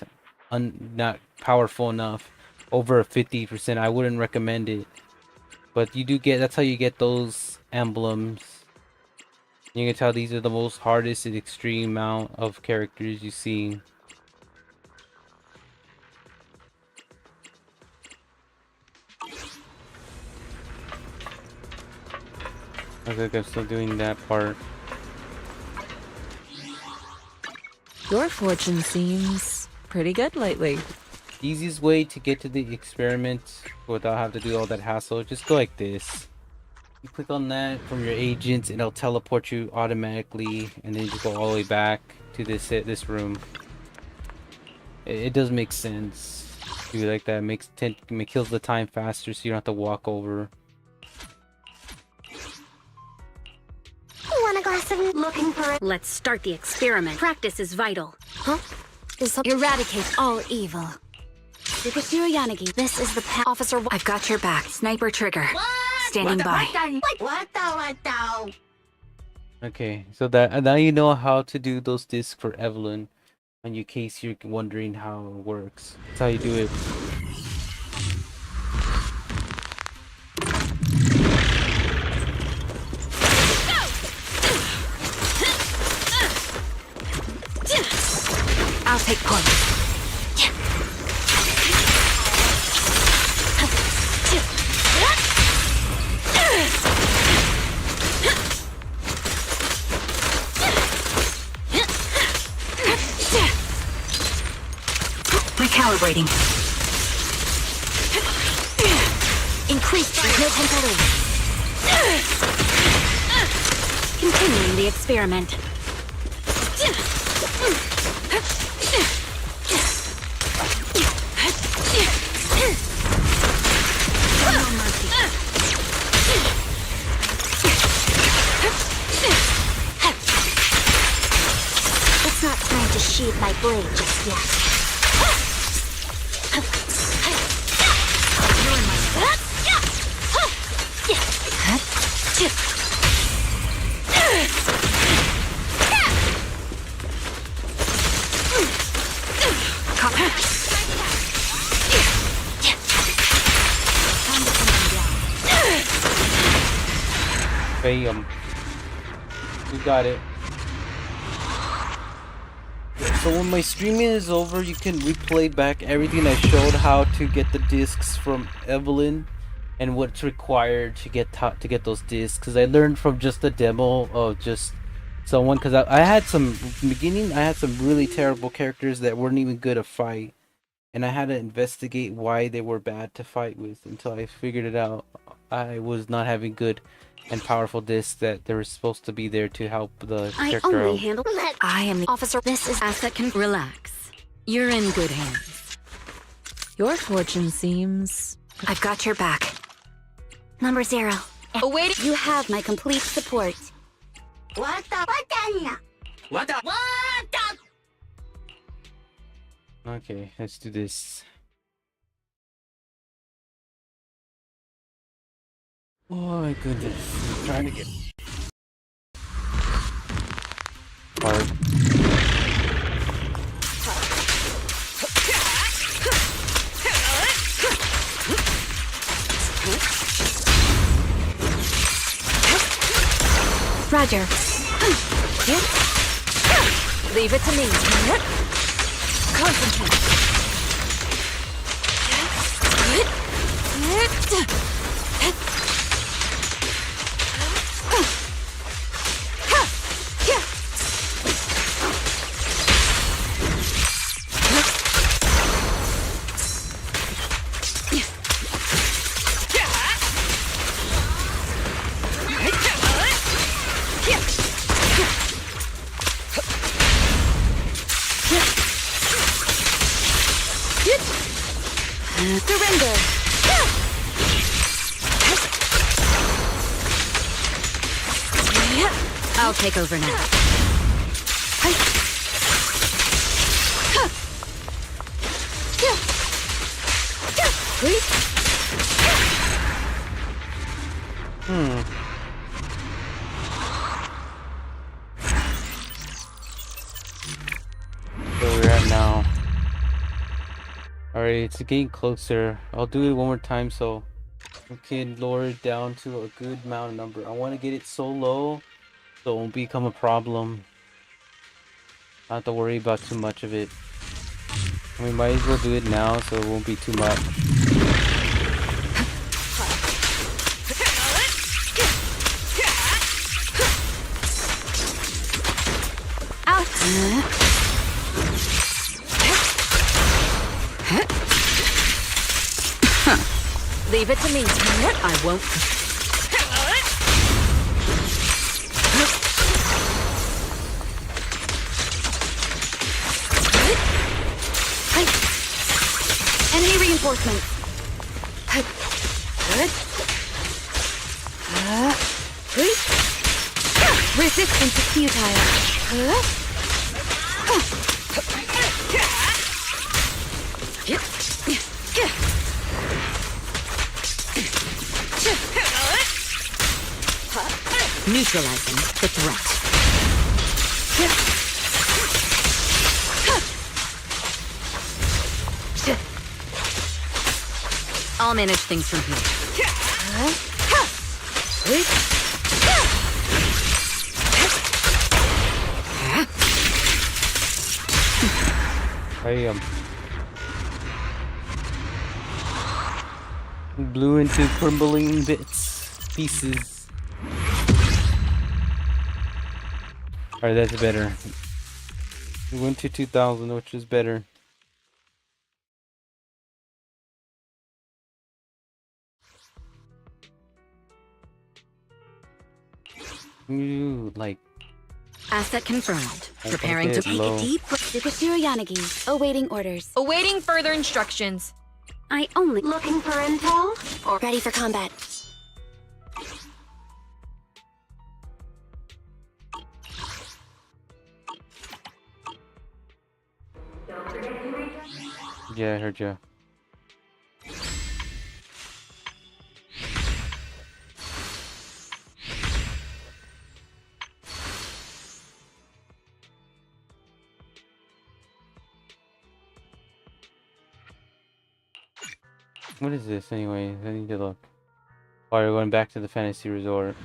powerful enough. Over 50%, I wouldn't recommend it. But you do get, that's how you get those emblems. You can tell these are the most hardest and extreme amount of characters you see. I think I'm still doing that part. Your fortune seems pretty good lately. Easiest way to get to the experiment without having to do all that hassle, just go like this. You click on that from your agents and it'll teleport you automatically, and then you just go all the way back to this room. It does make sense. Do like that. It kills the time faster, so you don't have to walk over. Want a glass of looking for it? Let's start the experiment. Practice is vital. Huh? Eradicate all evil. This is the path. Officer. I've got your back. Sniper trigger. Standing by. Okay, so that now you know how to do those discs for Evelyn, in case you're wondering how it works. That's how you do it. I'll take point. Recalibrating. Increased no tempo. Continuing the experiment. It's not time to sheathe my blade just yet. Bam. You got it. So when my streaming is over, you can replay back everything I showed, how to get the discs from Evelyn and what's required to get those discs. Because I learned from just the demo of just someone, because I had some in the beginning, I had some really terrible characters that weren't even good to fight, and I had to investigate why they were bad to fight with until I figured it out. I was not having good and powerful discs that they were supposed to be there to help the character out. Handle that. I am the officer. This is asset can Relax. You're in good hands. Your fortune seems... I've got your back. Number 0. Awaiting. You have my complete support. Okay, let's do this. Oh my goodness, I'm trying to get hard. Roger. Leave it to me. Concentrate. I'll take over now. Where we're at now. Alright, it's getting closer. I'll do it one more time so we can lower it down to a good amount of number. I want to get it so low so it won't become a problem. Not have to worry about too much of it. We might as well do it now so it won't be too much. Leave it to me. I won't. Enemy reinforcements. Resistance is futile. Neutralizing the threat. I'll manage things from here. I blew into crumbling pieces. Alright, that's better. We went to 2000, which is better. You like Asset confirmed. Preparing to Take a deep breath. Sukashiro Yanagi, awaiting orders. Awaiting further instructions. I only Looking for intel? or ready for combat. yeah, I heard you. What is this anyway? I need to look. Oh, we're going back to the fantasy resort.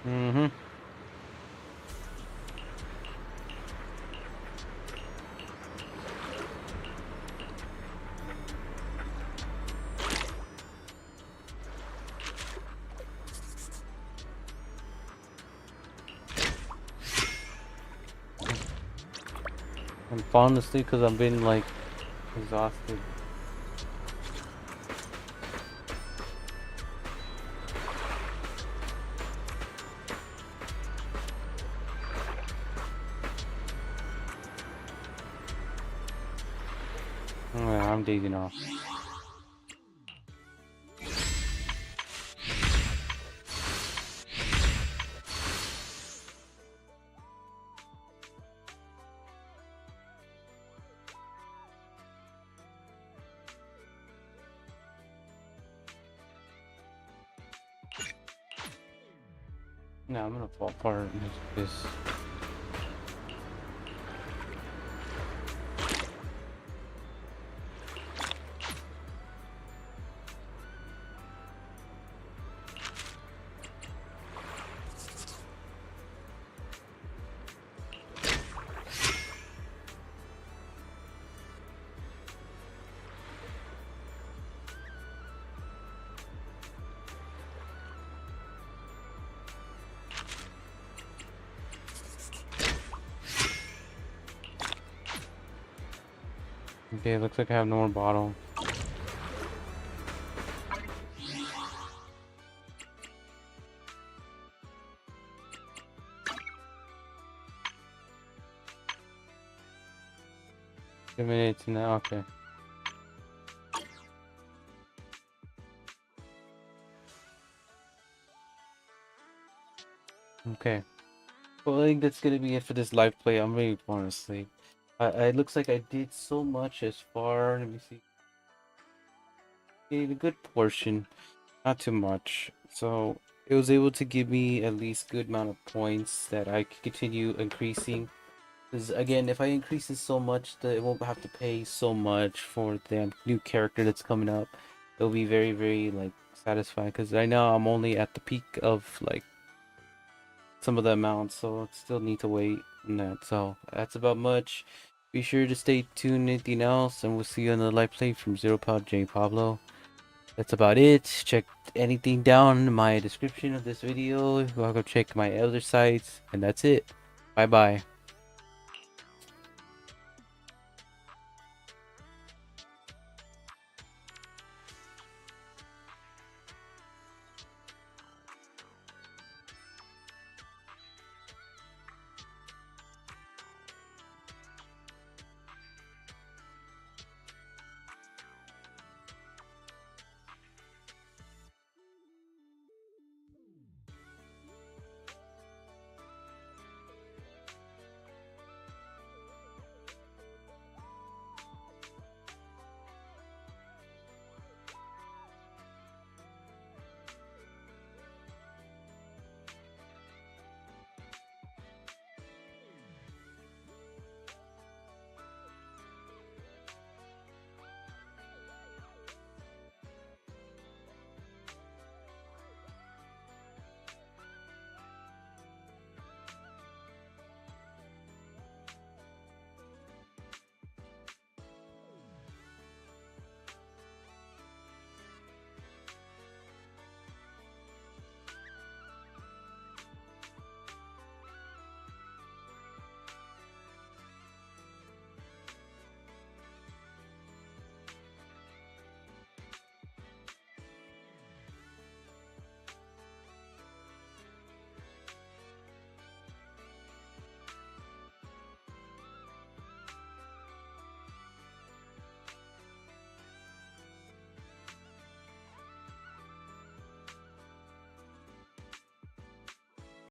Mm-hmm. I'm falling asleep because I've been like exhausted. Oh, yeah, I'm dazing off. No, I'm gonna fall apart in this. Okay, looks like I have no more bottle. Minutes now. Okay. Okay. Well, I think that's gonna be it for this live play. I'm really falling asleep. It looks like I did so much as far. Let me see. Gave a good portion, not too much. So it was able to give me at least good amount of points that I could continue increasing. Because again, if I increase this so much, that it won't have to pay so much for the new character that's coming up. It'll be very, very like satisfying. Because right now I'm only at the peak of like some of the amounts, so I still need to wait on that. So that's about much. Be sure to stay tuned. Anything else, and we'll see you on the live play from Zero Pod J Pablo. That's about it. Check anything down in my description of this video. Go check my other sites, and that's it. Bye bye.